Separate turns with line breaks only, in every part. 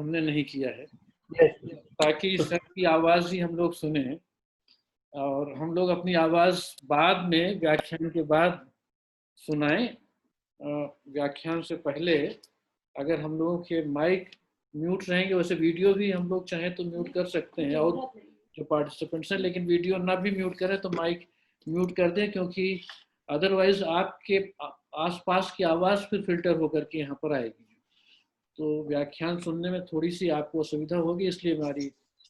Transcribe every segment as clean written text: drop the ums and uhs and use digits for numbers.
हमने नहीं किया है,
Yes.
ताकि सर की आवाज़ ही हम लोग सुने और हम लोग अपनी आवाज़ बाद में व्याख्यान के बाद सुनाएं। व्याख्यान से पहले अगर हम लोगों के माइक म्यूट रहेंगे, वैसे वीडियो भी हम लोग चाहें तो म्यूट कर सकते हैं और जो पार्टिसिपेंट्स हैं, लेकिन वीडियो ना भी म्यूट करें तो माइक म्यूट कर दें, क्योंकि अदरवाइज आपके आसपास की आवाज़ फिर फिल्टर होकर के यहाँ पर आएगी, तो व्याख्यान सुनने में थोड़ी सी आपको असुविधा होगी। इसलिए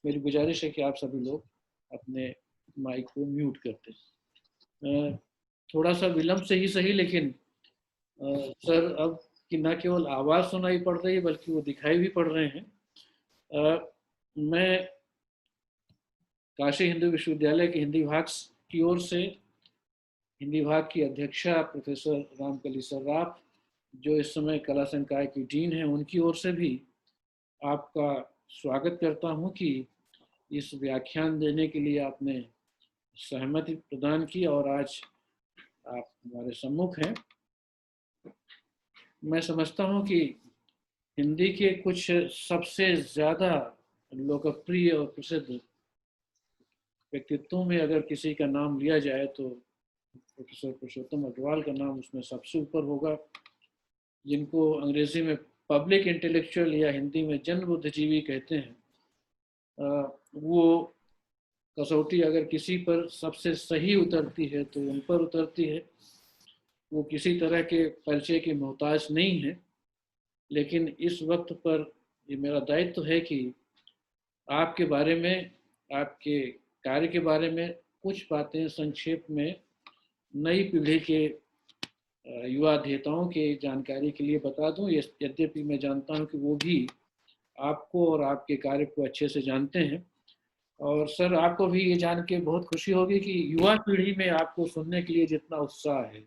मेरी गुजारिश है कि आप सभी लोग अपने माइक को म्यूट कर दें। थोड़ा सा विलम्ब से ही सही, लेकिन सर अब कि न केवल आवाज़ सुनाई पड़ रही है बल्कि वो दिखाई भी पड़ रहे हैं। मैं काशी हिंदू विश्वविद्यालय के हिंदी विभाग की ओर से, हिंदी विभाग की अध्यक्षा प्रोफेसर रामकली सर्राफ, जो इस समय कला संकाय की डीन है, उनकी ओर से भी आपका स्वागत करता हूं कि इस व्याख्यान देने के लिए आपने सहमति प्रदान की और आज आप हमारे सम्मुख हैं। मैं समझता हूं कि हिंदी के कुछ सबसे ज़्यादा लोकप्रिय और प्रसिद्ध व्यक्तित्वों में अगर किसी का नाम लिया जाए तो प्रोफेसर पुरुषोत्तम अग्रवाल का नाम उसमें सबसे ऊपर होगा, जिनको अंग्रेजी में पब्लिक इंटेलेक्चुअल या हिंदी में जन बुद्धिजीवी कहते हैं। वो कसौटी अगर किसी पर सबसे सही उतरती है तो उन पर उतरती है। वो किसी तरह के परिचय की मोहताज नहीं है, लेकिन इस वक्त पर ये मेरा दायित्व है कि आपके बारे में, आपके कार्य के बारे में कुछ बातें संक्षेप में नई पीढ़ी के युवा अध्येताओं के जानकारी के लिए बता दूं। यद्यपि मैं जानता हूं कि वो भी आपको और आपके कार्य को अच्छे से जानते हैं। और सर, आपको भी ये जान के बहुत खुशी होगी कि युवा पीढ़ी में आपको सुनने के लिए जितना उत्साह है,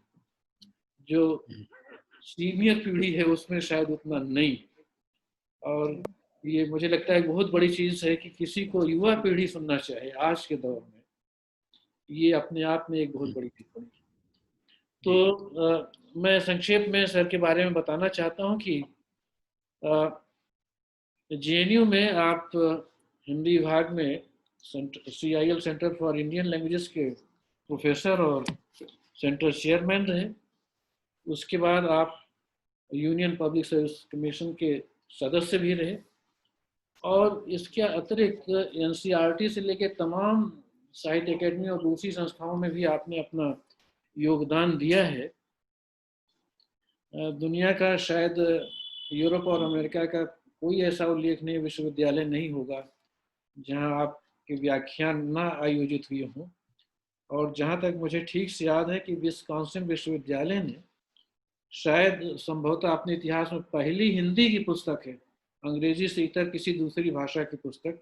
जो सीनियर पीढ़ी है उसमें शायद उतना नहीं। और ये मुझे लगता है बहुत बड़ी चीज़ है कि किसी को युवा पीढ़ी सुनना चाहिए आज के दौर में। ये अपने आप में एक बहुत बड़ी टिप्पणी। तो मैं संक्षेप में सर के बारे में बताना चाहता हूँ कि जेएनयू में आप हिंदी विभाग में CIL centre for Indian languages के प्रोफेसर और सेंटर चेयरमैन रहे। उसके बाद आप यूनियन पब्लिक सर्विस कमीशन के सदस्य भी रहे और इसके अतिरिक्त NCERT से लेकर तमाम साहित्य अकेडमी और दूसरी संस्थाओं में भी आपने अपना योगदान दिया है। दुनिया का शायद यूरोप और अमेरिका का कोई ऐसा उल्लेखनीय विश्वविद्यालय नहीं होगा जहां आपके व्याख्यान ना आयोजित हुए हों। और जहां तक मुझे ठीक से याद है कि विस्कॉन्सिन विश्वविद्यालय ने शायद संभवतः अपने इतिहास में पहली हिंदी की पुस्तक है, अंग्रेजी से इतर किसी दूसरी भाषा की पुस्तक,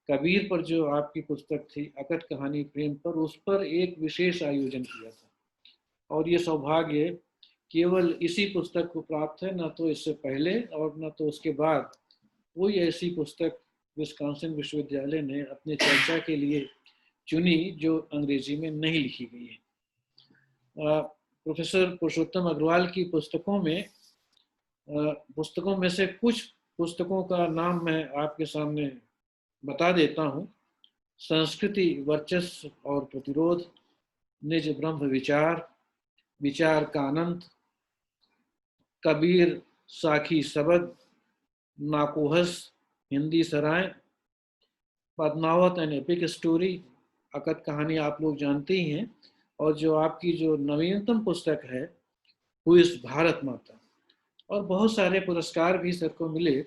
कबीर पर जो आपकी पुस्तक थी अकट कहानी प्रेम पर, उस पर एक विशेष आयोजन किया था। और ये सौभाग्य केवल इसी पुस्तक को प्राप्त है, न तो इससे पहले और न तो उसके बाद कोई ऐसी पुस्तक विस्कॉन्सिन विश्वविद्यालय ने अपने चर्चा के लिए चुनी जो अंग्रेजी में नहीं लिखी गई है। प्रोफेसर पुरुषोत्तम अग्रवाल की पुस्तकों में से कुछ पुस्तकों का नाम मैं आपके सामने बता देता हूँ। संस्कृति, वर्चस्व और प्रतिरोध, निज ब्रह्म विचार, विचार का अनंत, कबीर साखी सबद, नाकोहस, हिंदी सराय, पद्मावत एंड एपिक स्टोरी, अकट कहानी आप लोग जानते ही हैं। और जो आपकी जो नवीनतम पुस्तक है हु इज भारत माता, और बहुत सारे पुरस्कार भी सर को मिले,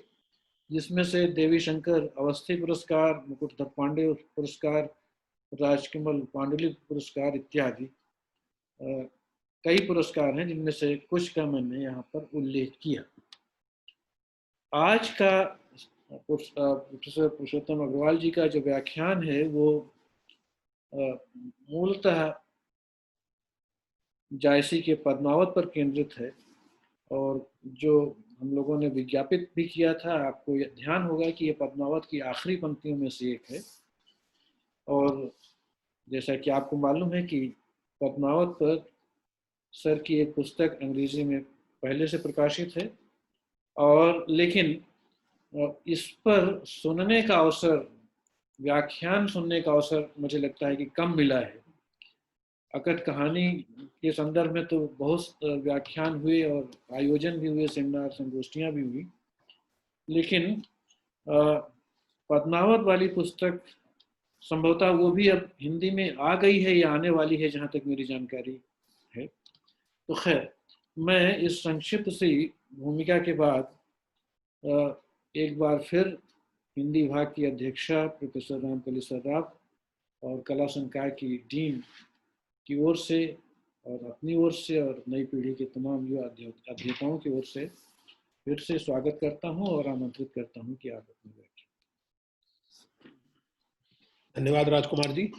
जिसमें से देवी शंकर अवस्थी पुरस्कार, मुकुटधर पांडे पुरस्कार, राजकमल पांडुलिपि पुरस्कार इत्यादि कई पुरस्कार हैं, जिनमें से कुछ का मैंने यहाँ पर उल्लेख किया। आज का प्रोफेसर पुरुषोत्तम अग्रवाल जी का जो व्याख्यान है वो मूलतः जायसी के पद्मावत पर केंद्रित है, और जो हम लोगों ने विज्ञापित भी किया था, आपको ये ध्यान होगा कि ये पद्मावत की आखिरी पंक्तियों में से एक है। और जैसा कि आपको मालूम है कि पद्मावत पर सर की एक पुस्तक अंग्रेजी में पहले से प्रकाशित है, और लेकिन और इस पर सुनने का अवसर, व्याख्यान सुनने का अवसर मुझे लगता है कि कम मिला है। अकट कहानी के संदर्भ में तो बहुत व्याख्यान हुए और आयोजन भी हुए, सेमिनार संगोष्ठियाँ भी हुई, लेकिन पद्मावत वाली पुस्तक संभवतः वो भी अब हिंदी में आ गई है या आने वाली है, जहाँ तक मेरी जानकारी है। तो खैर, मैं इस संक्षिप्त सी भूमिका के बाद एक बार फिर हिंदी विभाग की अध्यक्षा प्रोफेसर रामकली सर्राफ और कला संकाय की डीन की ओर से और अपनी ओर से और नई पीढ़ी के तमाम युवा अध्येताओं की ओर से फिर से स्वागत करता हूं और आमंत्रित करता हूं कि आप अपने बैठें।
धन्यवाद राजकुमार जी।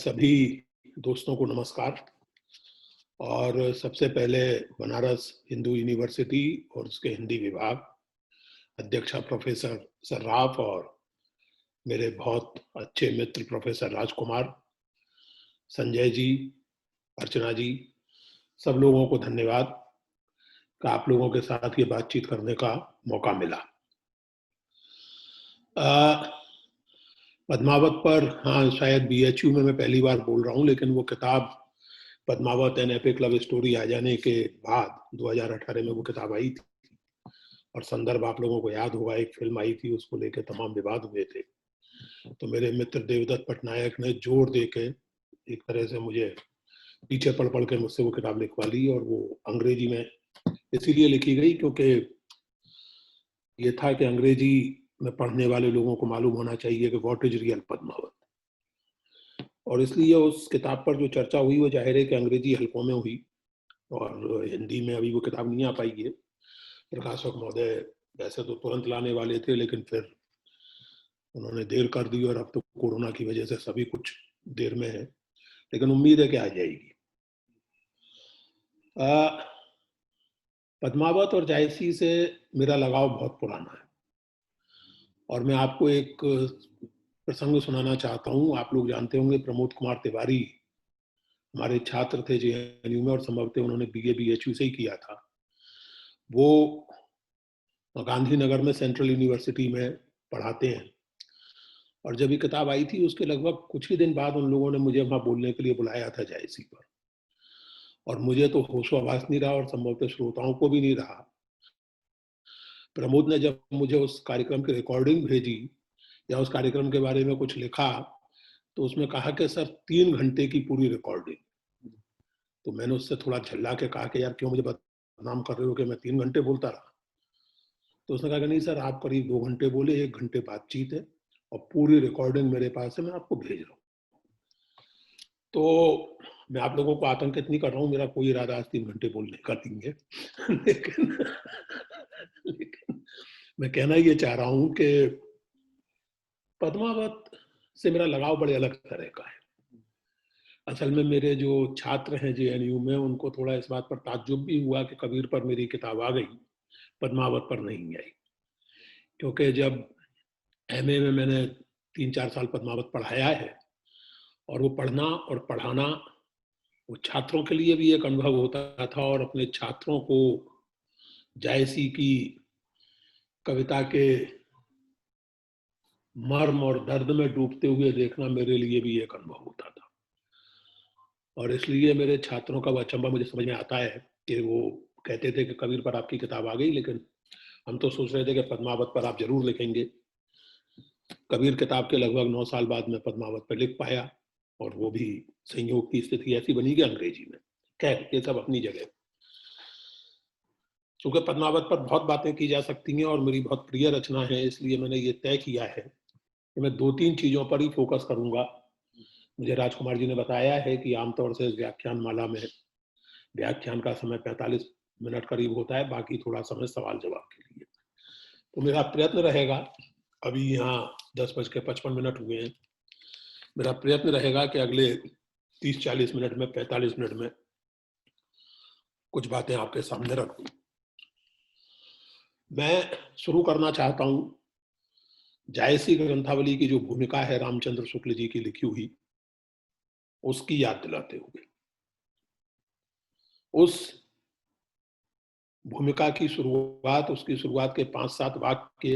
सभी दोस्तों को नमस्कार। और सबसे पहले बनारस हिंदू यूनिवर्सिटी और उसके हिंदी विभाग अध्यक्षा प्रोफेसर सर्राफ और मेरे बहुत अच्छे मित्र प्रोफेसर राजकुमार, संजय जी, अर्चना जी, सब लोगों को धन्यवाद कि आप लोगों के साथ ये बातचीत करने का मौका मिला। पद्मावत पर, हाँ, शायद BHU में मैं पहली बार बोल रहा हूँ, लेकिन वो किताब Padmavat an epic love story आ जाने के बाद 2018 में वो किताब आई थी और संदर्भ आप लोगों को याद होगा, एक फिल्म आई थी, उसको लेकर तमाम विवाद हुए थे। तो मेरे मित्र देवदत्त पटनायक ने जोर दे के एक तरह से मुझे पीछे पढ़ पढ़ के मुझसे वो किताब लिखवा ली, और वो अंग्रेजी में इसीलिए लिखी गई क्योंकि ये था कि अंग्रेजी में पढ़ने वाले लोगों को मालूम होना चाहिए कि व्हाट इज रियल पद्मावत। और इसलिए उस किताब पर जो चर्चा हुई वो जाहिर है कि अंग्रेजी हलकों में हुई, और हिंदी में अभी वो किताब नहीं आ पाई है। प्रकाशक महोदय वैसे तो तुरंत लाने वाले थे, लेकिन फिर उन्होंने देर कर दी, और अब तो कोरोना की वजह से सभी कुछ देर में है, लेकिन उम्मीद है कि आ जाएगी। पद्मावत और जायसी से मेरा लगाव बहुत पुराना है, और मैं आपको एक प्रसंग सुनाना चाहता हूँ। आप लोग जानते होंगे प्रमोद कुमार तिवारी हमारे छात्र थे JNU में, और संभवतः उन्होंने BA BHU से ही किया था। वो गांधीनगर में सेंट्रल यूनिवर्सिटी में पढ़ाते हैं, और जब ये किताब आई थी उसके लगभग कुछ ही दिन बाद उन लोगों ने मुझे वहां बोलने के लिए बुलाया था जायसी पर, और मुझे तो होशो-हवास नहीं रहा और संभवतः श्रोताओं को भी नहीं रहा। प्रमोद ने जब मुझे उस कार्यक्रम की रिकॉर्डिंग भेजी या उस कार्यक्रम के बारे में कुछ लिखा, तो उसमें कहा कि सर 3 घंटे की पूरी रिकॉर्डिंग। तो मैंने उससे थोड़ा झल्ला के कहा कि यार क्यों मुझे बदनाम कर रहे हो कि मैं 3 घंटे बोलता रहा। तो उसने कहा कि नहीं सर, आप करीब 2 घंटे बोले, 1 घंटे बातचीत है, और पूरी रिकॉर्डिंग मेरे पास है, मैं आपको भेज रहा हूँ। तो मैं आप लोगों को आतंकित नहीं कर रहा हूँ, मेरा कोई इरादा आज 3 घंटे बोलने का नहीं है लेकिन मैं कहना ये चाह रहा हूँ कि पद्मावत से मेरा लगाव बड़े अलग तरह का है। असल में मेरे जो छात्र हैं JNU में, उनको थोड़ा इस बात पर ताज्जुब भी हुआ कि कबीर पर मेरी किताब आ गई, पद्मावत पर नहीं आई, क्योंकि जब MA में मैंने 3-4 साल पद्मावत पढ़ाया है, और वो पढ़ना और पढ़ाना वो छात्रों के लिए भी एक अनुभव होता था, और अपने छात्रों को जायसी की कविता के मर्म और दर्द में डूबते हुए देखना मेरे लिए भी एक अनुभव होता था। और इसलिए मेरे छात्रों का वो अचंभा मुझे समझ में आता है कि वो कहते थे कि कबीर पर आपकी किताब आ गई, लेकिन हम तो सोच रहे थे कि पद्मावत पर आप जरूर लिखेंगे। कबीर किताब के लगभग 9 साल बाद मैं पद्मावत पर लिख पाया, और वो भी संयोग की स्थिति ऐसी बनी कि अंग्रेजी में। खैर, ये सब अपनी जगह। चूंकि पद्मावत पर बहुत बातें की जा सकती हैं और मेरी बहुत प्रिय रचना है, इसलिए मैंने ये तय किया है कि मैं 2-3 चीजों पर ही फोकस करूंगा। मुझे राजकुमार जी ने बताया है कि आमतौर से व्याख्यान माला में व्याख्यान का समय 45 मिनट करीब होता है, बाकी थोड़ा समय सवाल जवाब के लिए। तो मेरा प्रयत्न रहेगा, अभी यहाँ 10:55 हुए हैं, मेरा प्रयत्न रहेगा कि अगले 30-40 मिनट में, 45 मिनट में कुछ बातें आपके सामने रखूं। मैं शुरू करना चाहता हूं जायसी ग्रंथावली की जो भूमिका है रामचंद्र शुक्ल जी की लिखी हुई, उसकी याद दिलाते हुए। उस भूमिका की शुरुआत, उसकी शुरुआत के 5-7 वाक्य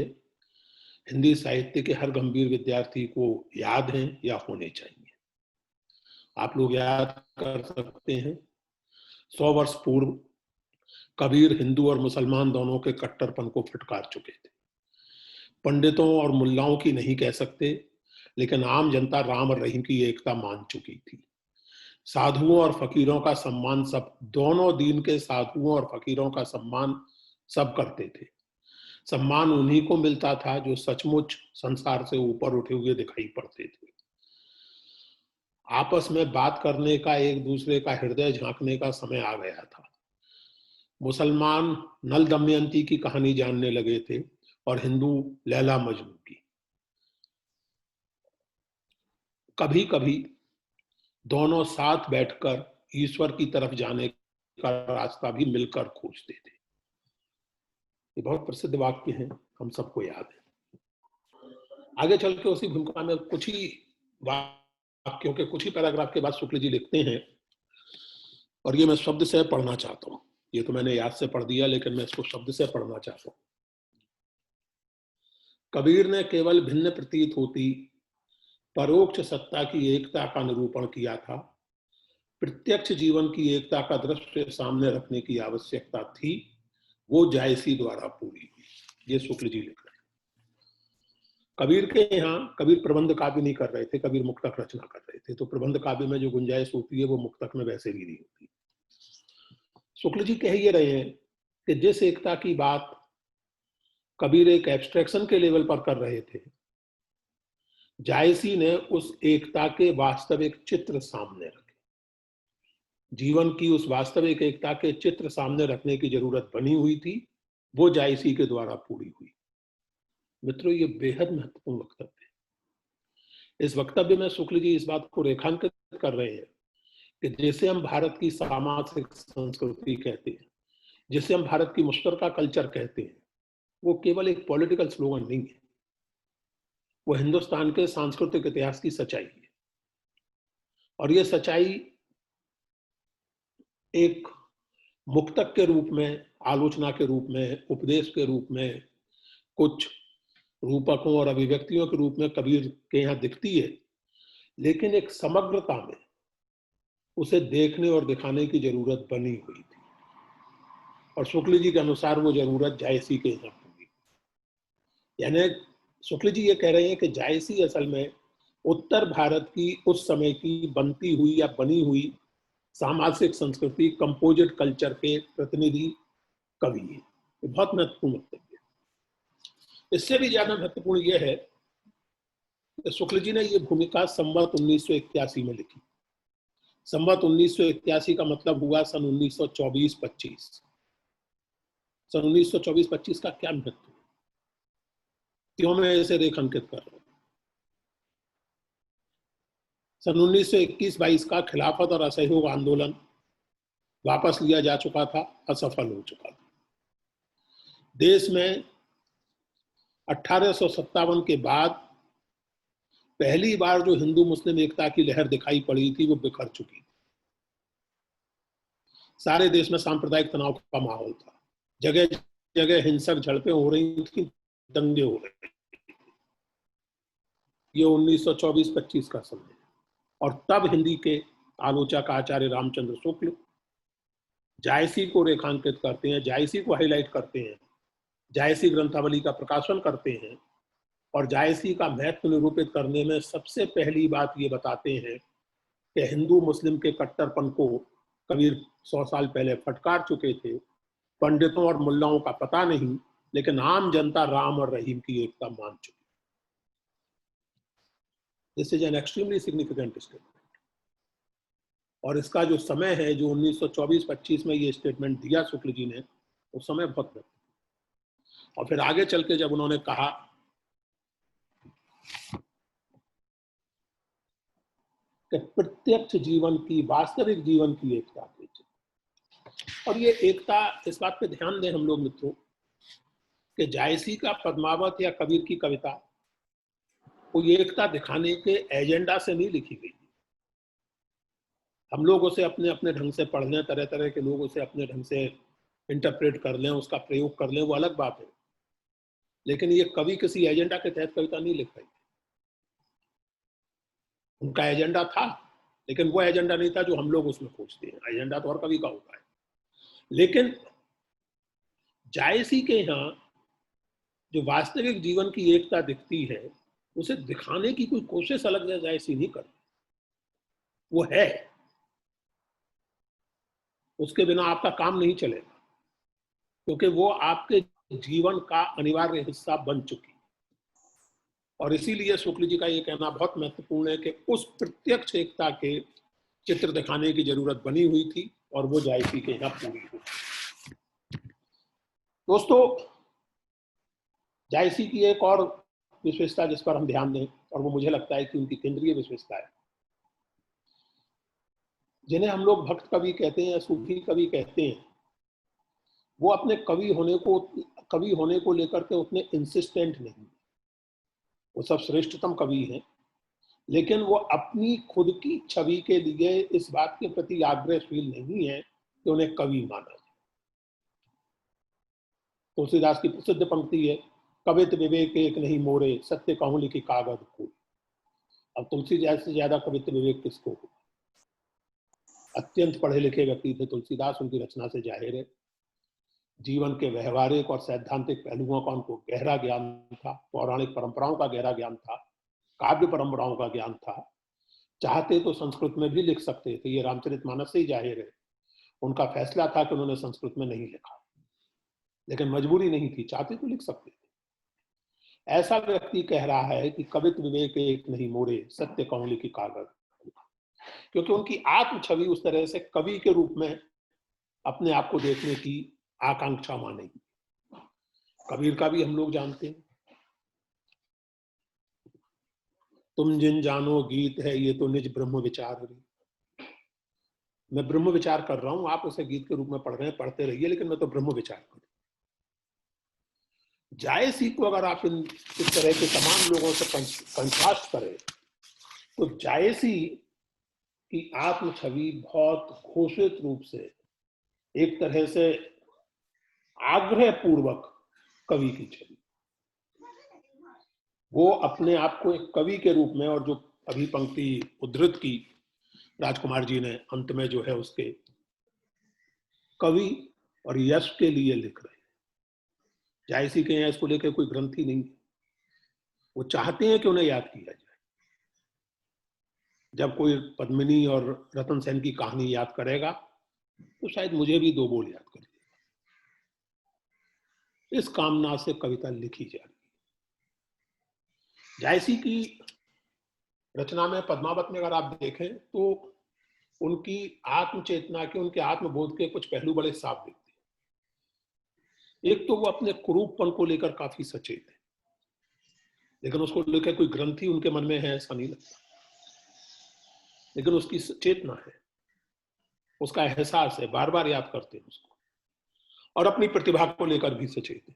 हिंदी साहित्य के हर गंभीर विद्यार्थी को याद हैं या होने चाहिए। आप लोग याद कर सकते हैं, 100 वर्ष पूर्व कबीर हिंदू और मुसलमान दोनों के कट्टरपन को फटकार चुके थे। पंडितों और मुल्लाओं की नहीं कह सकते, लेकिन आम जनता राम और रहीम की एकता मान चुकी थी। साधुओं और फकीरों का सम्मान सब, दोनों दीन के साधुओं और फकीरों का सम्मान सब करते थे। सम्मान उन्हीं को मिलता था जो सचमुच संसार से ऊपर उठे हुए दिखाई पड़ते थे। आपस में बात करने का, एक दूसरे का हृदय झांकने का समय आ गया था। मुसलमान नल दमयंती की कहानी जानने लगे थे और हिंदू लैला मजनू की। कभी कभी दोनों साथ बैठकर ईश्वर की तरफ जाने का रास्ता भी मिलकर खोजते थे। ये बहुत प्रसिद्ध वाक्य हैं, हम सबको याद है। आगे चल के उसी भूमिका में कुछ ही वाक्यों के, कुछ ही पैराग्राफ के बाद शुक्ल जी लिखते हैं, और ये मैं शब्द से पढ़ना चाहता हूं। ये तो मैंने याद से पढ़ दिया, लेकिन मैं इसको शब्द से पढ़ना चाहता हूं। कबीर ने केवल भिन्न प्रतीत होती परोक्ष सत्ता की एकता का निरूपण किया था। प्रत्यक्ष जीवन की एकता का दृश्य सामने रखने की आवश्यकता थी, वो जायसी द्वारा पूरी हुई। ये शुक्ल जी लिख रहे हैं। कबीर के यहाँ कबीर प्रबंध काव्य नहीं कर रहे थे, कबीर मुक्तक रचना कर रहे थे, तो प्रबंध काव्य में जो गुंजाइश होती है वो मुक्तक में वैसे भी नहीं होती। शुक्ल जी कह ये रहे हैं कि जिस एकता की बात कबीर एक एब्स्ट्रैक्शन के लेवल पर कर रहे थे, जायसी ने उस एकता के वास्तविक चित्र सामने रखे। जीवन की उस वास्तविक एकता के चित्र सामने रखने की जरूरत बनी हुई थी, वो जायसी के द्वारा पूरी हुई। मित्रों, ये बेहद महत्वपूर्ण वक्तव्य है। इस वक्तव्य में शुक्ल जी इस बात को रेखांकित कर रहे हैं कि जिसे हम भारत की सामाजिक संस्कृति कहते हैं, जिसे हम भारत की मुश्तरका कल्चर कहते हैं, वो केवल एक पॉलिटिकल स्लोगन नहीं है, वो हिंदुस्तान के सांस्कृतिक इतिहास की सच्चाई है। और ये सच्चाई एक मुक्तक के रूप में, आलोचना के रूप में, उपदेश के रूप में, कुछ रूपकों और अभिव्यक्तियों के रूप में कबीर के यहाँ दिखती है, लेकिन एक समग्रता में उसे देखने और दिखाने की जरूरत बनी हुई थी, और शुक्ल जी के अनुसार वो जरूरत जायसी के यहाँ पूरी। यानी शुक्ल जी ये कह रहे हैं कि जायसी असल में उत्तर भारत की उस समय की बनती हुई या बनी हुई सामाजिक संस्कृति, कंपोजिट कल्चर के प्रतिनिधि कवि है। ये बहुत महत्वपूर्ण वक्तव्य है। इससे भी ज्यादा महत्वपूर्ण यह है कि शुक्ल जी ने ये भूमिका संवत 1981 में लिखी। संवत 1981 का मतलब हुआ सन 1924-25। सन 1924-25 का क्या महत्व है, क्यों मैं इसे रेखांकित कर रहा हूं? सन 1921-22 का खिलाफत और असहयोग आंदोलन वापस लिया जा चुका था, असफल हो चुका था। देश में 1857 के बाद पहली बार जो हिंदू मुस्लिम एकता की लहर दिखाई पड़ी थी, वो बिखर चुकी थी। सारे देश में सांप्रदायिक तनाव का माहौल था, जगह जगह हिंसक झड़पें हो रही थी, दंगे हो रहे थे। ये 1924-25 का समय है। और तब हिंदी के आलोचक आचार्य रामचंद्र शुक्ल जायसी को रेखांकित करते हैं, जायसी को हाईलाइट करते हैं, जायसी ग्रंथावली का प्रकाशन करते हैं, और जायसी का महत्व निरूपित करने में सबसे पहली बात ये बताते हैं कि हिंदू मुस्लिम के कट्टरपन को कबीर 100 साल पहले फटकार चुके थे। पंडितों और मुल्लाओं का पता नहीं, लेकिन आम जनता राम और रहीम की एकता मान चुकी। This is an extremely significant statement. और इसका जो समय है, जो 1924-25 में ये स्टेटमेंट दिया शुक्ल जी ने, उस समय बहुत है। और फिर आगे चल के जब उन्होंने कहा कि प्रत्यक्ष जीवन की, वास्तविक जीवन की एकता की, और ये एकता, इस बात पे ध्यान दें हम लोग मित्रों कि जायसी का पद्मावत या कबीर की कविता वो ये एकता दिखाने के एजेंडा से नहीं लिखी गई। हम लोग उसे अपने अपने ढंग से पढ़ने, तरह तरह के लोग उसे अपने ढंग से इंटरप्रेट कर लें, उसका प्रयोग कर लें, वो अलग बात है। लेकिन ये कवि किसी एजेंडा के तहत कविता नहीं लिख रहे थे। उनका एजेंडा था, लेकिन वो एजेंडा नहीं था जो हम लोग उसमें खोजते हैं। एजेंडा तो हर कवि का होता है। लेकिन जायसी के यहाँ जो वास्तविक जीवन की एकता दिखती है, उसे दिखाने की कोई कोशिश अलग से जायसी नहीं कर, वो है, उसके बिना आपका काम नहीं चलेगा, क्योंकि वो आपके जीवन का अनिवार्य हिस्सा बन चुकी। और इसीलिए शुक्ल जी का ये कहना बहुत महत्वपूर्ण है कि उस प्रत्यक्ष एकता के चित्र दिखाने की जरूरत बनी हुई थी, और वो जायसी के यहाँ पूरी हुई। दोस्तों, जायसी की एक और विशेषता जिस पर हम ध्यान दें, और वो मुझे लगता है कि उनकी केंद्रीय विशेषता है, जिन्हें हम लोग भक्त कवि कहते हैं या सूफी कवि कहते हैं, वो अपने कवि होने को लेकर के उतने इंसिस्टेंट नहीं। वो सब श्रेष्ठतम कवि हैं, लेकिन वो अपनी खुद की छवि के लिए इस बात के प्रति आग्रहशील नहीं है कि उन्हें कवि माना जाए। तुलसीदास की प्रसिद्ध पंक्ति है, कवित विवेक एक नहीं मोरे, सत्य कहूं लिखी कागज को। अब तुलसीदास से ज्यादा कवित्व विवेक किसको हो? अत्यंत पढ़े लिखे व्यक्ति थे तुलसीदास, उनकी रचना से जाहिर है जीवन के व्यवहारिक और सैद्धांतिक पहलुओं का उनको गहरा ज्ञान था, पौराणिक परंपराओं का गहरा ज्ञान था, काव्य परंपराओं का ज्ञान था। चाहते तो संस्कृत में भी लिख सकते थे, ये रामचरितमानस से ही जाहिर है। उनका फैसला था कि उन्होंने संस्कृत में नहीं लिखा, लेकिन मजबूरी नहीं थी, चाहते तो लिख सकते थे। ऐसा व्यक्ति कह रहा है कि कवित विवेक एक नहीं मोरे, सत्य कहूं लिखी कागज, क्योंकि उनकी आत्म छवि उस तरह से कवि के रूप में अपने आप को देखने की आकांक्षा मानेगी। कबीर का भी हम लोग जानते हैं, तुम जिन जानो गीत है ये तो निज ब्रह्म विचार रे। मैं ब्रह्म विचार कर रहा हूं, आप उसे गीत के रूप में पढ़ रहे हैं, पढ़ते रहिए, लेकिन मैं तो ब्रह्म विचार करूं। जायसी को अगर आप इस तरह के तमाम लोगों से कंट्रास्ट करें, तो जायसी की आत्म छवि बहुत घोषित रूप से, एक तरह से आग्रह पूर्वक कवि की छवि। वो अपने आप को एक कवि के रूप में, और जो अभी पंक्ति उद्धृत की राजकुमार जी ने अंत में, जो है उसके कवि और यश के लिए लिख रहे हैं। जायसी के यहाँ इसको लेकर कोई ग्रंथि नहीं है। वो चाहते हैं कि उन्हें याद किया जाए। जब कोई पद्मिनी और रतन सेन की कहानी याद करेगा, तो शायद मुझे भी दो बोल याद कर देगा। इस कामना से कविता लिखी जा रही है। जायसी की रचना में, पद्मावत में अगर आप देखें, तो उनकी आत्मचेतना के, उनके आत्मबोध के कुछ पहलू बड़े साफ दिखते हैं। एक तो वो अपने कुरूपपन को लेकर काफी सचेत है, लेकिन उसको लेकर कोई ग्रंथि उनके मन में है ऐसा नहीं लगता, लेकिन उसकी चेतना है, उसका एहसास है, बार बार याद करते हैं उसको, और अपनी प्रतिभा को लेकर भी सचेत है।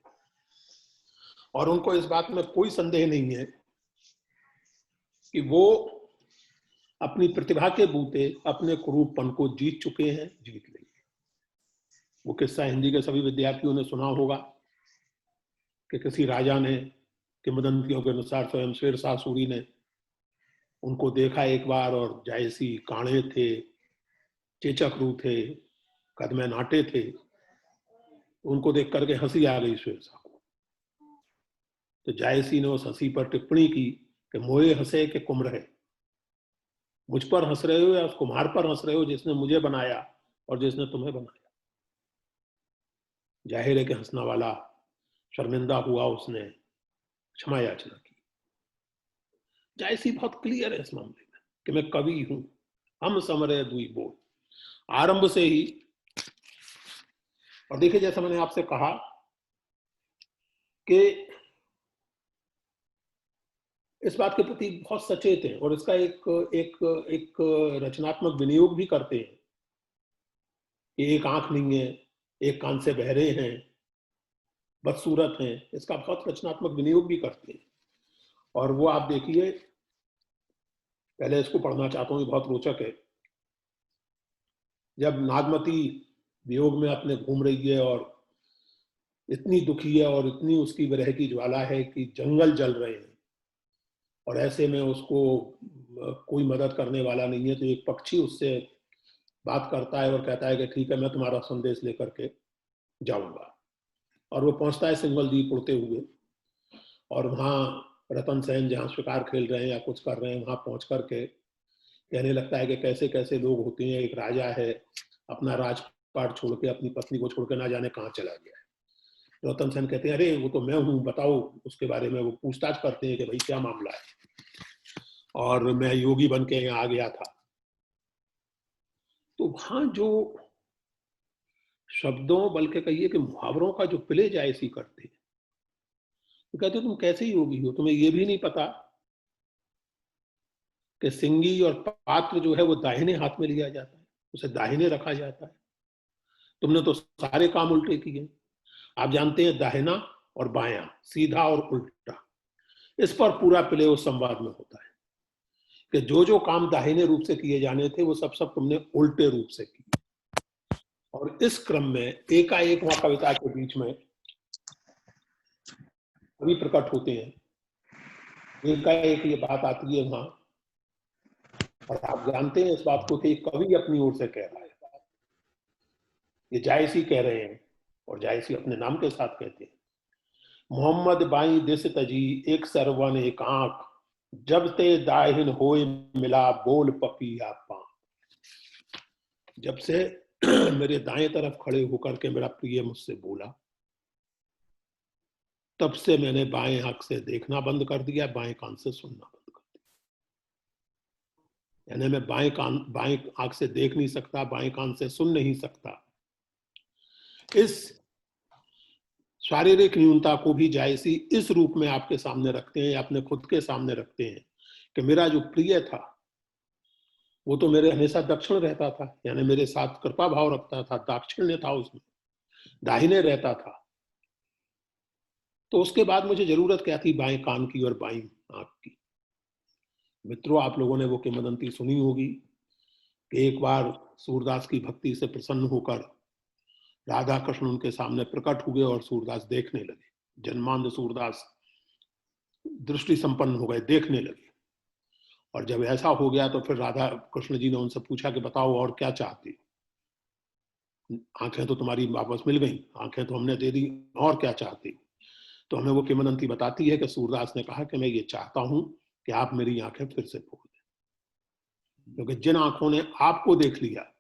और उनको इस बात में कोई संदेह नहीं है कि वो अपनी प्रतिभा के बूते अपने कुरूपपन को जीत चुके हैं, जीत लेंगे। वो किस्सा हिंदी के सभी विद्यार्थियों ने सुना होगा कि किसी राजा ने, किंवदंतियों के अनुसार स्वयं शेरशाह सूरी ने उनको देखा एक बार, और जायसी काणे थे, चेचकरू थे, कद में नाटे थे। उनको देख करके हंसी आ गई शेरशाह को। तो जायसी ने उस हंसी पर टिप्पणी की कि मोए हंसे के कुम्र है। मुझ पर हंस रहे हो या उस कुम्हार पर हंस रहे हो जिसने मुझे बनाया और जिसने तुम्हें बनाया? जाहिर है कि हंसना वाला शर्मिंदा हुआ, उसने क्षमा याचना की। जायसी बहुत क्लियर है इस मामले में कि मैं कवि हूं, हम समरे दुई बोल, आरंभ से ही। और देखिए, जैसा मैंने आपसे कहा कि इस बात के प्रति बहुत सचेत हैं, और इसका एक रचनात्मक विनियोग भी करते हैं कि एक आंख नहीं है, एक कान से बहरे हैं, बदसूरत हैं, इसका बहुत रचनात्मक विनियोग भी करते हैं। और वो आप देखिए, पहले इसको पढ़ना चाहता हूँ, ये बहुत रोचक है। जब नागमती वियोग में अपने घूम रही है और इतनी दुखी है और इतनी उसकी विरह की ज्वाला है कि जंगल जल रहे हैं, और ऐसे में उसको कोई मदद करने वाला नहीं है। तो एक पक्षी उससे बात करता है और कहता है कि ठीक है, मैं तुम्हारा संदेश लेकर के जाऊंगा। और वो पहुंचता है सिंगल द्वीप उड़ते हुए, और वहां रतन सेन जहाँ शिकार खेल रहे हैं या कुछ कर रहे हैं, वहां पहुंच करके कहने लगता है कि कैसे कैसे लोग होते हैं, एक राजा है, अपना राजपाट छोड़ के अपनी पत्नी को छोड़ के ना जाने कहाँ चला गया है। रतन सेन कहते हैं, अरे वो तो मैं हूँ, बताओ उसके बारे में। वो पूछताछ करते हैं कि भाई क्या मामला है, और मैं योगी बन के यहाँ आ गया था। तो वहां जो शब्दों, बल्कि कहिए कि मुहावरों का जो पिले जायसी करते हैं, तो कहते तुम कैसे योगी हो, तुम्हें ये भी नहीं पता कि सिंगी और पात्र जो है वो दाहिने हाथ में लिया जाता है, उसे दाहिने रखा जाता है। तुमने तो सारे काम उल्टे किए। आप जानते हैं दाहिना और बायां, सीधा और उल्टा, इस पर पूरा प्ले उस संवाद में होता है कि जो जो काम दाहिने रूप से किए जाने थे वो सब सब तुमने उल्टे रूप से किए। और इस क्रम में एकाएक वहां कविता के बीच में कवि प्रकट होते हैं, एकाएक ये बात आती है वहां, और आप जानते हैं इस बात को कि कवि अपनी ओर से कह रहा है, ये जायसी कह रहे हैं, और जायसी अपने नाम के साथ कहते हैं। मोहम्मद बाई दिस तजी एक सरवन एक आंख, जब ते दाहिन होए मिला बोल पपिया पां। जब से मेरे दाएं तरफ खड़े होकर के मेरा प्रिय मुझसे बोला, तब से मैंने बाएं आंख से देखना बंद कर दिया, बाएं कान से सुनना बंद कर दिया। यानी मैं बाएं आंख से देख नहीं सकता, बाएं कान से सुन नहीं सकता। इस शारीरिक न्यूनता को भी जायसी इस रूप में आपके सामने रखते हैं, अपने खुद के सामने रखते हैं कि मेरा जो प्रिय था वो तो मेरे हमेशा दक्षिण रहता था, यानी मेरे साथ कृपा भाव रखता था, दाक्षिण्य था उसमें, दाहिने रहता था। तो उसके बाद मुझे जरूरत क्या थी बाएं कान की और बाएं आंख की। मित्रों, आप लोगों ने वो किंवदंती सुनी होगी कि एक बार सूरदास की भक्ति से प्रसन्न होकर राधा कृष्ण उनके सामने प्रकट हुए और सूरदास देखने लगे। जन्मांध सूरदास दृष्टि संपन्न हो गए, देखने लगे। और जब ऐसा हो गया तो फिर राधा कृष्ण जी ने उनसे पूछा कि बताओ और क्या चाहते हो, आंखें तो तुम्हारी वापस मिल गई, आंखें तो हमने दे दी, और क्या चाहते हो। तो हमें वो किंवदंती बताती है कि सूरदास ने कहा कि मैं ये चाहता हूं कि आप मेरी आंखें फिर से खोल दें, क्योंकि जिन आंखों ने आपको देख लिया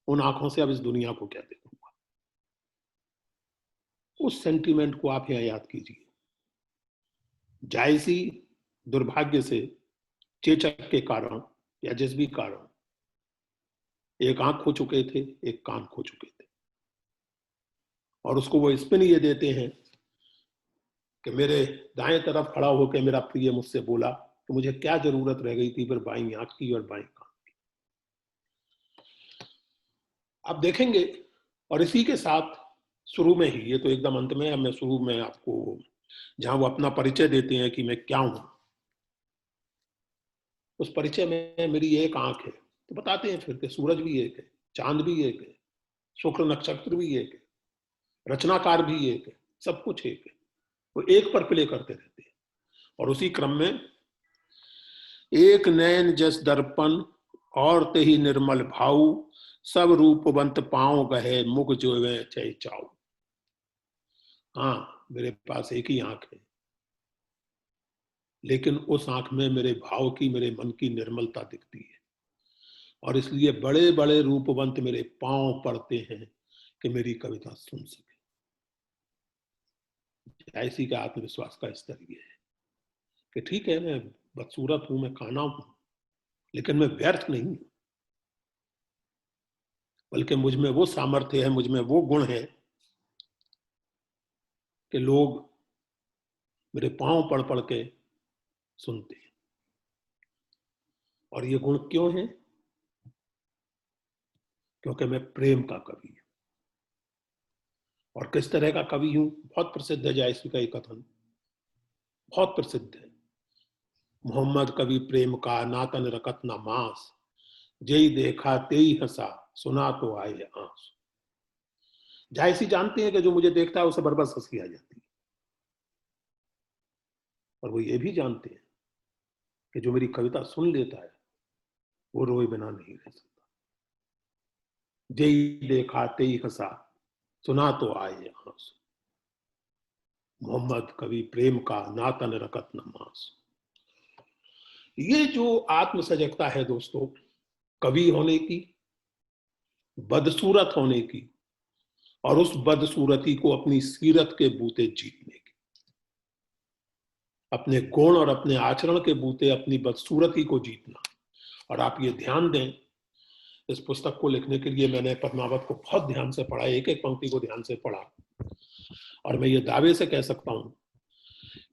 उन आंखों से अब इस दुनिया को क्या देखूंगा। उस सेंटीमेंट को आप यहां याद कीजिए। जायसी दुर्भाग्य से चेचक के कारण या जिस भी कारण एक आंख खो चुके थे, एक कान खो चुके थे, और उसको वो स्पिन ये देते हैं कि मेरे दाएं तरफ खड़ा होकर मेरा प्रिय मुझसे बोला, तो मुझे क्या जरूरत रह गई थी फिर बाईं आंख की और बाईं कान की। आप देखेंगे, और इसी के साथ शुरू में ही, ये तो एकदम अंत में है, मैं शुरू में आपको जहां वो अपना परिचय देते हैं कि मैं क्या हूं, उस परिचय में मेरी एक आंख है, तो बताते हैं फिर कि सूरज भी एक है, चांद भी एक है, शुक्र नक्षत्र भी एक है, रचनाकार भी एक है, सब कुछ एक है। वो एक पर प्ले करते रहते हैं। और उसी क्रम में एक नयन जस दर्पण और ते ही निर्मल भाव, सब रूपवंत पांव गहे मुख जो चय चाऊ। हाँ, मेरे पास एक ही आंख है, लेकिन उस आंख में मेरे भाव की, मेरे मन की निर्मलता दिखती है, और इसलिए बड़े बड़े रूपवंत मेरे पांव पड़ते हैं कि मेरी कविता सुन सके। ऐसी का आत्मविश्वास का स्तर ये है कि ठीक है, मैं बदसूरत हूं, मैं काना हूं, लेकिन मैं व्यर्थ नहीं हूं, बल्कि मुझ में वो सामर्थ्य है, मुझ में वो गुण है कि लोग मेरे पांव पढ़ पढ़ के सुनते हैं। और ये गुण क्यों है? क्योंकि मैं प्रेम का कवि हूं। और किस तरह का कवि हूं? बहुत प्रसिद्ध है जायसी का एक कथन, बहुत प्रसिद्ध है। मोहम्मद कवि प्रेम का, नातन रकत ना मांस, जेई देखा तेई हंसा, सुना तो आए आंसू। जायसी जानते हैं कि जो मुझे देखता है उसे बरबस हंसी आ जाती है, और वो ये भी जानते हैं कि जो मेरी कविता सुन लेता है वो रोए बिना नहीं रह सकता। जेई देखा तेई हंसा, सुना तो आए आंसू, मोहम्मद कवि प्रेम का ना तन रकत न मांस। ये जो आत्म सजगता है दोस्तों, कवि होने की, बदसूरत होने की, और उस बदसूरती को अपनी सीरत के बूते जीतने की, अपने गुण और अपने आचरण के बूते अपनी बदसूरती को जीतना। और आप ये ध्यान दें, इस पुस्तक को लिखने के लिए मैंने पद्मावत को बहुत ध्यान से पढ़ा, एक एक पंक्ति को ध्यान से पढ़ा, और मैं ये दावे से कह सकता हूं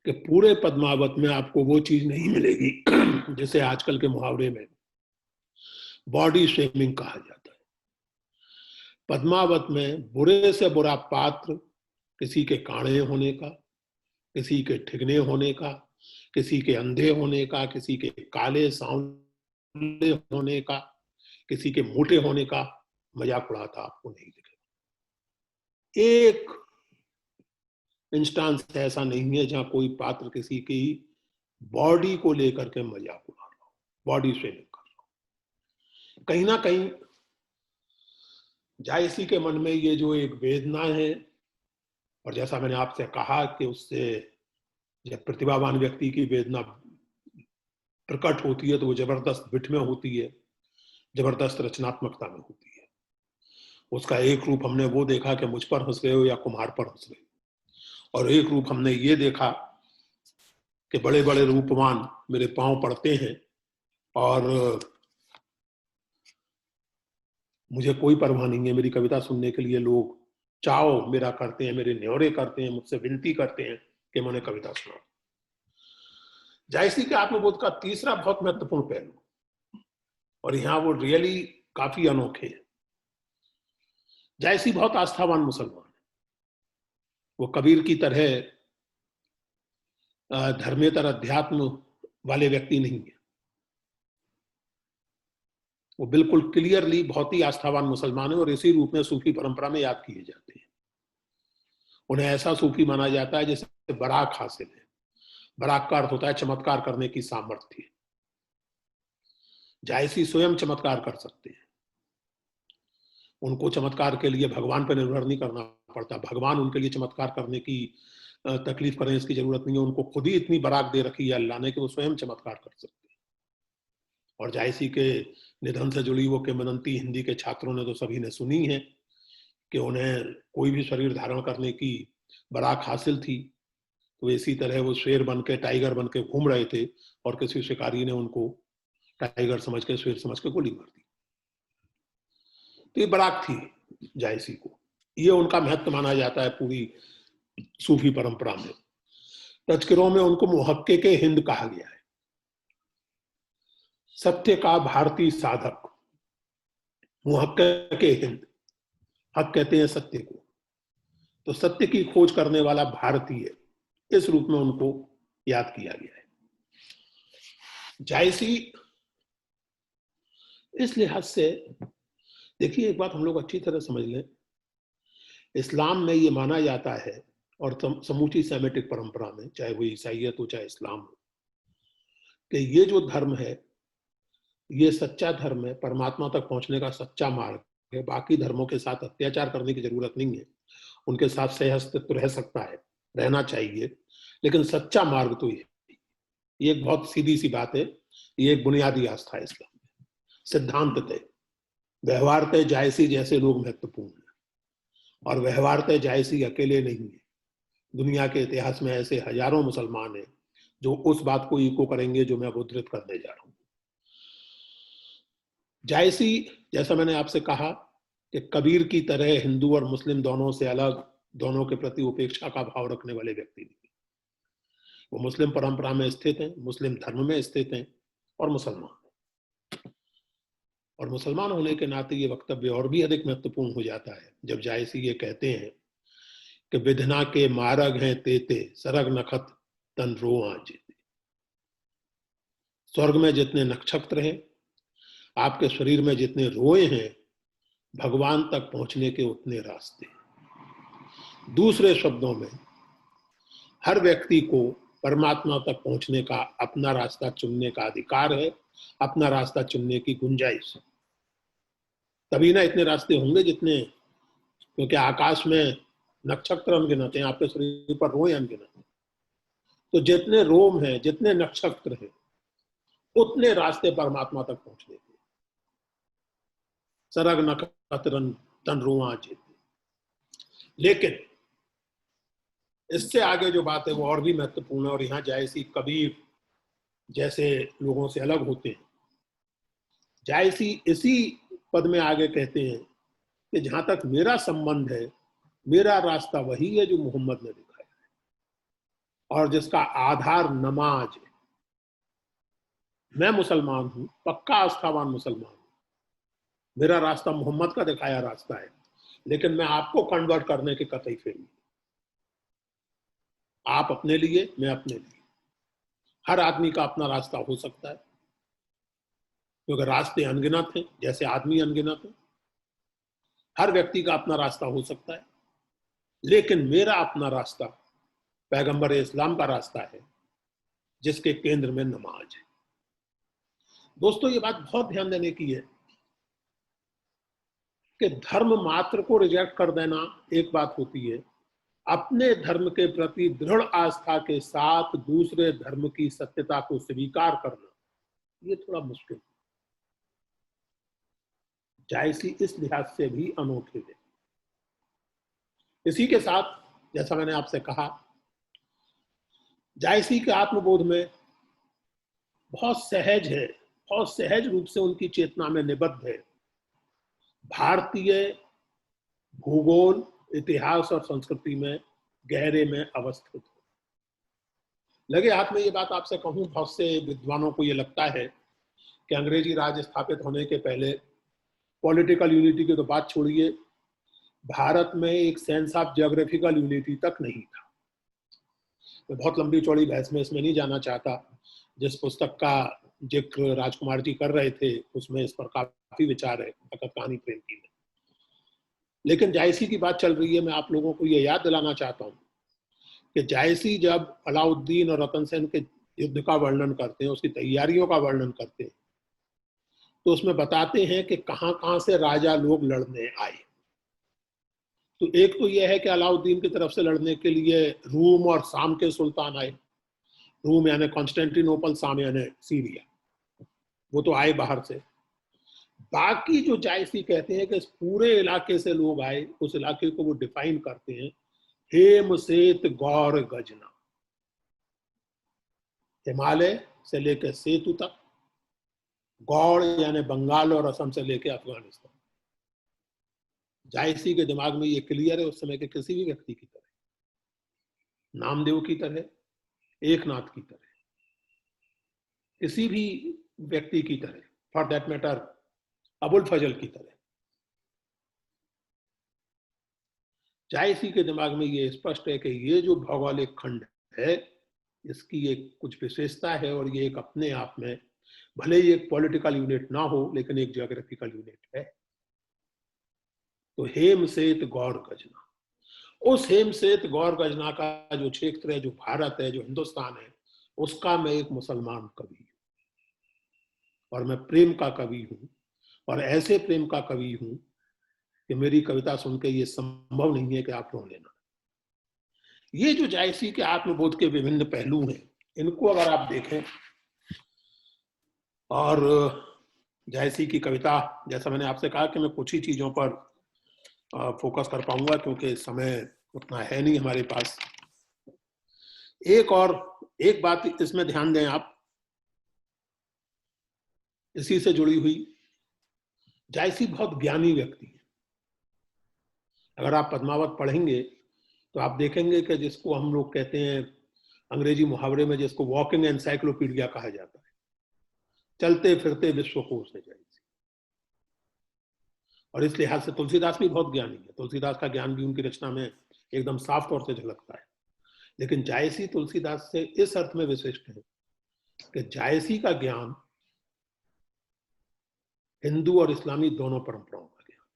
कि पूरे पद्मावत में आपको वो चीज नहीं मिलेगी जिसे आजकल के मुहावरे में बॉडी शेमिंग कहा जाता है। पद्मावत में बुरे से बुरा पात्र किसी के काणे होने का, किसी के ठिगने होने का, किसी के अंधे होने का, किसी के काले सांवले होने का, किसी के मोटे होने का मजाक उड़ाता आपको नहीं दिखेगा। एक इंस्टांस ऐसा नहीं है जहां कोई पात्र किसी की बॉडी को लेकर के मजाक उड़ा रहा हो, बॉडी शेमिंग कर रहा हो। कहीं ना कहीं जायसी के मन में ये जो एक वेदना है, और जैसा मैंने आपसे कहा कि उससे जब प्रतिभावान व्यक्ति की वेदना प्रकट होती है तो वो जबरदस्त विट में होती है, जबरदस्त रचनात्मकता में होती है। उसका एक रूप हमने वो देखा कि मुझ पर हंस रहे हो या कुम्हार पर हंस रहे हो, और एक रूप हमने ये देखा कि बड़े बड़े रूपवान मेरे पांव पड़ते हैं और मुझे कोई परवाह नहीं है, मेरी कविता सुनने के लिए लोग चाव मेरा करते हैं, मेरे न्योरे करते हैं, मुझसे विनती करते हैं कि मैंने कविता सुनाओ। जायसी के आत्मबोध का तीसरा बहुत महत्वपूर्ण पहलू, और यहां वो रियली काफी अनोखे है। जायसी बहुत आस्थावान मुसलमान है। वो कबीर की तरह धर्मेतर अध्यात्म वाले व्यक्ति नहीं है। वो बिल्कुल क्लियरली बहुत ही आस्थावान मुसलमान है, और इसी रूप में सूफी परंपरा में याद किए जाते हैं। उन्हें ऐसा सूफी माना जाता है जैसे बराक हासिल है। बराक का अर्थ होता है चमत्कार करने की सामर्थ्य। जायसी स्वयं चमत्कार कर सकते हैं। उनको चमत्कार के लिए भगवान पर निर्भर नहीं करना पड़ता, भगवान उनके लिए चमत्कार करने की तकलीफ करें इसकी जरूरत नहीं है। उनको खुद ही इतनी बराक दे रखी है अल्लाह ने कि वो स्वयं चमत्कार कर सकते हैं। और जायसी के निधन से जुड़ी वो किंवदंती हिंदी के छात्रों ने तो सभी ने सुनी है कि उन्हें कोई भी शरीर धारण करने की बराक हासिल थी, तो इसी तरह वो शेर बन के, टाइगर बन के घूम रहे थे, और किसी शिकारी ने उनको टाइगर समझ के, शेर समझ के गोली मार दी। तो ये बराक थी जायसी को, ये उनका महत्व माना जाता है पूरी सूफी परंपरा में। तज़किरों में उनको मुहक्किक हिंद कहा गया है, सत्य का भारतीय साधक, मुहक्किक हिंद। हक कहते हैं सत्य को, तो सत्य की खोज करने वाला भारतीय, इस रूप में उनको याद किया गया है। जायसी इस लिहाज से, देखिए एक बात हम लोग अच्छी तरह समझ लें, इस्लाम में ये माना जाता है, और समूची सेमेटिक परंपरा में, चाहे वो ईसाइयत हो चाहे इस्लाम हो, कि ये जो धर्म है ये सच्चा धर्म है, परमात्मा तक पहुंचने का सच्चा मार्ग है। बाकी धर्मों के साथ अत्याचार करने की जरूरत नहीं है, उनके साथ सह अस्तित्व रह सकता है, रहना चाहिए, लेकिन सच्चा मार्ग तो ये एक बहुत सीधी सी बात है। ये एक बुनियादी आस्था है इस्लाम में, सिद्धांत तय, व्यवहार तय जायसी जैसे लोग महत्वपूर्ण है, और व्यवहार तय जायसी अकेले नहीं है। दुनिया के इतिहास में ऐसे हजारों मुसलमान हैं जो उस बात को इको करेंगे जो मैं उद्धृत करने जा रहा हूं। जायसी, जैसा मैंने आपसे कहा कि कबीर की तरह हिंदू और मुस्लिम दोनों से अलग, दोनों के प्रति उपेक्षा का भाव रखने वाले व्यक्ति नहीं। वो मुस्लिम परंपरा में स्थित हैं, मुस्लिम धर्म में स्थित हैं, और मुसलमान हैं। और मुसलमान होने के नाते ये वक्तव्य और भी अधिक महत्वपूर्ण हो जाता है जब जायसी ये कहते हैं कि विधना के मारग हैं तेते, सरग नखत तन रोआ जेते। स्वर्ग में जितने नक्षत्र हैं, आपके शरीर में जितने रोए हैं, भगवान तक पहुंचने के उतने रास्ते। दूसरे शब्दों में, हर व्यक्ति को परमात्मा तक पहुंचने का अपना रास्ता चुनने का अधिकार है, अपना रास्ता चुनने की गुंजाइश है। तभी ना इतने रास्ते होंगे जितने, क्योंकि आकाश में नक्षत्र अनगिनत हैं, आपके शरीर पर रोए अनगिनत हैं, तो जितने रोम हैं, जितने नक्षत्र हैं, उतने रास्ते परमात्मा तक पहुंचने के। सरग नक्षत्रन तन रोआ जेते। लेकिन इससे आगे जो बात है वो और भी महत्वपूर्ण है, और यहाँ जायसी कबीर जैसे लोगों से अलग होते हैं। जायसी इसी पद में आगे कहते हैं कि जहां तक मेरा संबंध है, मेरा रास्ता वही है जो मोहम्मद ने दिखाया है और जिसका आधार नमाज है। मैं मुसलमान हूं, पक्का आस्थावान मुसलमान हूं, मेरा रास्ता मोहम्मद का दिखाया रास्ता है, लेकिन मैं आपको कन्वर्ट करने के कतई फेल नहीं। आप अपने लिए, मैं अपने लिए। हर आदमी का अपना रास्ता हो सकता है, क्योंकि रास्ते अनगिनत हैं, जैसे आदमी अनगिनत है। हर व्यक्ति का अपना रास्ता हो सकता है, लेकिन मेरा अपना रास्ता पैगंबर इस्लाम का रास्ता है, जिसके केंद्र में नमाज है। दोस्तों, ये बात बहुत ध्यान देने की है कि धर्म मात्र को रिजेक्ट कर देना एक बात होती है, अपने धर्म के प्रति दृढ़ आस्था के साथ दूसरे धर्म की सत्यता को स्वीकार करना, ये थोड़ा मुश्किल। जायसी इस लिहाज से भी अनोखे है। इसी के साथ, जैसा मैंने आपसे कहा, जायसी के आत्मबोध में बहुत सहज है, बहुत सहज रूप से उनकी चेतना में निबद्ध है भारतीय भूगोल, इतिहास और संस्कृति में गहरे में अवस्थित हो। लगे हाथ में ये बात आपसे कहूं, बहुत से विद्वानों को ये लगता है कि अंग्रेजी राज स्थापित होने के पहले पॉलिटिकल यूनिटी की तो बात छोड़िए, भारत में एक सेंस ऑफ ज्योग्राफिकल यूनिटी तक नहीं था। मैं बहुत लंबी चौड़ी बहस में इसमें नहीं जाना चाहता। जिस पुस्तक का जिक्र राजकुमार जी कर रहे थे, उसमें इस पर काफी विचार है, फकत कहानी प्रेम की में। लेकिन जायसी की बात चल रही है, मैं आप लोगों को यह याद दिलाना चाहता हूं कि जायसी जब अलाउद्दीन और रतन सेन के युद्ध का वर्णन करते हैं, उसकी तैयारियों का वर्णन करते हैं, तो उसमें बताते हैं कि कहां कहां से राजा लोग लड़ने आए। तो एक तो यह है कि अलाउद्दीन की तरफ से लड़ने के लिए रूम और शाम के सुल्तान आए। रूम यानी कॉन्स्टेंटिनोपल, शाम यानी सीरिया, वो तो आए बाहर से। बाकी जो जायसी कहते हैं कि इस पूरे इलाके से लोग आए, उस इलाके को वो डिफाइन करते हैं हेमसेत गौर गजना, हिमालय से लेकर सेतु तक, गौड़ यानी बंगाल और असम से लेकर अफगानिस्तान। जायसी के दिमाग में ये क्लियर है, उस समय के किसी भी व्यक्ति की तरह, नामदेव की तरह, एकनाथ की तरह, किसी भी व्यक्ति की तरह, फॉर दैट मैटर अबुल फजल की तरह, जायसी के दिमाग में ये स्पष्ट है कि ये जो भौगोलिक खंड है, इसकी एक कुछ विशेषता है, और ये एक अपने आप में, भले ही एक पॉलिटिकल यूनिट ना हो, लेकिन एक ज्योग्राफिकल यूनिट है। तो हेमसेत गौर गजना, उस हेमसेत गौर गजना का जो क्षेत्र है, जो भारत है, जो हिंदुस्तान है, उसका मैं एक मुसलमान कवि हूं, और मैं प्रेम का कवि हूं, और ऐसे प्रेम का कवि हूं कि मेरी कविता सुन के ये संभव नहीं है कि आप रो लेना। ये जो जायसी के आत्मबोध के विभिन्न पहलू हैं, इनको अगर आप देखें, और जायसी की कविता, जैसा मैंने आपसे कहा कि मैं कुछ ही चीजों पर फोकस कर पाऊंगा, क्योंकि समय उतना है नहीं हमारे पास। एक बात इसमें ध्यान दें आप, इसी से जुड़ी हुई, जायसी बहुत ज्ञानी व्यक्ति है। अगर आप पद्मावत पढ़ेंगे तो आप देखेंगे कि जिसको हम लोग कहते हैं अंग्रेजी मुहावरे में, जिसको वॉकिंग एनसाइक्लोपीडिया कहा जाता है, चलते फिरते विश्वकोश है जायसी। और इस लिहाज से तुलसीदास भी बहुत ज्ञानी है, तुलसीदास का ज्ञान भी उनकी रचना में एकदम साफ तौर से झलकता है। लेकिन जायसी तुलसीदास से इस अर्थ में विशिष्ट है कि जायसी का ज्ञान हिंदू और इस्लामी दोनों परंपराओं का ज्ञान।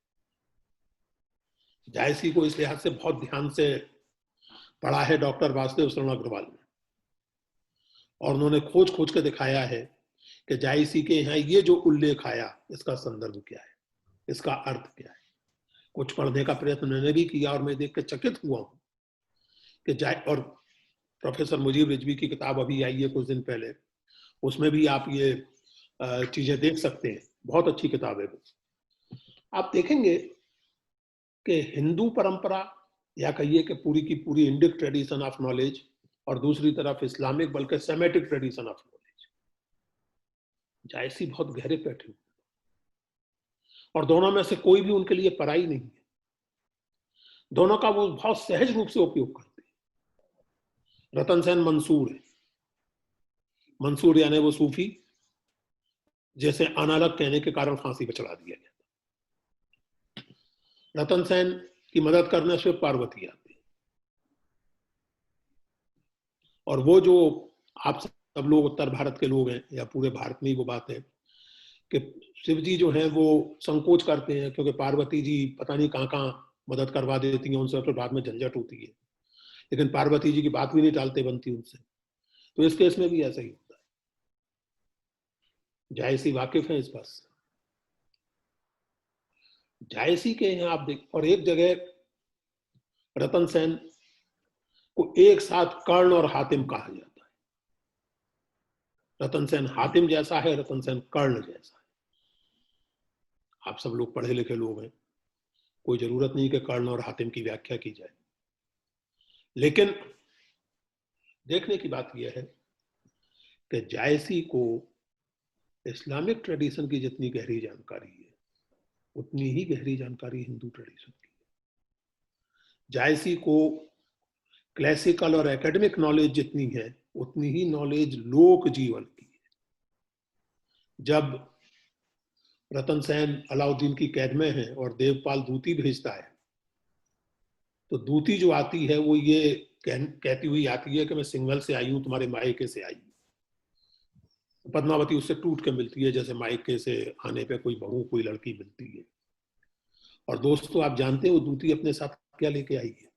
जायसी को इस लिहाज से बहुत ध्यान से पढ़ा है डॉक्टर वासुदेव शरण अग्रवाल ने, और उन्होंने खोज खोज के दिखाया है कि जायसी के यहाँ ये जो उल्लेख आया इसका संदर्भ क्या है, इसका अर्थ क्या है। कुछ पढ़ने का प्रयत्न मैंने भी किया और मैं देख के चकित हुआ हूं कि और प्रोफेसर मुजीब रिजवी की किताब अभी आई है कुछ दिन पहले, उसमें भी आप ये चीजें देख सकते हैं, बहुत अच्छी किताब है वो। आप देखेंगे कि हिंदू परंपरा या कहिए कि पूरी की पूरी इंडिक ट्रेडिशन ऑफ नॉलेज और दूसरी तरफ इस्लामिक बल्कि सेमेटिक ट्रेडिशन ऑफ नॉलेज, जायसी बहुत गहरे बैठे हुए और दोनों में से कोई भी उनके लिए पराई नहीं है, दोनों का वो बहुत सहज रूप से उपयोग करते हैं। रतन सेन मंसूर है, मंसूर यानी वो सूफी जैसे अनालग कहने के कारण फांसी पर चढ़ा दिया गया। रतन सेन की मदद करने से पार्वती आती है, और वो जो आप सब लोग उत्तर भारत के लोग हैं या पूरे भारत में ही वो बात है कि शिव जी जो हैं वो संकोच करते हैं क्योंकि पार्वती जी पता नहीं कहाँ कहाँ मदद करवा देती हैं उनसे, फिर बाद में झंझट होती है, लेकिन पार्वती जी की बात भी नहीं टालते बनती उनसे। तो इस केस में भी ऐसा ही होता है, जायसी वाकिफ है इस बात से। जायसी के यहाँ आप देख, और एक जगह रतन सेन को एक साथ कर्ण और हातिम कहा जाता है। रतन सेन हातिम जैसा है, रतन सेन कर्ण जैसा है। आप सब लोग पढ़े लिखे लोग हैं, कोई जरूरत नहीं कि कर्ण और हातिम की व्याख्या की जाए, लेकिन देखने की बात यह है कि जायसी को इस्लामिक ट्रेडिशन की जितनी गहरी जानकारी है उतनी ही गहरी जानकारी हिंदू ट्रेडिशन की है। जायसी को क्लासिकल और एकेडमिक नॉलेज जितनी है उतनी ही नॉलेज लोक जीवन की है। जब रतन सेन अलाउद्दीन की कैद में है और देवपाल दूती भेजता है, तो दूती जो आती है वो ये कहती हुई आती है कि मैं सिंघल से आई हूं, तुम्हारे मायके से आई हूं। पद्मावती उससे टूट के मिलती है जैसे मायके से आने पे कोई बहू कोई लड़की मिलती है। और दोस्तों आप जानते हैं वो दूती अपने साथ क्या लेके आई है?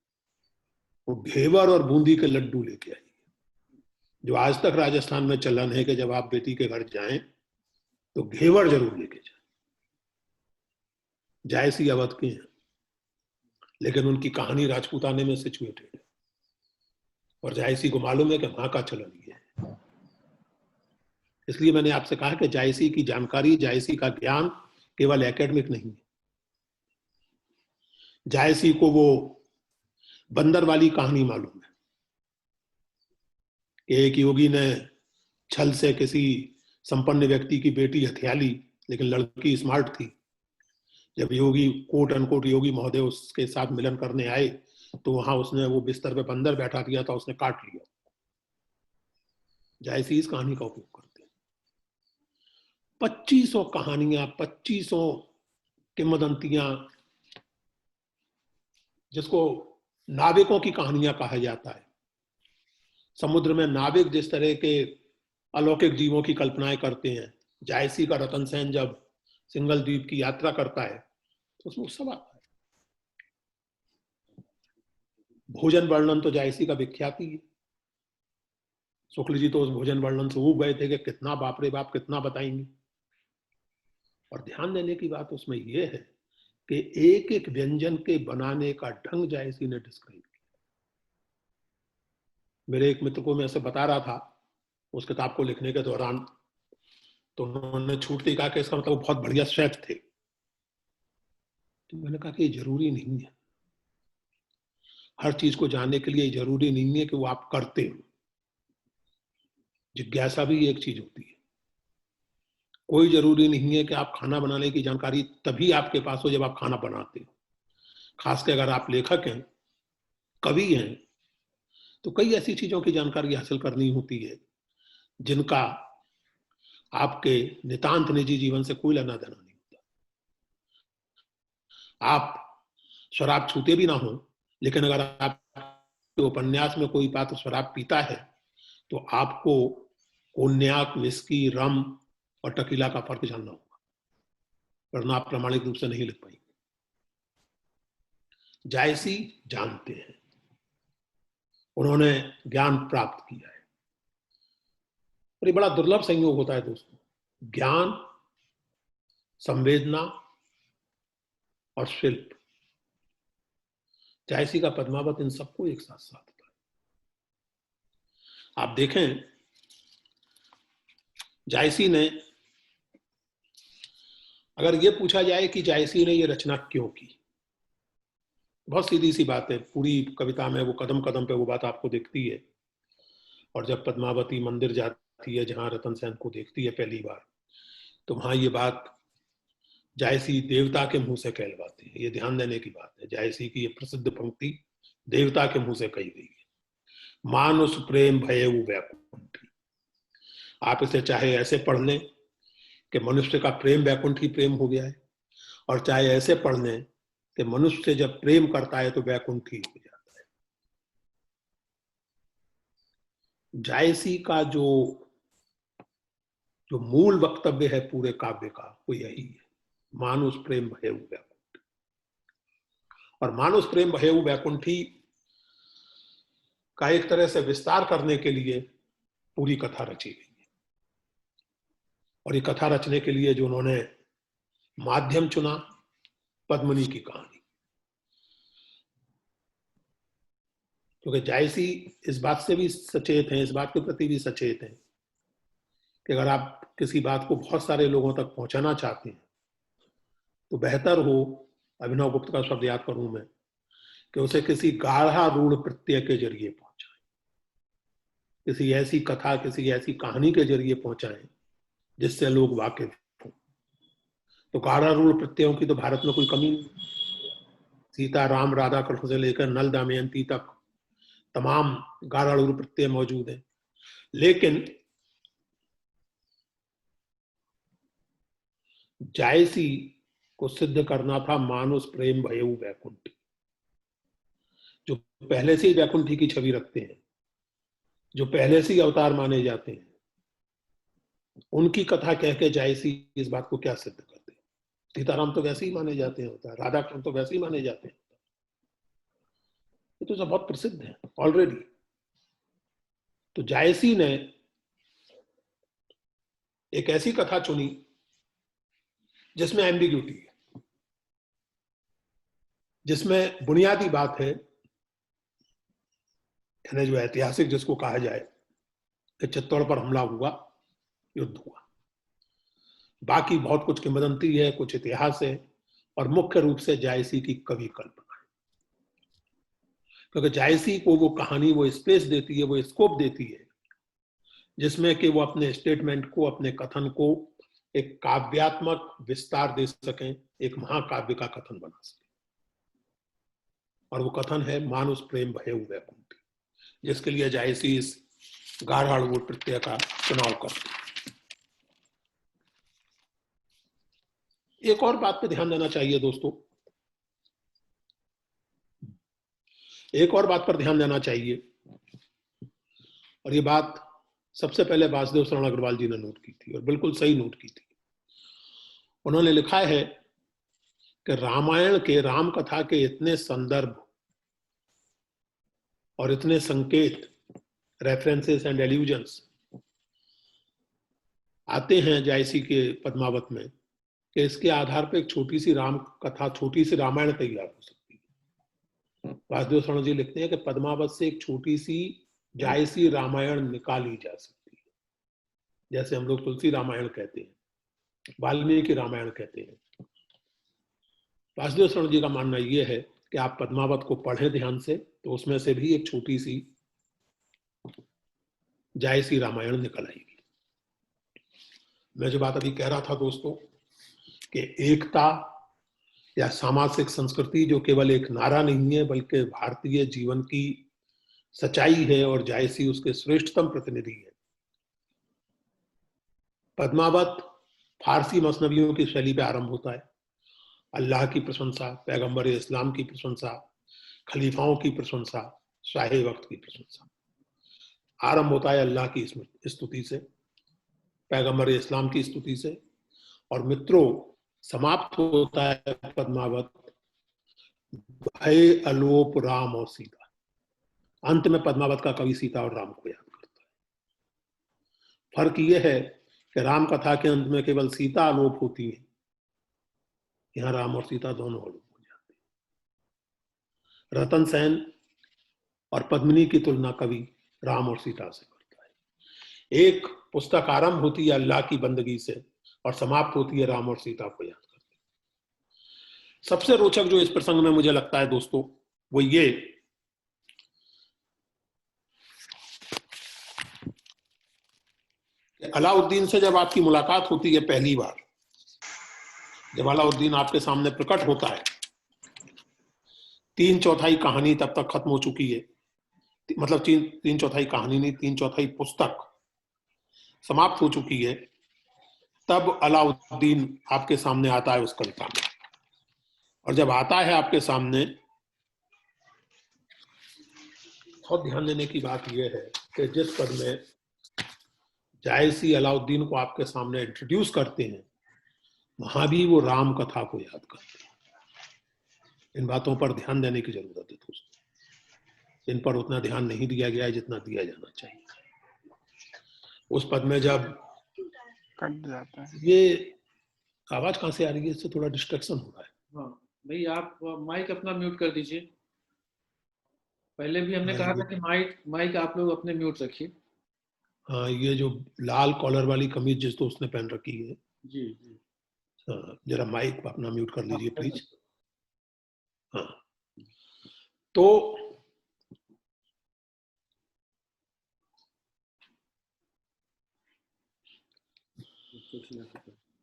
वो घेवर और बूंदी के लड्डू लेके आई है, जो आज तक राजस्थान में चलन है कि जब आप बेटी के घर जाएं तो घेवर जरूर लेके जाएं। जायसी अवध के हैं, लेकिन उनकी कहानी राजपूताने में सिचुएटेड है, और जायसी को मालूम है कि वहां का चलन ये है। इसलिए मैंने आपसे कहा कि जायसी की जानकारी, जायसी का ज्ञान केवल एकेडमिक नहीं है। जायसी को वो बंदर वाली कहानी मालूम है कि एक योगी ने छल से किसी संपन्न व्यक्ति की बेटी हथिया ली, लेकिन लड़की स्मार्ट थी। जब योगी कोट अनकोट योगी महोदय उसके साथ मिलन करने आए तो वहां उसने वो बिस्तर पे बंदर बैठा दिया था, उसने काट लिया। जायसी इस कहानी का उपयोग करते हैं। 2500 कहानियां, 2500 किंवदंतियां, जिसको नाविकों की कहानियां कहा जाता है। समुद्र में नाविक जिस तरह के अलौकिक जीवों की कल्पनाएं करते हैं, जायसी का रतन सेन जब सिंगल द्वीप की यात्रा करता है तो उसमें सब आता है। भोजन वर्णन तो जायसी का विख्यात ही है। शुक्ल जी तो उस भोजन वर्णन से ऊब गए थे कि कितना बाप रे बाप कितना बताएंगे। और ध्यान देने की बात उसमें यह है कि एक एक व्यंजन के बनाने का ढंग जायसी ने डिस्क्राइब किया। मेरे एक मित्र को मैं ऐसे बता रहा था उस किताब को लिखने के दौरान, तो उन्होंने छूटते ही कहा कि इसका मतलब बहुत बढ़िया शेफ थे। तो मैंने कहा कि जरूरी नहीं है, हर चीज को जानने के लिए जरूरी नहीं है कि वो आप करते हो। जिज्ञासा भी एक चीज होती है। कोई जरूरी नहीं है कि आप खाना बनाने की जानकारी तभी आपके पास हो जब आप खाना बनाते हो। खासकर अगर आप लेखक हैं, कवि हैं, तो कई ऐसी चीजों की जानकारी हासिल करनी होती है जिनका आपके नितांत निजी जीवन से कोई लेना देना नहीं होता। आप शराब छूते भी ना हो, लेकिन अगर आपके उपन्यास में कोई पात्र शराब पीता है तो आपको कोन्याक, विस्की, रम और टकीला का फर्क जानना होगा, वरना आप प्रामाणिक रूप से नहीं लिख पाएंगे। जायसी जानते हैं, उन्होंने ज्ञान प्राप्त किया है। और ये बड़ा दुर्लभ संयोग होता है दोस्तों, ज्ञान, संवेदना और शिल्प। जायसी का पद्मावत इन सबको एक साथ साधता है। आप देखें, जायसी ने, अगर ये पूछा जाए कि जायसी ने ये रचना क्यों की, बहुत सीधी सी बात है। पूरी कविता में वो कदम कदम पे वो बात आपको दिखती है। और जब पद्मावती मंदिर जाती है, जहां रतन सेन को देखती है पहली बार, तो वहां ये बात जायसी देवता के मुंह से कहलवाती है। ये ध्यान देने की बात है। जायसी की ये प्रसिद्ध पंक्ति देवता के मुंह से कही गई है, मानुष प्रेम भयउ वैकुंठी। आप इसे चाहे ऐसे पढ़ लें कि मनुष्य का प्रेम वैकुंठी प्रेम हो गया है, और चाहे ऐसे पढ़ लें कि मनुष्य जब प्रेम करता है तो वैकुंठी हो जाता है। जायसी का जो मूल वक्तव्य है पूरे काव्य का, वो यही है, मानुष प्रेम भयउ वैकुंठी। और मानुष प्रेम भयउ वैकुंठी का एक तरह से विस्तार करने के लिए पूरी कथा रची गई है। और ये कथा रचने के लिए जो उन्होंने माध्यम चुना, पद्मिनी की कहानी। क्योंकि जायसी इस बात से भी सचेत हैं, इस बात के प्रति भी सचेत हैं कि अगर आप किसी बात को बहुत सारे लोगों तक पहुंचाना चाहते हैं तो बेहतर हो, अभिनव गुप्त का शब्द याद करूं मैं, कि उसे किसी गाढ़ारूढ़ प्रत्यय के जरिए पहुंचाएं, किसी ऐसी कथा, किसी ऐसी कहानी के जरिए पहुंचाएं जिससे लोग वाकिफ हों। तो गाढ़ारूढ़ प्रत्ययों की तो भारत में कोई कमी नहीं। सीता, राम, राधा कृष्ण से लेकर नल, दमयंती तक तमाम गाढ़ारूढ़ प्रत्यय मौजूद हैं। लेकिन जायसी को सिद्ध करना था मानुष प्रेम भयउ वैकुंठी। जो पहले से ही वैकुंठी की छवि रखते हैं, जो पहले से ही अवतार माने जाते हैं, उनकी कथा कह के जायसी इस बात को क्या सिद्ध करते हैं? सीताराम तो वैसे ही माने जाते हैं अवतार, राधा कृष्ण तो वैसे ही माने जाते हैं। ये तो सब बहुत प्रसिद्ध है ऑलरेडी। तो जायसी ने एक ऐसी कथा चुनी जिसमें एम्बिग्यूटी है, जिसमें बुनियादी बात है, यानी जो ऐतिहासिक जिसको कहा जाए कि चित्तौड़ पर हमला हुआ, युद्ध हुआ। बाकी बहुत कुछ किंवदंती है, कुछ इतिहास है, और मुख्य रूप से जायसी की कवि कल्पना है। क्योंकि जायसी को वो कहानी, वो स्पेस देती है, वो स्कोप देती है, जिसमें कि वो अपने स्टेटमेंट को, अपने कथन को एक काव्यात्मक विस्तार दे सकें, एक महाकाव्य का कथन बना सकें। और वो कथन है मानुष प्रेम भयउ वैकुंठी, जिसके लिए जायसी इस गाढ़ारूढ़ प्रत्यय का चुनाव करते हैं। एक और बात पे ध्यान देना चाहिए दोस्तों, एक और बात पर ध्यान देना चाहिए, और ये बात सबसे पहले वासुदेव शरण अग्रवाल जी ने नोट की थी, और बिल्कुल सही नोट की थी। उन्होंने लिखा है कि रामायण के, राम कथा के इतने संदर्भ और इतने संकेत, रेफरेंसेस एंड एल्यूजन्स आते हैं जायसी के पद्मावत में कि इसके आधार पर एक छोटी सी राम कथा, छोटी सी रामायण तैयार हो सकती है। वासुदेव शरण जी लिखते हैं कि पद्मावत से एक छोटी सी जायसी रामायण निकाली जा सकती है, जैसे हम लोग तुलसी रामायण कहते हैं, वाल्मीकि रामायण कहते हैं। वासुदेव शरण जी का मानना यह है कि आप पद्मावत को पढ़ें ध्यान से, तो उसमें से भी एक छोटी सी जायसी रामायण निकल आएगी। मैं जो बात अभी कह रहा था दोस्तों कि एकता या सामाजिक संस्कृति जो केवल एक नारा नहीं है, बल्कि भारतीय जीवन की सच्चाई है, और जायसी उसके श्रेष्ठतम प्रतिनिधि है। पद्मावत फारसी मसनवियों की शैली पे आरंभ होता है। अल्लाह की प्रशंसा, पैगंबर इस्लाम की प्रशंसा, खलीफाओं की प्रशंसा, शाह वक्त की प्रशंसा। आरंभ होता है अल्लाह की स्तुति से, पैगंबर इस्लाम की स्तुति से, और मित्रों समाप्त होता है पद्मावत भय अलोप राम और सीता। अंत में पद्मावत का कवि सीता और राम को याद करता है। फर्क यह है कि राम कथा के अंत में केवल सीता अलोप होती है, यहां राम और सीता दोनों अलोप हो जाते हैं। रतन सेन और पद्मिनी की तुलना कवि राम और सीता से करता है। एक पुस्तक आरंभ होती है अल्लाह की बंदगी से और समाप्त होती है राम और सीता को याद करके। सबसे रोचक जो इस प्रसंग में मुझे लगता है दोस्तों, वो ये कि अलाउद्दीन से जब आपकी मुलाकात होती है पहली बार, जब अलाउद्दीन आपके सामने प्रकट होता है, 3/4 कहानी तब तक खत्म हो चुकी है, मतलब 3/4 कहानी नहीं, 3/4 पुस्तक समाप्त हो चुकी है, तब अलाउद्दीन आपके सामने आता है उस कविता में। और जब आता है आपके सामने, बहुत ध्यान देने की बात यह है कि जिस पद में जायसी अलाउद्दीन को आपके सामने इंट्रोड्यूस करते हैं, वहां भी वो राम कथा को याद करते हैं। इन बातों पर ध्यान देने की जरूरत है दोस्तों। इन पर उतना ध्यान नहीं दिया गया है जितना दिया जाना चाहिए। उस पद में जब
कट जाता है,
ये आवाज कहां से आ रही है, इससे थोड़ा डिस्ट्रैक्शन हो रहा है।
हाँ भाई, आप माइक अपना म्यूट कर दीजिए। पहले भी हमने कहा था कि माइक आप लोग अपने म्यूट रखिए।
हाँ, ये जो लाल कॉलर वाली कमीज जिस दोस्त ने पहन रखी है,
जी जी,
जरा माइक अपना म्यूट कर लीजिए
हाँ,
प्लीज। हाँ, तो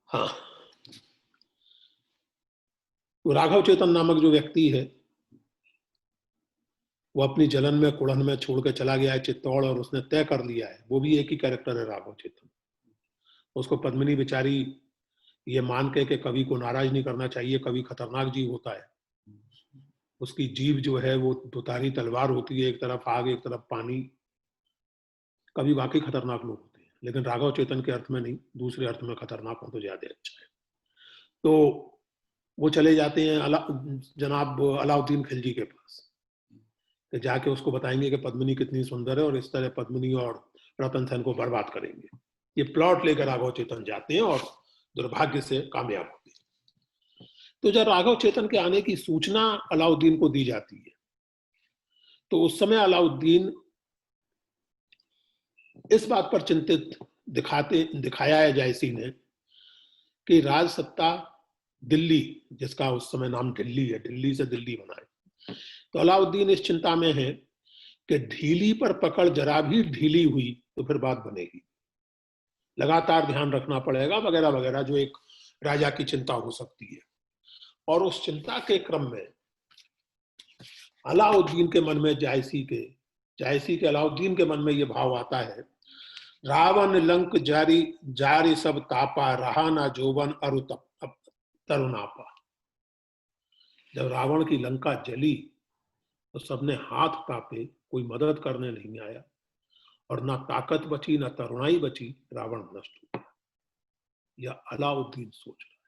हाँ, तो राघव चेतन नामक जो व्यक्ति है, वो अपनी जलन में कुड़न में छोड़ के चला गया है चित्तौड़, और उसने तय कर लिया है, वो भी एक ही कैरेक्टर है राघव चेतन। उसको पद्मिनी बेचारी ये मान के कि कवि को नाराज नहीं करना चाहिए, कवि खतरनाक जीव होता है, उसकी जीव जो है वो दुधारी तलवार होती है, एक तरफ आग एक तरफ पानी। कवि वाकई खतरनाक लोग होते हैं, लेकिन राघव चेतन के अर्थ में नहीं, दूसरे अर्थ में खतरनाक हो तो ज्यादा अच्छा है। तो वो चले जाते हैं जनाब अलाउद्दीन खिलजी के पास, कि जाके उसको बताएंगे कि पद्मिनी कितनी सुंदर है और इस तरह पद्मिनी और रतन सेन को बर्बाद करेंगे। ये प्लॉट लेकर राघव चेतन जाते हैं और दुर्भाग्य से कामयाब होते हैं। तो जब राघव चेतन के आने की सूचना अलाउद्दीन को दी जाती है, तो उस समय अलाउद्दीन इस बात पर चिंतित दिखाया है जायसी ने कि राज सत्ता दिल्ली, जिसका उस समय नाम दिल्ली है, दिल्ली से दिल्ली बना है, तो अलाउद्दीन इस चिंता में है कि ढीली पर पकड़ जरा भी ढीली हुई तो फिर बात बनेगी, लगातार ध्यान रखना पड़ेगा वगैरह वगैरह, जो एक राजा की चिंता हो सकती है। और उस चिंता के क्रम में अलाउद्दीन के मन में जायसी के अलाउद्दीन के मन में यह भाव आता है, रावण लंक जारी जारी सब तापा, रहा ना जोवन अरु तरुणापा। जब रावण की लंका जली तो सबने हाथ कांपे, कोई मदद करने नहीं आया, और ना ताकत बची ना तरुणाई बची, रावण नष्ट हो गया। यह अलाउद्दीन सोच रहा है।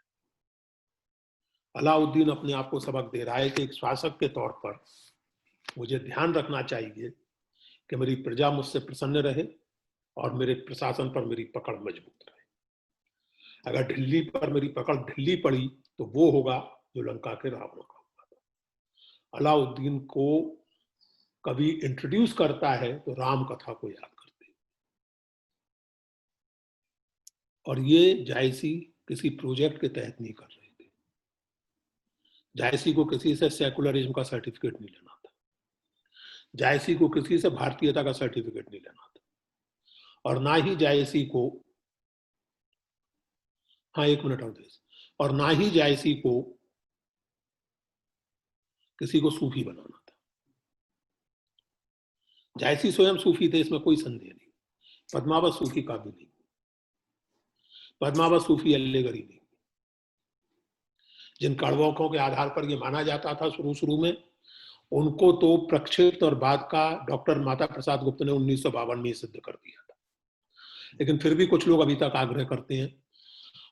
अलाउद्दीन अपने आप को सबक दे रहा है कि एक शासक के तौर पर मुझे ध्यान रखना चाहिए कि मेरी प्रजा मुझसे प्रसन्न रहे और मेरे प्रशासन पर मेरी पकड़ मजबूत रहे। अगर ढिल्ली पर मेरी पकड़ ढिल्ली पड़ी तो वो होगा जो लंका के रावण का हुआ था। अलाउद्दीन को कभी इंट्रोड्यूस करता है तो राम कथा को याद करते हैं। और ये जायसी किसी प्रोजेक्ट के तहत नहीं कर रहे थे। जायसी को किसी से सेकुलरिज्म का सर्टिफिकेट नहीं लेना था, जायसी को किसी से भारतीयता का सर्टिफिकेट नहीं लेना था, और ना ही जायसी को, हाँ एक मिनट और देश, और ना ही जायसी को किसी को सूफी बनाना था। जायसी स्वयं सूफी थे, इसमें कोई संदेह नहीं। पद्मावत सूफी का भी नहीं, पद्मावत सूफी अल्लेगरी नहीं। जिन कड़वों के आधार पर यह माना जाता था शुरू में, उनको तो प्रक्षिप्त और बाद का डॉक्टर माता प्रसाद गुप्त ने 1952 में सिद्ध कर दिया था। लेकिन फिर भी कुछ लोग अभी तक आग्रह करते हैं,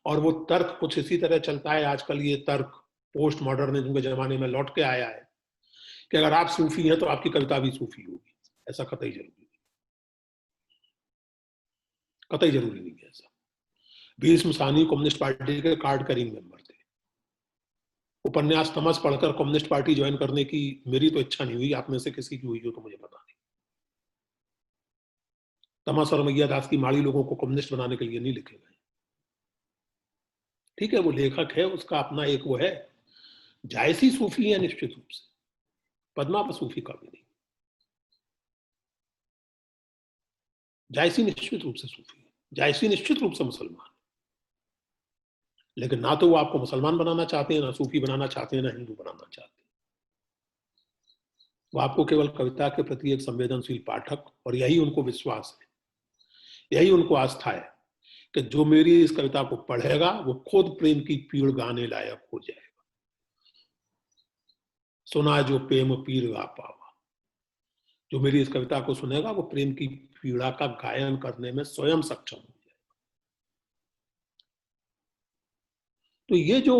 और वो तर्क कुछ इसी तरह चलता है आजकल। ये तर्क पोस्ट मॉडर्निज्म के जमाने में लौट के आया है कि अगर आप सूफी हैं तो आपकी कविता भी सूफी होगी। ऐसा कतई जरूरी नहीं, कतई जरूरी नहीं है ऐसा। भीष्म साहनी कम्युनिस्ट पार्टी के कार्ड कैरिंग मेंबर थे। उपन्यास तमस पढ़कर कम्युनिस्ट पार्टी ज्वाइन करने की मेरी तो इच्छा नहीं हुई, आप में से किसी की हुई हो तो मुझे पता नहीं। तमस और मैया दास की माड़ी लोगों को कम्युनिस्ट बनाने के लिए नहीं लिखे गए। ठीक है, वो लेखक है, उसका अपना एक वो है। जायसी सूफी है निश्चित रूप से, पद्मा सूफी का भी नहीं। जायसी निश्चित रूप से सूफी है, जायसी निश्चित रूप से मुसलमान, लेकिन ना तो वो आपको मुसलमान बनाना चाहते हैं, ना सूफी बनाना चाहते हैं, ना हिंदू बनाना चाहते हैं। वो आपको केवल कविता के प्रति एक संवेदनशील पाठक, और यही उनको विश्वास है, यही उनको आस्था है कि जो मेरी इस कविता को पढ़ेगा वो खुद प्रेम की पीड़ गाने लायक हो जाएगा। सुना जो प्रेम पीर गा पावा, जो मेरी इस कविता को सुनेगा वो प्रेम की पीड़ा का गायन करने में स्वयं सक्षम हो जाएगा। तो ये जो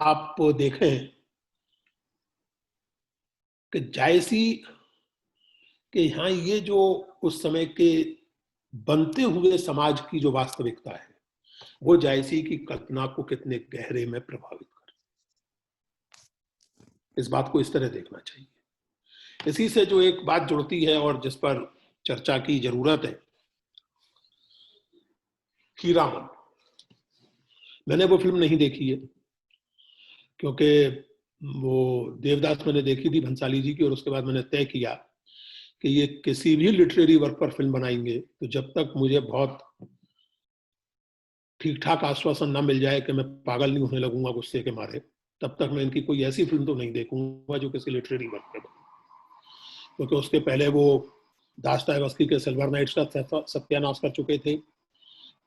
आप देखें कि जायसी के यहाँ ये जो उस समय के बनते हुए समाज की जो वास्तविकता है वो जायसी की कल्पना को कितने गहरे में प्रभावित कर, इस बात को इस तरह देखना चाहिए। इसी से जो एक बात जुड़ती है और जिस पर चर्चा की जरूरत है, हीरामन। मैंने वो फिल्म नहीं देखी है क्योंकि वो देवदास मैंने देखी थी भंसाली जी की, और उसके बाद मैंने तय किया कि ये किसी भी लिटरेरी वर्क पर फिल्म बनाएंगे तो जब तक मुझे बहुत ठीक ठाक आश्वासन ना मिल जाए कि मैं पागल नहीं होने लगूंगा गुस्से के मारे, तब तक मैं इनकी कोई ऐसी फिल्म तो नहीं देखूंगा जो किसी लिटरेरी वर्क पे बने। क्योंकि उसके पहले वो दास्तायेवस्की के सिल्वर नाइट्स का सत्यानाश कर चुके थे,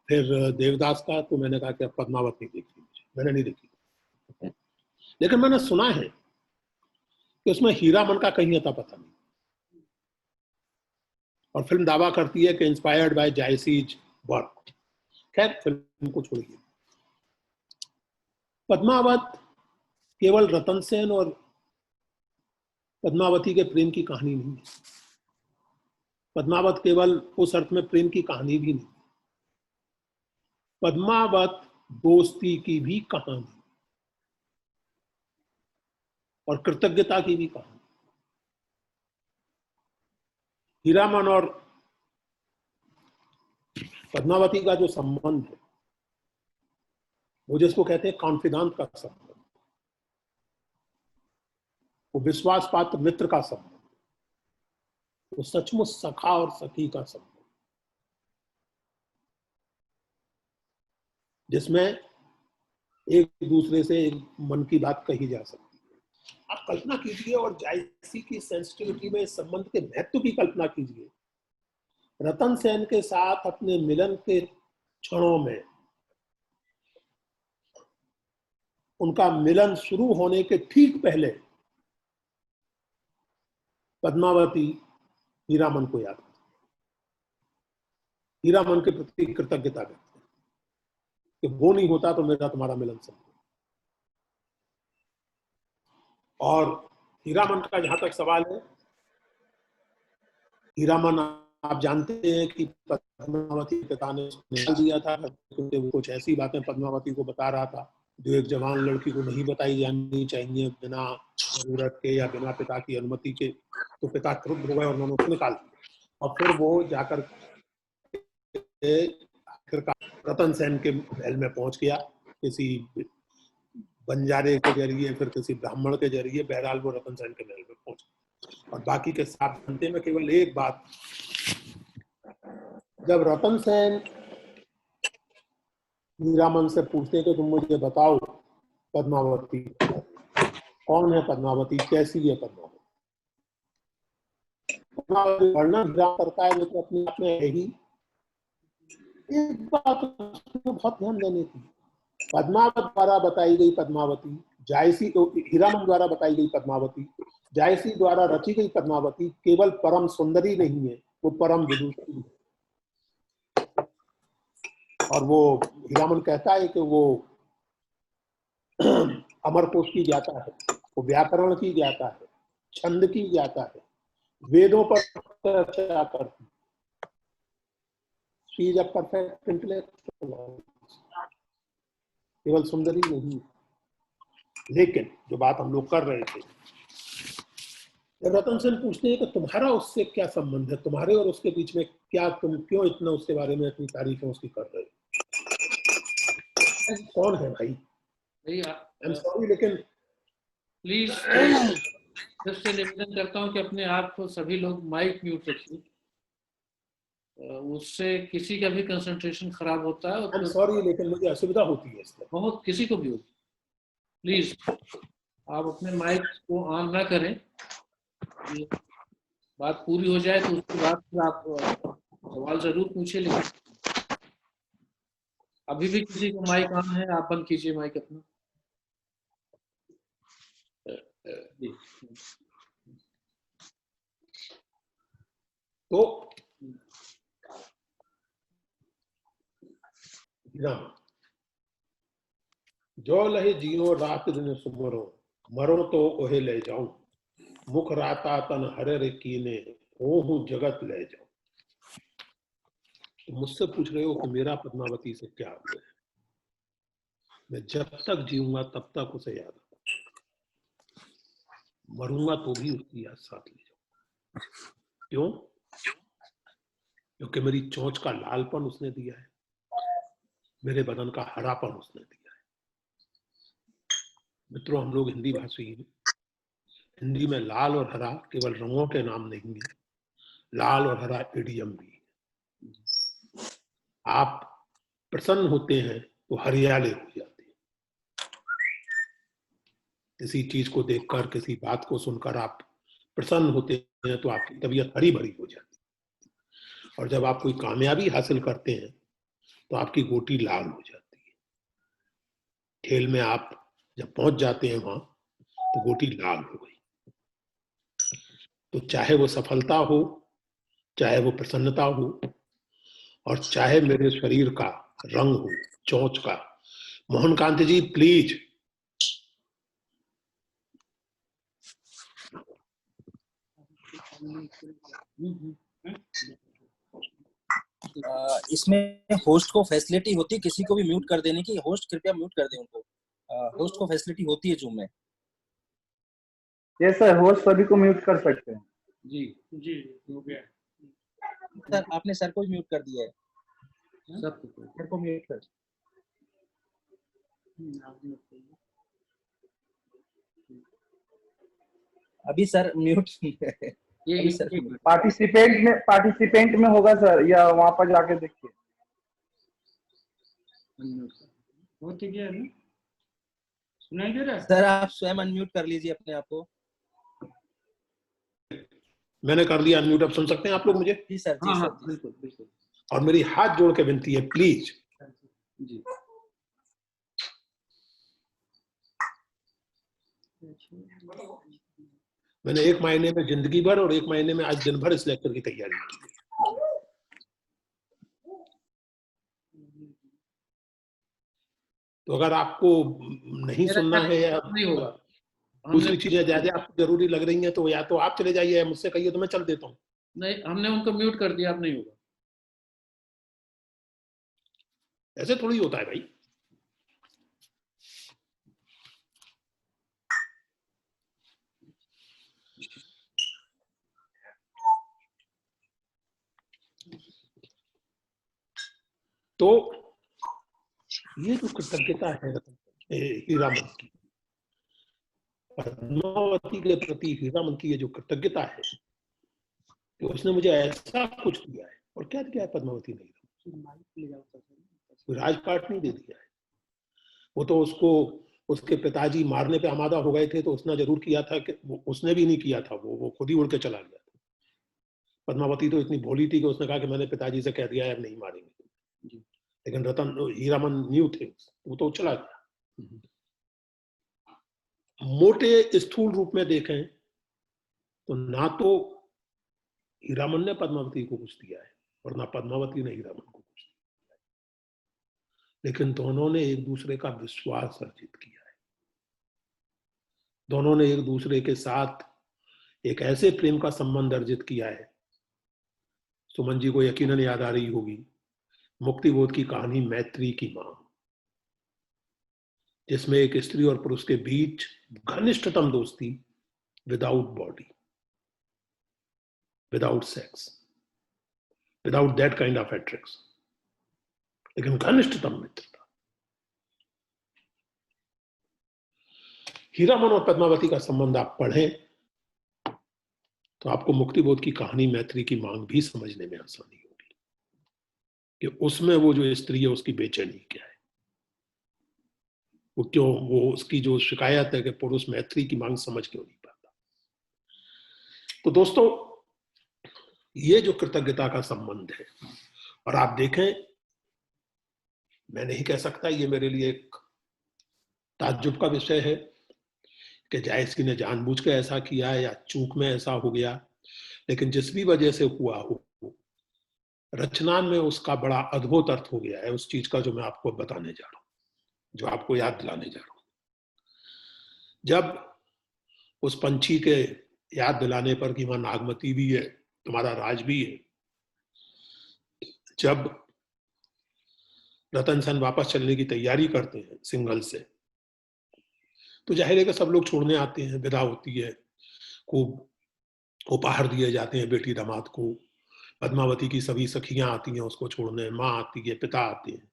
फिर देवदास का, तो मैंने कहा कि अब पद्मावत नहीं देखी, मैंने नहीं देखी। लेकिन मैंने सुना है कि उसमें हीरामन का कहीं अता पता नहीं, और फिल्म दावा करती है कि इंस्पायर्ड बाय जायसीज वर्क। खैर फिल्म को छोड़िए, पद्मावत केवल रतन सेन और पद्मावती के प्रेम की कहानी नहीं है। पद्मावत केवल उस अर्थ में प्रेम की कहानी भी नहीं, पद्मावत दोस्ती की भी कहानी और कृतज्ञता की भी कहानी। हीरामन और पद्मावती का जो संबंध है वो जिसको कहते हैं कॉन्फिडेंट का संबंध, वो विश्वास पात्र मित्र का संबंध, वो सचमुच सखा और सखी का संबंध, जिसमें एक दूसरे से एक मन की बात कही जा सकती है। आप कल्पना कीजिए, और जायसी की सेंसिटिविटी में इस संबंध के महत्व की कल्पना कीजिए। रतन सेन के साथ अपने मिलन के क्षणों में, उनका मिलन शुरू होने के ठीक पहले, पद्मावती हीरामन को याद करती, हीरामन के प्रति कृतज्ञता व्यक्त कि वो नहीं होता तो मेरा तुम्हारा मिलन संभव। और हीरामन का जहां तक सवाल है, हीरामन आप जानते हैं कि पद्मावती के पिता ने निकाल दिया था क्योंकि वो कुछ ऐसी बातें पद्मावती को बता रहा था जो एक जवान लड़की को नहीं बताई जानी चाहिए बिना जरूरत के या बिना पिता की अनुमति के। तो पिता क्रुद्ध हो गए और उन्होंने उसको निकाल दिया, और फिर वो जाकर आखिरकार रतन सेन के महल में पहुंच गया, किसी बंजारे के जरिए, फिर किसी ब्राह्मण के जरिए, बहरहाल वो रतन सेन के महल में पहुंच गया। और बाकी के साथ घंटे में केवल एक बात, जब रतन सेन हीरामन से पूछते कि तुम मुझे बताओ पद्मावती कौन है, पद्मावती कैसी है, पद्मावती वर्णन हीरामन करता है लेकिन अपने आप में है ही। एक बात बहुत ध्यान देने की, पद्मावत द्वारा बताई गई पद्मावती, जायसी हीरामन द्वारा बताई गई पद्मावती, जायसी द्वारा रची गई पद्मावती केवल परम सुंदरी नहीं है, वो परम विदुषी है। और वो हीरामन कहता है कि वो अमरकोश की ज्ञाता है, वो व्याकरण की ज्ञाता है, छंद की ज्ञाता है, वेदों पर चर्चा करती, she is a perfect intellectual, केवल सुंदरी नहीं। लेकिन जो बात हम लोग कर रहे थे, रतन सेन पूछते हैं कि तुम्हारा उससे क्या संबंध है, तुम्हारे और उसके बीच में क्या, तुम क्यों इतना उसके बारे में इतनी तारीफें उसकी कर रहे हो? कौन है भाई? आई एम सॉरी, लेकिन
प्लीज सबसे निवेदन करता हूँ कि अपने आप को सभी लोग माइक म्यूट रखिए, उससे किसी का भी कंसंट्रेशन खराब होता है।
आई एम सॉरी, लेकिन मुझे असुविधा होती है इसमें,
बहुत किसी को भी होती। प्लीज आप अपने माइक को ऑन ना करें, बात पूरी हो जाए तो उसके बाद फिर आप सवाल जरूर पूछिए, लेकिन अभी भी किसी का माइक ऑन है, आप बंद कीजिए माइक अपना।
तो जो लहे जियो रात दिन सुमरो, मरो तो ओहे ले जाऊं, मुख राता तन हरे कीने, ओहू जगत ले जाऊं। तो मुझसे पूछ रहे हो कि मेरा पद्मावती से क्या हुआ है? मैं जब तक जीऊंगा तब तक उसे याद रखूंगा, मरूंगा तो भी उसकी याद साथ ले जाऊंगा। क्यों? क्योंकि मेरी चोंच का लालपन उसने दिया है, मेरे बदन का हरापन उसने दिया है। मित्रों, हम लोग हिंदी भाषी हैं, हिंदी में लाल और हरा केवल रंगों के नाम नहीं है, लाल और हरा इडियम भी है। आप प्रसन्न होते हैं तो हरियाली हो जाती है, किसी चीज को देखकर, किसी बात को सुनकर आप प्रसन्न होते हैं तो आपकी तबीयत हरी भरी हो जाती है, और जब आप कोई कामयाबी हासिल करते हैं तो आपकी गोटी लाल हो जाती है। खेल में आप जब पहुंच जाते हैं वहां तो गोटी लाल हो गई। तो चाहे वो सफलता हो, चाहे वो प्रसन्नता हो, और चाहे मेरे शरीर का रंग हो, चोंच का। मोहन कांत जी प्लीज।
इसमें होस्ट को फैसिलिटी होती है किसी को भी म्यूट कर देने की? होस्ट कृपया म्यूट कर दे उनको। होस्ट को फैसिलिटी होती है जूम में।
यस सर, होस्ट सभी को म्यूट कर सकते हैं।
जी जी हो गया
सर, आपने सर को भी म्यूट कर दिया है।
सबको
सर को म्यूट कर। अभी सर म्यूट
ये
सर
पार्टिसिपेंट में होगा सर, या वहां पर जाके देखिए।
वो ठीक है ना, सुनाई दे रहा है?
सर आप स्वयं अनम्यूट कर लीजिए अपने आप को।
मैंने कर दिया अनम्यूट, अब सुन सकते हैं आप लोग मुझे?
जी सर, जी
हाँ,
सर,
हाँ, बिल्कुल बिल्कुल।
और मेरी हाथ जोड़ के विनती है, प्लीज
जी
मैंने एक महीने में जिंदगी भर और एक महीने में आज दिन भर इस लेक्चर की तैयारी की। तो अगर आपको नहीं सुनना है या
नहीं होगा,
दूसरी चीजें ज्यादा आपको जरूरी लग रही हैं तो या तो आप चले जाइए या मुझसे कहिए तो मैं चल देता हूँ।
नहीं, हमने उनको म्यूट कर दिया, अब नहीं होगा।
ऐसे थोड़ी होता है भाई। तो ये जो कृतज्ञता है हीरामन की, पद्मावती के प्रति हीरामन की ये जो कृतज्ञता है कि उसने मुझे ऐसा कुछ दिया है। और क्या दिया है पद्मावती ने? राजपाट नहीं दे दिया है। वो तो उसको उसके पिताजी मारने पे आमादा हो गए थे तो उसने जरूर किया था कि उसने भी नहीं किया था, वो खुद ही उड़ के चला गया था। पद्मावती तो इतनी भोली थी कि उसने कहा कि मैंने पिताजी से कह दिया है अब नहीं मारेंगे। लेकिन हीरामन न्यू थिंग्स, वो तो चला गया। मोटे स्थूल रूप में देखें तो ना तो हीरामन ने पद्मावती को कुछ दिया है और ना पद्मावती ने हीरामन को कुछ दिया है, लेकिन दोनों ने एक दूसरे का विश्वास अर्जित किया है। दोनों ने एक दूसरे के साथ एक ऐसे प्रेम का संबंध अर्जित किया है, सुमन जी को यकीनन याद आ रही होगी मुक्तिबोध की कहानी मैत्री की मां, जिसमें एक स्त्री और पुरुष के बीच घनिष्ठतम दोस्ती without body, without sex, without that kind of एट्रिक्स, लेकिन घनिष्ठतम मित्रता। हीरामन और पद्मावती का संबंध आप पढ़ें तो आपको मुक्तिबोध की कहानी मैत्री की मांग भी समझने में आसानी होगी कि उसमें वो जो स्त्री है उसकी बेचैनी क्या है, वो क्यों, वो उसकी जो शिकायत है कि पुरुष मैत्री की मांग समझ क्यों नहीं पाता। तो दोस्तों, ये जो कृतज्ञता का संबंध है, और आप देखें, मैं नहीं कह सकता, ये मेरे लिए एक ताज्जुब का विषय है कि जायसकी ने जानबूझ के ऐसा किया है या चूक में ऐसा हो गया, लेकिन जिस भी वजह से हुआ हो, रचना में उसका बड़ा अद्भुत अर्थ हो गया है उस चीज का जो मैं आपको बताने जा रहा हूं, जो आपको याद दिलाने जा रहा हूं। जब उस पंछी के याद दिलाने पर कि वहां नागमती भी है, तुम्हारा राज भी है, जब रतन सेन वापस चलने की तैयारी करते हैं सिंघल से, तो जाहिर है कि सब लोग छोड़ने आते हैं, विदा होती है, खूब उपहार दिए जाते हैं बेटी दामाद को, पद्मावती की सभी सखियां आती हैं उसको छोड़ने, माँ आती है, पिता आते हैं।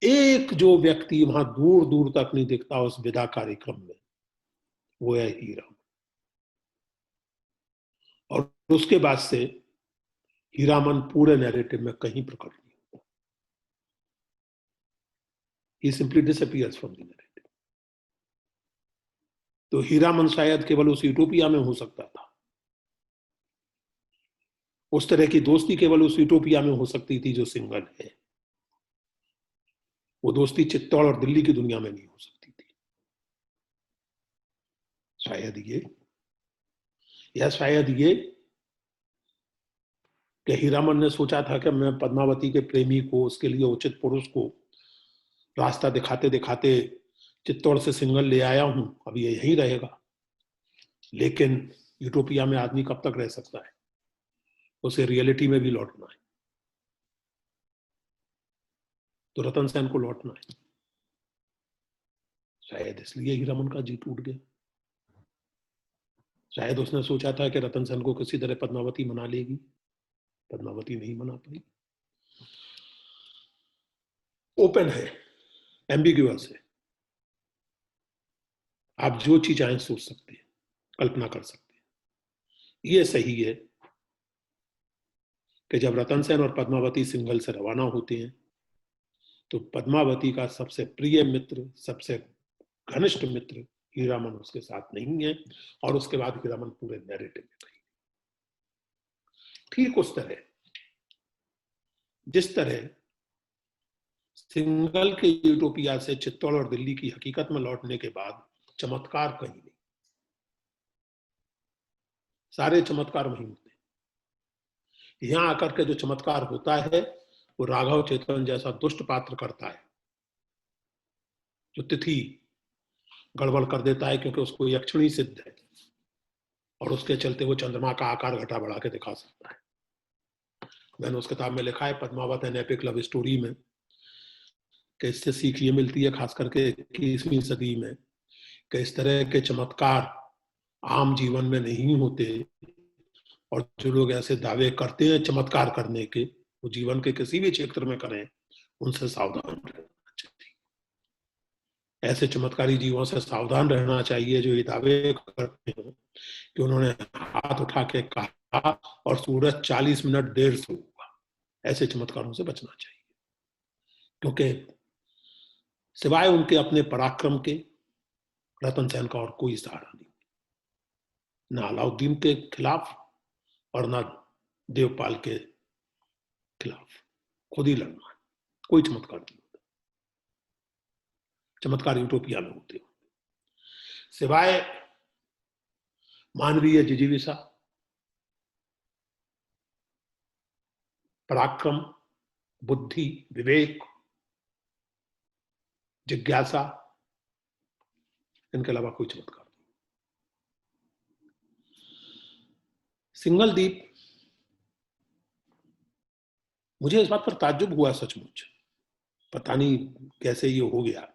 एक जो व्यक्ति वहां दूर दूर तक नहीं दिखता उस विदा कार्यक्रम में, वो है हीरामन। और उसके बाद से हीरामन पूरे नैरेटिव में कहीं प्रकट नहीं होता, he simply disappears from the narrative. तो हीरामन शायद केवल उस यूटोपिया में हो सकता था, उस तरह की दोस्ती केवल उस यूटोपिया में हो सकती थी जो सिंगल है। वो दोस्ती चित्तौड़ और दिल्ली की दुनिया में नहीं हो सकती थी। शायद ये, या शायद ये कि हीरामन ने सोचा था कि मैं पद्मावती के प्रेमी को, उसके लिए उचित पुरुष को रास्ता दिखाते दिखाते चित्तौड़ से सिंगल ले आया हूं, अब ये यहीं रहेगा। लेकिन यूटोपिया में आदमी कब तक रह सकता है, उसे रियलिटी में भी लौटना है। तो रतन सेन को लौटना है, शायद इसलिए हीरामन का जी टूट गया। शायद उसने सोचा था कि रतन सेन को किसी तरह पद्मावती मना लेगी, पद्मावती नहीं मना पाई। ओपन है, एम्बिग्यूअस है, आप जो चीज चाहें सोच सकते हैं, कल्पना कर सकते हैं। ये सही है कि जब रतन सेन और पद्मावती सिंघल से रवाना होते हैं तो पद्मावती का सबसे प्रिय मित्र, सबसे घनिष्ठ मित्र हीरामन उसके साथ नहीं है, और उसके बाद हीरामन पूरे नैरेटिव में कहीं। ठीक उस तरह जिस तरह सिंगल के यूटोपिया से चित्तौड़ और दिल्ली की हकीकत में लौटने के बाद चमत्कार कहीं नहीं, सारे चमत्कार वहीं होते हैं। यहां आकर के जो चमत्कार होता है वो राघव चेतन जैसा दुष्ट पात्र करता है, जो तिथि गड़बड़ कर देता है क्योंकि उसको यक्षिणी सिद्ध है और उसके चलते वो चंद्रमा का आकार घटा बढ़ा के दिखा सकता है। मैंने उस किताब में लिखा है Padmavat an epic love story में कि इससे सीख ये मिलती है, खास करके 21वीं सदी में, कि इस तरह के चमत्कार आम जीवन में नहीं होते, और जो लोग ऐसे दावे करते हैं चमत्कार करने के, वो जीवन के किसी भी क्षेत्र में करें, उनसे सावधान रहना चाहिए। ऐसे चमत्कारी जीवों से सावधान रहना चाहिए जो ये दावे करते हैं कि उन्होंने हाथ उठा के कहा और सूरज 40 मिनट देर से हुआ। ऐसे चमत्कारों से बचना चाहिए, क्योंकि सिवाय उनके अपने पराक्रम के रतन सेन का और कोई सहारा नहीं, ना अलाउद्दीन के खिलाफ और ना देवपाल के खिलाफ, खुद ही लड़ना है। कोई चमत्कार नहीं होता, चमत्कार यूटोपिया में होते हैं, सिवाय मानवीय जिजीविषा, पराक्रम, बुद्धि, विवेक, जिज्ञासा, इनके अलावा कोई चमत्कार नहीं। सिंगल द्वीप, मुझे इस बात पर ताज्जुब हुआ सचमुच, पता नहीं कैसे ये हो गया।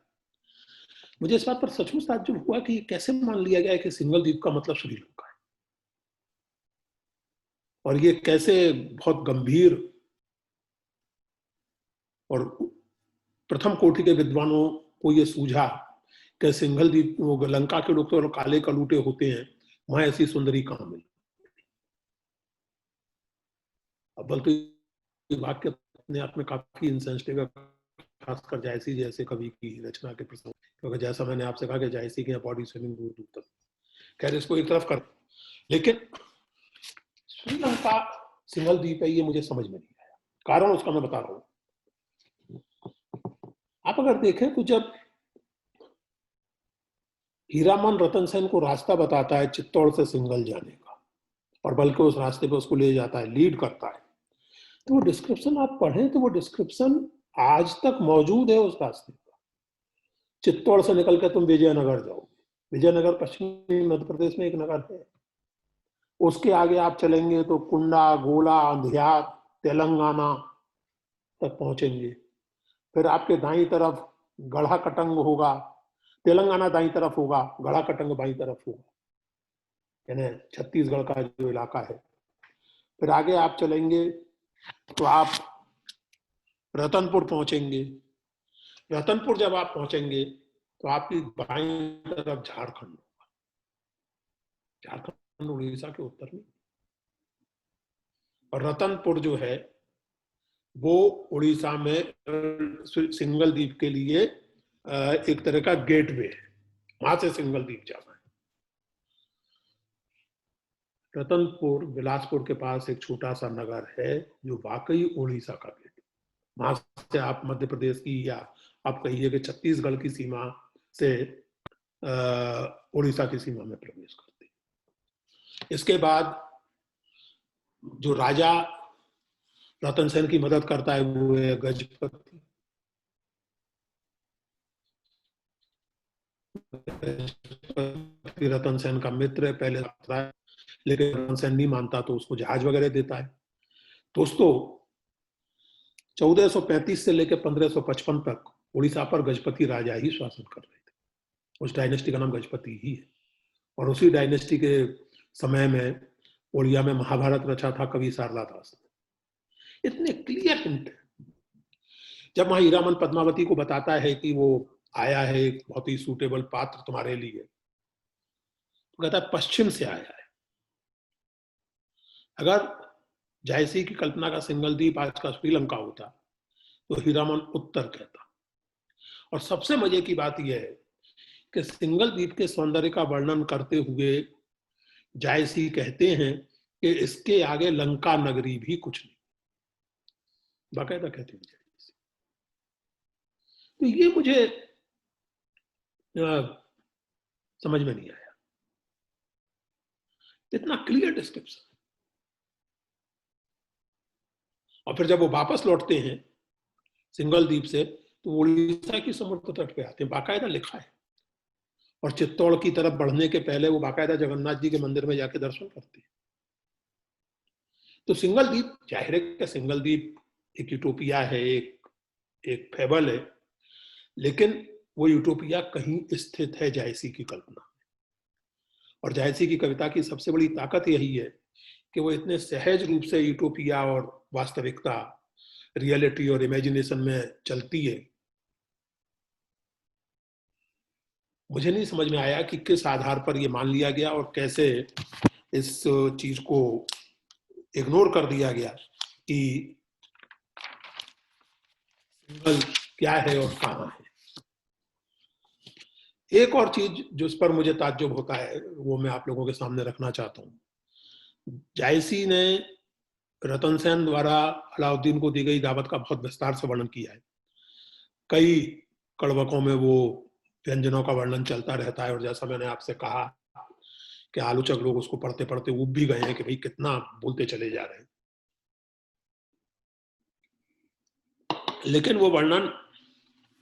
मुझे इस बात पर सचमुच ताज्जुब हुआ कि कैसे मान लिया गया कि सिंगल द्वीप का मतलब श्रीलंका है, और ये कैसे बहुत गंभीर और प्रथम कोटि के विद्वानों को ये सूझा कि सिंगल द्वीप, लंका के लोग तो काले कलूटे होते हैं, वहां ऐसी सुंदरी कहां मिली। अब बल्कि वाक्य अपने आप में काफी इंसेंसिटिव है, खासकर जायसी जैसे कवि की रचना के प्रसंग, क्योंकि जैसा मैंने आपसे कहा कि जायसी की बॉडी स्विमिंग दूर दूर तक, खैर इसको एक तरफ कर, लेकिन श्रीलंका सिंगल द्वीप है ये मुझे समझ में नहीं आया। कारण उसका मैं बता रहा हूं। आप अगर देखें तो जब हीरामन रतन सेन को रास्ता बताता है चित्तौड़ से सिंगल जाने का, और बल्कि उस रास्ते पे उसको ले जाता है, लीड करता है, तो वो डिस्क्रिप्शन आप पढ़ें तो वो डिस्क्रिप्शन आज तक मौजूद है उस रास्ते का। चित्तौड़ से निकल कर तुम विजयनगर जाओगे, विजयनगर पश्चिमी मध्य प्रदेश में एक नगर है, उसके आगे आप चलेंगे तो कुंडा, गोला, अंधियार, तेलंगाना तक पहुंचेंगे। फिर आपके दाईं तरफ गढ़ा कटंग होगा, तेलंगाना दाईं तरफ होगा, गढ़ा कटंग बाईं तरफ होगा, यानी छत्तीसगढ़ का जो इलाका है। फिर आगे आप चलेंगे तो आप रतनपुर पहुंचेंगे। रतनपुर जब आप पहुंचेंगे तो आपकी बाईं तरफ झारखंड होगा, झारखंड उड़ीसा के उत्तर में, और रतनपुर जो है वो उड़ीसा में सिंगल द्वीप के लिए एक तरह का गेटवे है, वहां से सिंगल द्वीप जाना है। रतनपुर बिलासपुर के पास एक छोटा सा नगर है जो वाकई उड़ीसा का गेट, वहां से आप मध्य प्रदेश की या आप कहिए कि छत्तीसगढ़ की सीमा से उड़ीसा की सीमा में प्रवेश करते हैं। इसके बाद जो राजा रतन सेन की मदद करता है वो है गजपति। रतन सेन का मित्र है, पहले है, लेकिन रतन सेन नहीं मानता तो उसको जहाज वगैरह देता है। दोस्तों 1435 से लेकर 1555 तक उड़ीसा पर गजपति राजा ही शासन कर रहे थे, उस डायनेस्टी का नाम गजपति ही है, और उसी डायनेस्टी के समय में उड़िया में महाभारत रचा था कवि शारदा दास ने। इतने क्लियर हिंट है। जब वहां हीरामन पद्मावती को बताता है कि वो आया है एक बहुत ही सूटेबल पात्र तुम्हारे लिए, तो कहता है पश्चिम से आया है। अगर जायसी की कल्पना का सिंगल द्वीप आज का श्रीलंका होता तो हीरामन उत्तर कहता। और सबसे मजे की बात यह है कि सिंगल द्वीप के सौंदर्य का वर्णन करते हुए जायसी कहते हैं कि इसके आगे लंका नगरी भी कुछ नहीं, बाकायदा कहते हैं जायसी। तो ये मुझे समझ में नहीं आया, इतना क्लियर डिस्क्रिप्शन। और फिर जब वो वापस लौटते हैं सिंगल द्वीप से तो उड़ीसा की समुद्र तट पे आते हैं, बाकायदा लिखा है। और चित्तौड़ की तरफ बढ़ने के पहले वो बाकायदा जगन्नाथ जी के मंदिर में जाके दर्शन करते हैं। तो सिंगल द्वीप, जाहिर है कि सिंगल द्वीप एक यूटोपिया है, एक फेबल है, लेकिन वो यूटोपिया कहीं स्थित है जायसी की कल्पना में। और जायसी की कविता की सबसे बड़ी ताकत यही है कि वो इतने सहज रूप से यूटोपिया और वास्तविकता, रियलिटी और इमेजिनेशन में चलती है। मुझे नहीं समझ में आया कि किस आधार पर ये मान लिया गया और कैसे इस चीज को इग्नोर कर दिया गया कि सिंगल क्या है और कहां है। एक और चीज जो इस पर मुझे ताज्जुब होता है वो मैं आप लोगों के सामने रखना चाहता हूं। जायसी ने रतन सेन द्वारा अलाउद्दीन को दी गई दावत का बहुत विस्तार से वर्णन किया है। कई कड़वकों में वो व्यंजनों का वर्णन चलता रहता है, और जैसा मैंने आपसे कहा कि आलोचक लोग उसको पढ़ते पढ़ते ऊब भी गए हैं कि भाई कितना बोलते चले जा रहे हैं। लेकिन वो वर्णन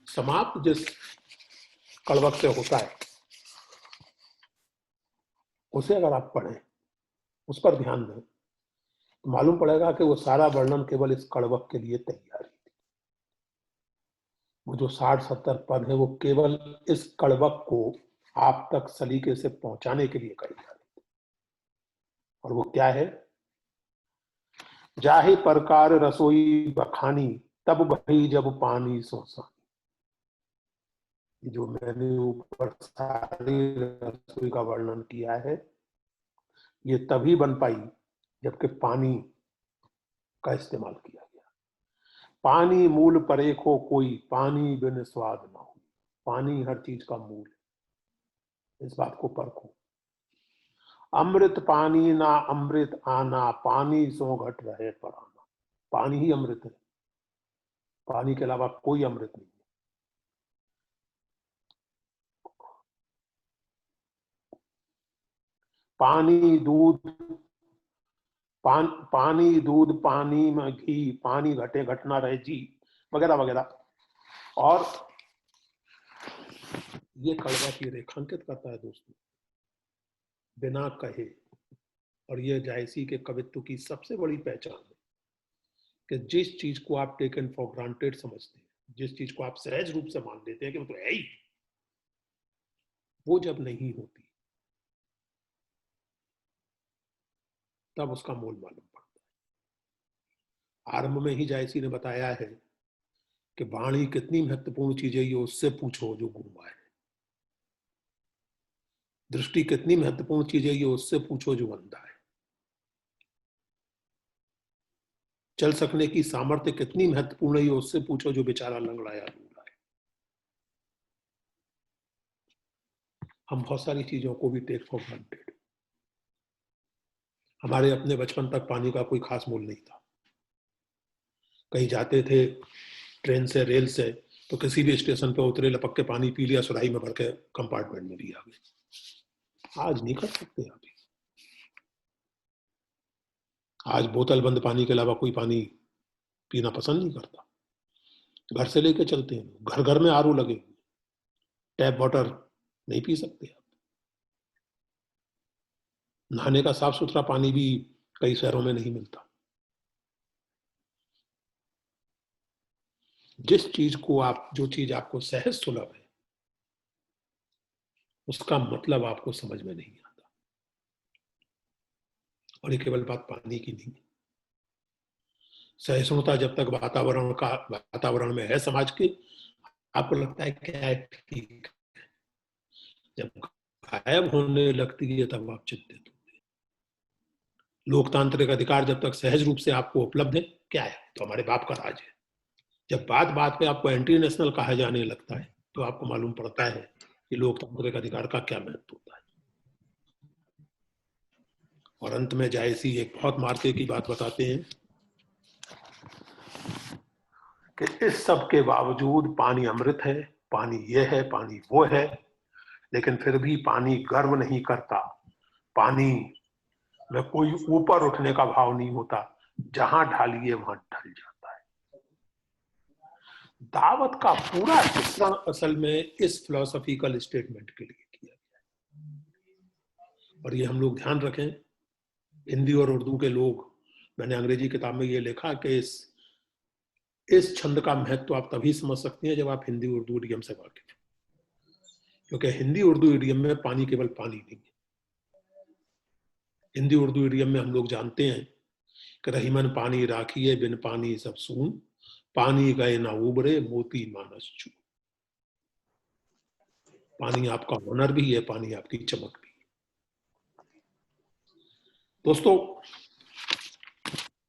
समाप्त जिस कड़वक से होता है उसे अगर आप पढ़ें, उस पर ध्यान दें, तो मालूम पड़ेगा कि वो सारा वर्णन केवल इस कड़वक के लिए तैयार थी। वो जो 60-70 पद है वो केवल इस कड़वक को आप तक सलीके से पहुंचाने के लिए कही जा रही थी। और वो क्या है? जाहे प्रकार रसोई बखानी, तब भई जब पानी सोसानी। जो मैंने ऊपर सारी रसोई का वर्णन किया है, ये तभी बन पाई जबकि पानी का इस्तेमाल किया गया। पानी मूल परेखो कोई, पानी बिन स्वाद न हो। पानी हर चीज का मूल है, इस बात को परखो। अमृत पानी ना अमृत आना, पानी सो घट रहे पराना। पानी ही अमृत है, पानी के अलावा कोई अमृत नहीं है। पानी दूध पानी दूध पानी में घी, पानी घटे घटना रहे जी, वगैरह वगैरह। और ये कड़वा ये रेखांकित करता है दोस्तों, बिना कहे। और ये जायसी के कवित्व की सबसे बड़ी पहचान है कि जिस चीज को आप टेकन फॉर ग्रांटेड समझते हैं, जिस चीज को आप सहज रूप से मान लेते हैं कि वो तो है ही, वो जब नहीं होती तब उसका मोल मालूम पड़ता है। आरंभ में ही जायसी ने बताया है कि वाणी कितनी महत्वपूर्ण चीज है, ये उससे पूछो जो गूंगा है। दृष्टि कितनी महत्वपूर्ण चीज है, ये उससे पूछो जो अंधा है। चल सकने की सामर्थ्य कितनी महत्वपूर्ण है, ये उससे पूछो जो बेचारा लंगड़ाया लूला है। हम बहुत सारी चीजों को भी टेक फॉर ग्रांटेड। हमारे अपने बचपन तक पानी का कोई खास मोल नहीं था। कहीं जाते थे ट्रेन से, रेल से, तो किसी भी स्टेशन पे उतरे, लपक के पानी पी लिया, सुराही में भर के कंपार्टमेंट में लिया गया। आज नहीं कर सकते आप। आज बोतल बंद पानी के अलावा कोई पानी पीना पसंद नहीं करता। घर से लेके चलते हैं, घर घर में आरओ लगे, टैप वाटर नहीं पी सकते आप। नहाने का साफ सुथरा पानी भी कई शहरों में नहीं मिलता। जिस चीज को आप, जो चीज आपको सहज सुलभ है, उसका मतलब आपको समझ में नहीं आता। और ये केवल बात पानी की नहीं है। सहिष्णुता जब तक वातावरण में है समाज के, आपको लगता है क्या है ठीक। जब गायब होने लगती है तब आप चिंतित होते हैं। लोकतांत्रिक अधिकार जब तक सहज रूप से आपको उपलब्ध है, क्या है तो हमारे बाप का राज है। जब बात बात पे आपको एंटी नेशनल कहा जाने लगता है, तो आपको मालूम पड़ता है कि लोकतांत्रिक अधिकार का क्या महत्व होता है। और अंत में जायसी एक बहुत मार्के की बात बताते हैं कि इस सब के बावजूद पानी अमृत है, पानी ये है, पानी वो है, लेकिन फिर भी पानी गर्व नहीं करता। पानी में कोई ऊपर उठने का भाव नहीं होता, जहां ढालिए वहां ढल जाता है। दावत का पूरा चित्रण असल में इस फिलोसॉफिकल स्टेटमेंट के लिए किया गया है। और ये हम लोग ध्यान रखें, हिंदी और उर्दू के लोग, मैंने अंग्रेजी किताब में ये लिखा कि इस छंद का महत्व आप तभी समझ सकते हैं जब आप हिंदी उर्दू इडियम से वाकिफ हैं। क्योंकि हिंदी उर्दू इडियम में पानी केवल पानी नहीं है। हिंदी उर्दू इडियम में हम लोग जानते हैं कि रहीमन पानी राखिए, बिन पानी सब सून, पानी गए ना उबरे, मोती मानस चू। पानी आपका हुनर भी है, पानी आपकी चमक भी है। दोस्तों,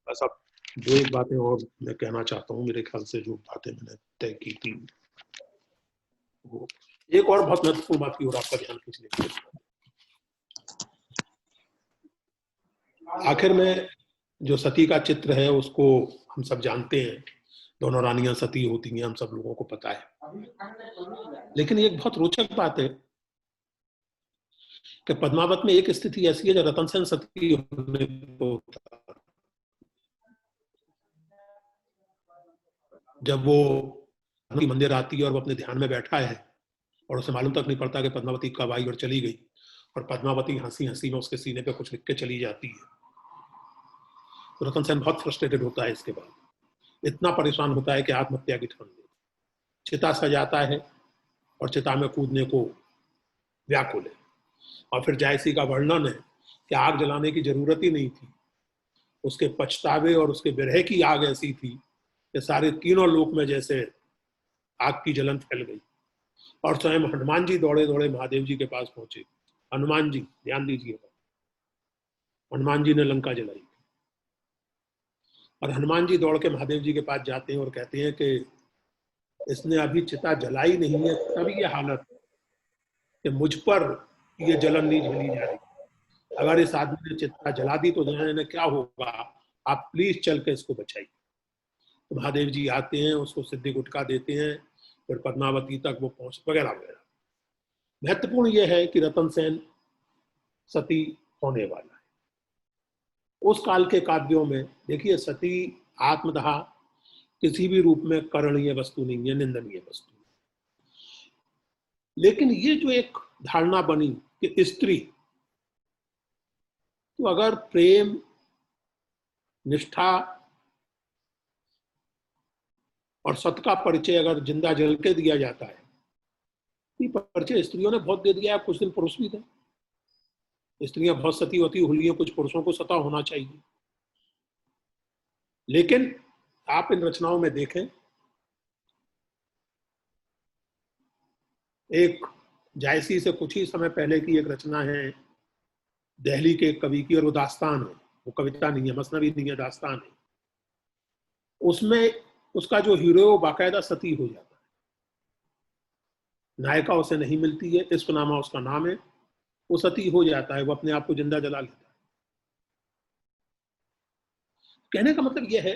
बस अब दो एक बातें और मैं कहना चाहता हूं। मेरे ख्याल से जो बातें मैंने तय की थी, वो एक और बहुत महत्वपूर्ण बात की और आपका ध्यान खींचने के लिए, आखिर में जो सती का चित्र है उसको हम सब जानते हैं। दोनों रानियां सती होती हैं, हम सब लोगों को पता है। लेकिन एक बहुत रोचक बात है कि पद्मावत में एक स्थिति ऐसी है जो रतन सेन सती होने को, जब वो मंदिर आती है और वो अपने ध्यान में बैठा है और उसे मालूम तक नहीं पड़ता कि पद्मावती कब आई और चली गई, और पद्मावती हंसी हंसी में उसके सीने पे कुछ लिख के चली जाती है। तो रतन सेन बहुत फ्रस्ट्रेटेड होता है, इसके बाद इतना परेशान होता है कि आत्महत्या की ठान लेता, चिता सजाता है और चिता में कूदने को व्याकुल है। और फिर जायसी का वर्णन है कि आग जलाने की जरूरत ही नहीं थी, उसके पछतावे और उसके विरह की आग ऐसी थी कि सारे तीनों लोक में जैसे आग की जलन फैल गई। और स्वयं हनुमान जी दौड़े दौड़े महादेव जी के पास पहुंचे। हनुमान जी, ध्यान दीजिएगा, हनुमान जी ने लंका जलाई और हनुमान जी दौड़ के महादेव जी के पास जाते हैं और कहते हैं कि इसने अभी चिता जलाई नहीं है, तब ये हालत कि मुझ पर ये जलन नहीं झेली जा रही। अगर इस आदमी ने चिता जला दी तो जाने क्या होगा, आप प्लीज चल के इसको बचाइए। तो महादेव जी आते हैं, उसको सिद्धि गुटका देते हैं, फिर पद्मावती तक वो पहुंच वगैरह वगैरह। महत्वपूर्ण यह है कि रतन सेन सती होने वाला है। उस काल के काव्यों में देखिए, सती आत्मदाह किसी भी रूप में करणीय वस्तु नहीं है, निंदनीय वस्तु। लेकिन ये जो एक धारणा बनी कि स्त्री, तो अगर प्रेम, निष्ठा और सत का परिचय अगर जिंदा जल के दिया जाता है, ये परिचय स्त्रियों ने बहुत दे दिया है। कुछ दिन पुरुष भी थे, स्त्रियां बहुत सतीवती हुई हैं, कुछ पुरुषों को सता होना चाहिए। लेकिन आप इन रचनाओं में देखें, एक जायसी से कुछ ही समय पहले की एक रचना है दिल्ली के कवि की, और वो दास्तान है, वो कविता नहीं है, मसनवी नहीं है, दास्तान है। उसमें उसका जो हीरो वो बाकायदा सती हो जाता है, नायिका उसे नहीं मिलती है, इश्कनामा उसका नाम है, वो सती हो जाता है, वो अपने आप को जिंदा जला लेता है। कहने का मतलब यह है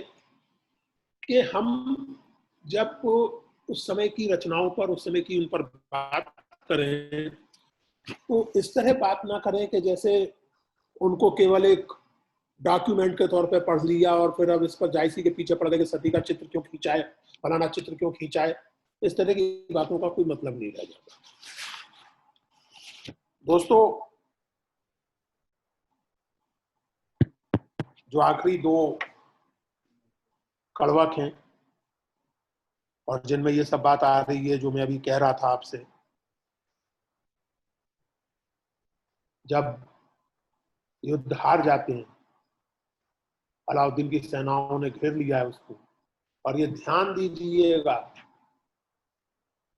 कि हम जब उस समय की रचनाओं पर, उस समय की उन पर बात करें तो इस तरह बात ना करें कि जैसे उनको केवल एक डॉक्यूमेंट के तौर पे पढ़ लिया और फिर अब इस पर जायसी के पीछे पड़ गए कि सती का चित्र क्यों खींचा है, फलाना चित्र क्यों खींचा है। इस तरह की बातों का कोई मतलब नहीं रह जाता। दोस्तों, जो आखिरी दो कड़वक हैं और जिनमें ये सब बात आ रही है जो मैं अभी कह रहा था आपसे, जब युद्ध हार जाते हैं, अलाउद्दीन की सेनाओं ने घेर लिया है उसको, और ये ध्यान दीजिएगा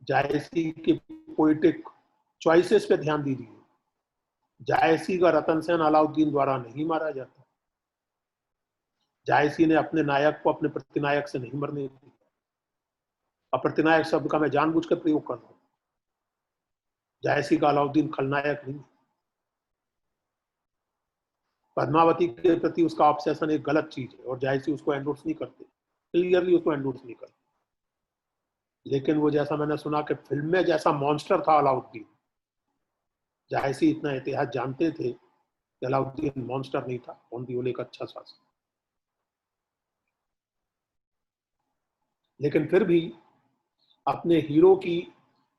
जायसी के पोइटिक चॉइसेस पे ध्यान दीजिए। जायसी का रतन सेन अलाउद्दीन द्वारा नहीं मारा जाता, जायसी ने अपने नायक को अपने प्रतिनायक से नहीं मरने दिया। और प्रतिनायक शब्द का मैं जानबूझकर प्रयोग कर रहा हूं। जायसी का अलाउद्दीन खलनायक नहीं। पद्मावती के प्रति उसका ऑब्सेशन एक गलत चीज है और जायसी उसको एंडोर्स नहीं करते, क्लियरली उसको एंडोर्स नहीं करते। लेकिन वो, जैसा मैंने सुना कि फिल्म में जैसा मॉन्स्टर था अलाउद्दीन, जायसी इतना इतिहास जानते थे कि अलाउद्दीन मॉन्स्टर नहीं था, ओनली एक अच्छा शासक। लेकिन फिर भी अपने हीरो की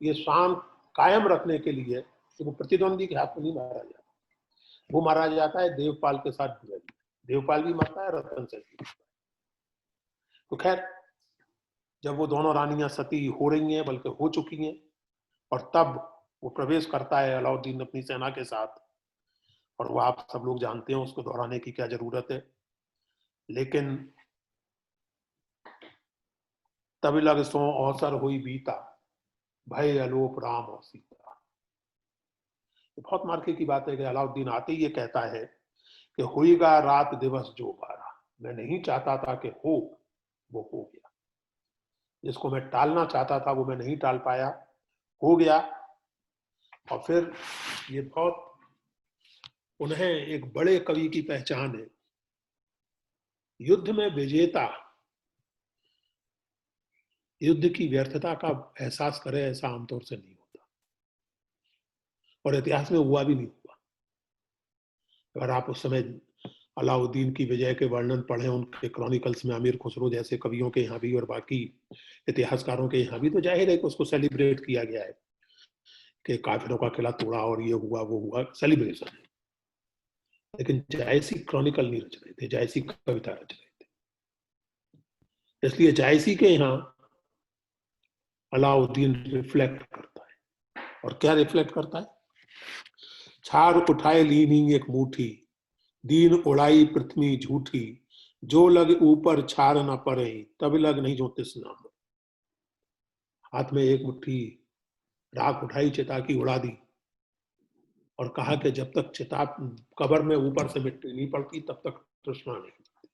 ये शान कायम रखने के लिए कि वो प्रतिद्वंदी के हाथ में नहीं मारा जाता, वो मारा जाता है देवपाल के साथ दुएल। देवपाल भी मरता है, रतन सेन भी मरता है। तो खैर, जब वो दोनों रानियां सती हो रही हैं, बल्कि हो चुकी हैं, और तब वो प्रवेश करता है अलाउद्दीन अपनी सेना के साथ, और वो आप सब लोग जानते हैं, उसको दोहराने की क्या जरूरत है। लेकिन तब लग सो अवसर हुई बीता, भय अलोप राम और सीता। ये बहुत मार्के की बात है कि अलाउद्दीन आते ही ये कहता है कि होएगा रात दिवस जो बारा, मैं नहीं चाहता था कि हो, वो हो गया। जिसको मैं टालना चाहता था वो मैं नहीं टाल पाया, हो गया। और फिर ये बहुत उन्हें एक बड़े कवि की पहचान है, युद्ध में विजेता युद्ध की व्यर्थता का एहसास करे, ऐसा आमतौर से नहीं होता, और इतिहास में हुआ भी नहीं हुआ। अगर आप उस समय अलाउद्दीन की विजय के वर्णन पढ़ें उनके क्रॉनिकल्स में, अमीर खुसरो जैसे कवियों के यहाँ भी और बाकी इतिहासकारों के यहाँ भी, तो जाहिर है कि उसको सेलिब्रेट किया गया है कि काफिरों का किला तोड़ा और ये हुआ वो हुआ, सेलिब्रेशन है। लेकिन जायसी क्रॉनिकल नहीं रच रहे थे, जायसी कविता रच रहे थे। इसलिए जायसी के यहाँ अलाउद्दीन रिफ्लेक्ट करता है। और क्या रिफ्लेक्ट करता है? छार उठाए लीनी एक मुट्ठी, दीन उड़ाई पृथ्वी झूठी, जो लग ऊपर छार न पड़े, तब लग नहीं जो तिसना। हाथ में एक मुट्ठी राख उठाई, चिता की उड़ा दी, और कहा कि जब तक चिता कब्र में ऊपर से मिट्टी नहीं पड़ती तब तक तृष्णा नहीं मरती।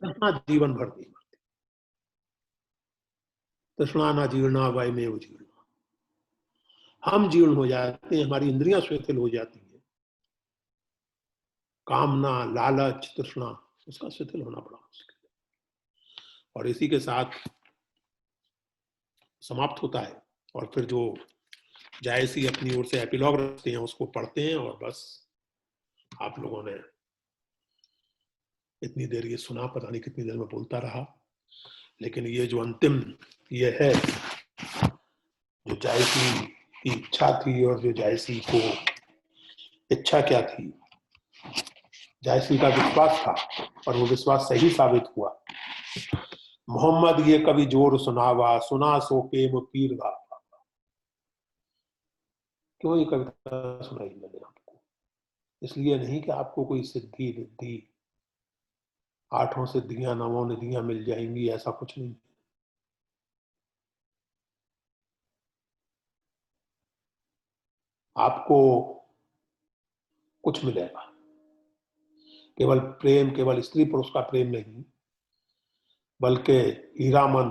तृष्णा जीवन भर नहीं मरती। तृष्णा ना जीर्णा वयमेव जीर्णा। हम जीर्ण हो जाते हैं, हमारी इंद्रियां शिथिल हो जाती हैं। कामना, लालच, तृष्णा, उसका शिथिल होना बड़ा मुश्किल है। और इसी के साथ समाप्त होता है। और फिर जो जायसी अपनी ओर से एपिलॉग रखते हैं उसको पढ़ते हैं, और बस आप लोगों ने इतनी देर ये सुना, पता नहीं कितनी देर में बोलता रहा, लेकिन ये जो अंतिम ये है, जो जायसी की इच्छा थी और जो जायसी को इच्छा क्या थी, जायसी का विश्वास था और वो विश्वास सही साबित हुआ। मोहम्मद ये कभी जोर सुनावा, सुना सो प्रेम पीर गा। क्यों ये कविता सुनाई मैंने आपको? इसलिए नहीं कि आपको कोई सिद्धि रिद्धि, 8 सिद्धियां 9 निधियां मिल जाएंगी, ऐसा कुछ नहीं। आपको कुछ मिलेगा, केवल प्रेम, केवल स्त्री पुरुष का प्रेम नहीं, बल्कि हीरामन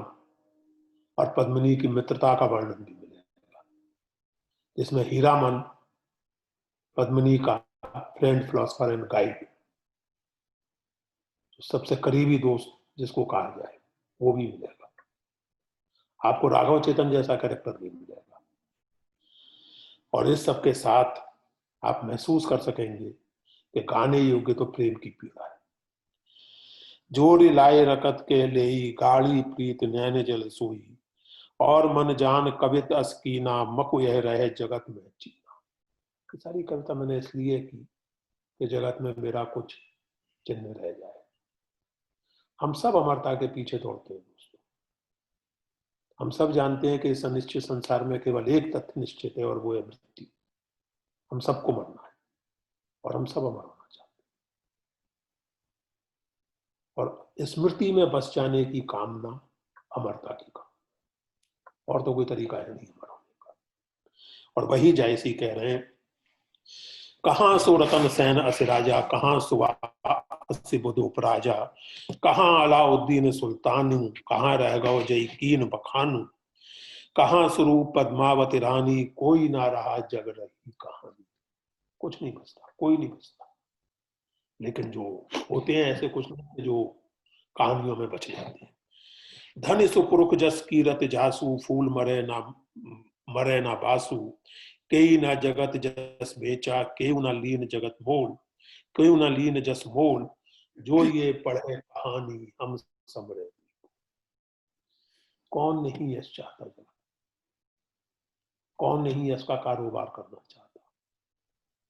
और पद्मिनी की मित्रता का वर्णन भी मिलेगा, जिसमें हीरामन पद्मिनी का फ्रेंड, फिलोसफर एंड गाइड, सबसे करीबी दोस्त जिसको कहा जाए, वो भी मिलेगा। आपको राघव चेतन जैसा कैरेक्टर भी मिलेगा। और इस सब के साथ आप महसूस कर सकेंगे कि गाने योग्य तो प्रेम की पीड़ा है। जोड़ी लाए रकत के लेई, गाड़ी प्रीत नैन जल सोई, और मन जान कवित अस्कीना, मकु यह रहे जगत में जीना। ये सारी कविता मैंने इसलिए की कि जगत में मेरा कुछ चिन्ह रह जाए। हम सब अमरता के पीछे दौड़ते हैं दोस्तों। हम सब जानते हैं कि इस अनिश्चित संसार में केवल एक तथ्य निश्चित है, और वो है मृत्यु। हम सबको मरना है और हम सब अमर होना चाहते हैं। और स्मृति में बस जाने की कामना अमरता की कामना, और तो कोई तरीका है नहीं अमर होने का। और वही जायसी कह रहे हैं, कहां सो रतन सैन असराजा, कहां सुवा बुधोपराजा, कहां अलाउद्दीन सुल्तानू, कहां रह गौ जयकीन बखानू, कहां स्वरूप पद्मावती रानी, कोई ना रहा जग रही कहानी। कुछ नहीं बचता, कोई नहीं बचता। लेकिन जो होते हैं ऐसे कुछ नहीं जो कहानियों में बच जाते हैं। धन सुपुरुख जस कीरत जासू, फूल मरे ना बासु, कई ना जगत जस बेचा, केउ ना लीन जगत मोल, केउ ना लीन जस मोल, जो ये पढ़े कहानी हम समरे। कौन नहीं यश चाहता जगत? कौन नहीं यश का कारोबार करना चाहता?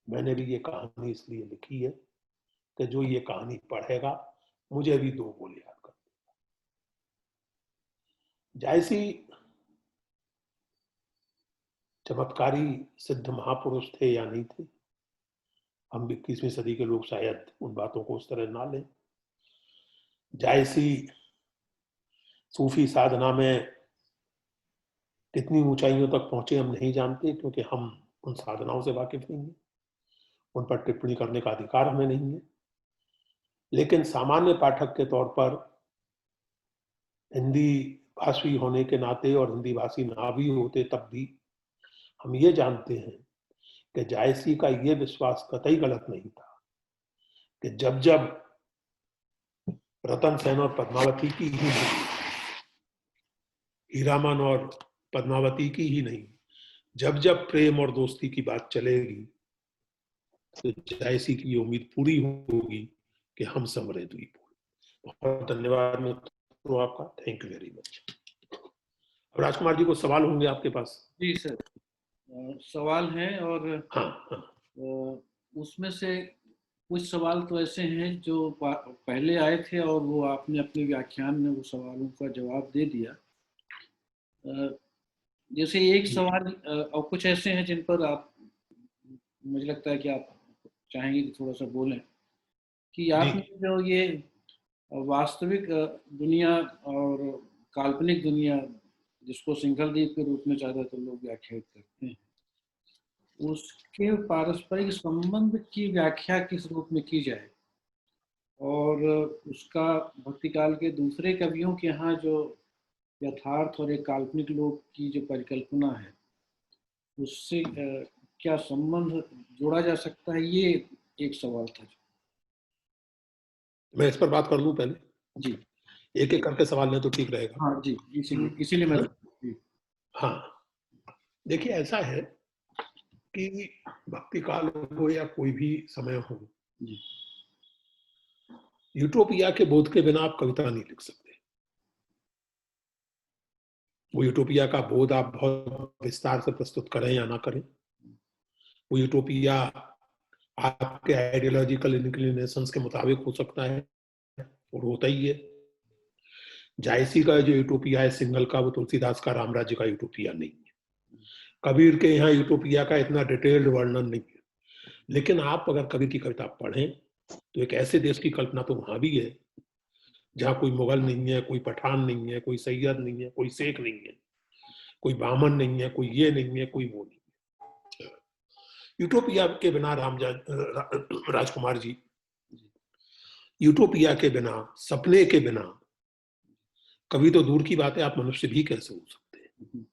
मैंने भी ये कहानी इसलिए लिखी है कि जो ये कहानी पढ़ेगा मुझे भी 2 बोल याद कर देगा। जायसी चमत्कारी सिद्ध महापुरुष थे या नहीं थे, हम 21वीं सदी के लोग शायद उन बातों को उस तरह ना लें। जायसी सूफी साधना में कितनी ऊंचाइयों तक पहुंचे हम नहीं जानते, क्योंकि हम उन साधनाओं से वाकिफ नहीं है, उन पर टिप्पणी करने का अधिकार हमें नहीं है। लेकिन सामान्य पाठक के तौर पर, हिंदी भाषी होने के नाते और हिंदी भाषी ना भी होते तब भी हम ये जानते हैं कि जायसी का ये विश्वास कतई गलत नहीं था कि जब जब रतन सेन और पद्मावती की ही नहीं, हीरामन और पद्मावती की ही नहीं, जब जब प्रेम और दोस्ती की बात चलेगी तो जायसी की उम्मीद पूरी होगी कि हम समरे द्वीप। बहुत धन्यवाद मित्रों आपका, thank you very much. Rajkumar ji को सवाल होंगे आपके पास?
जी सर, सवाल हैं और
हाँ हाँ
उसमें से कुछ सवाल तो ऐसे हैं जो पहले आए थे और वो आपने अपने व्याख्यान में वो सवालों का जवाब दे दिया। जैसे एक सवाल और कुछ ऐसे हैं जिन पर आप, मुझे लगता है कि आप चाहेंगे कि थोड़ा सा बोलें कि आपने जो ये वास्तविक दुनिया और काल्पनिक दुनिया जिसको सिंघल द्वीप के रूप में ज़्यादातर लोग व्याख्यायित करते हैं, उसके पारस्परिक संबंध की व्याख्या किस रूप में की जाए और उसका भक्तिकाल के दूसरे कवियों के यहाँ जो यथार्थ और एक काल्पनिक लोक की जो परिकल्पना है उससे क्या संबंध जोड़ा जा सकता है, ये एक सवाल था।
मैं इस पर बात कर लूं पहले
जी,
एक एक करके सवाल लें तो ठीक रहेगा।
हाँ जी, इसीलिए मैं
हाँ देखिए ऐसा है कि भक्ति काल हो या कोई भी समय हो, यूटोपिया के बोध के बिना आप कविता नहीं लिख सकते। वो यूटोपिया का बोध आप बहुत विस्तार से प्रस्तुत करें या ना करें, वो यूटोपिया आपके आइडियोलॉजिकल इंक्लिनेशंस के मुताबिक हो सकता है और होता ही है। जायसी का जो यूटोपिया है सिंघल का, वो तुलसीदास का राम राज्य का यूटोपिया नहीं है। कबीर के यहाँ यूटोपिया का इतना डिटेल्ड वर्णन नहीं है। लेकिन आप अगर कबीर की कविता पढ़ें तो एक ऐसे देश की कल्पना तो वहां भी है जहां कोई मुगल नहीं है, कोई पठान नहीं है, कोई सैयद नहीं है, कोई शेख नहीं है, कोई बामन नहीं है, कोई ये नहीं है, कोई वो नहीं है। यूटोपिया के बिना राजकुमार जी, यूटोपिया के बिना, सपने के बिना कभी तो दूर की बात है, आप मनुष्य भी कैसे हो सकते हैं।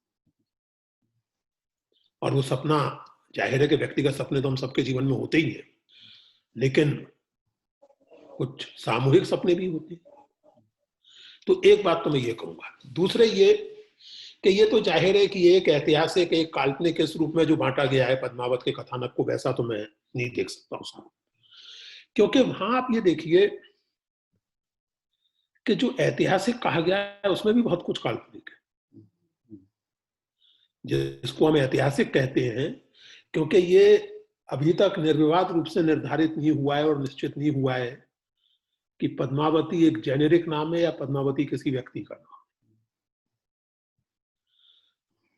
और वो सपना, जाहिर है कि व्यक्तिगत सपने तो हम सबके जीवन में होते ही हैं, लेकिन कुछ सामूहिक सपने भी होते हैं। तो एक बात तो मैं ये कहूंगा। दूसरे ये कि ये तो जाहिर है कि एक ऐतिहासिक, एक काल्पनिक के रूप में जो बांटा गया है पद्मावत के कथानक को, वैसा तो मैं नहीं देख सकता उसको, क्योंकि वहां आप ये देखिए कि जो ऐतिहासिक कहा गया है उसमें भी बहुत कुछ काल्पनिक है, जिसको हम ऐतिहासिक कहते हैं, क्योंकि ये अभी तक निर्विवाद रूप से निर्धारित नहीं हुआ है और निश्चित नहीं हुआ है कि पद्मावती एक जेनेरिक नाम है या पद्मावती किसी व्यक्ति का नाम।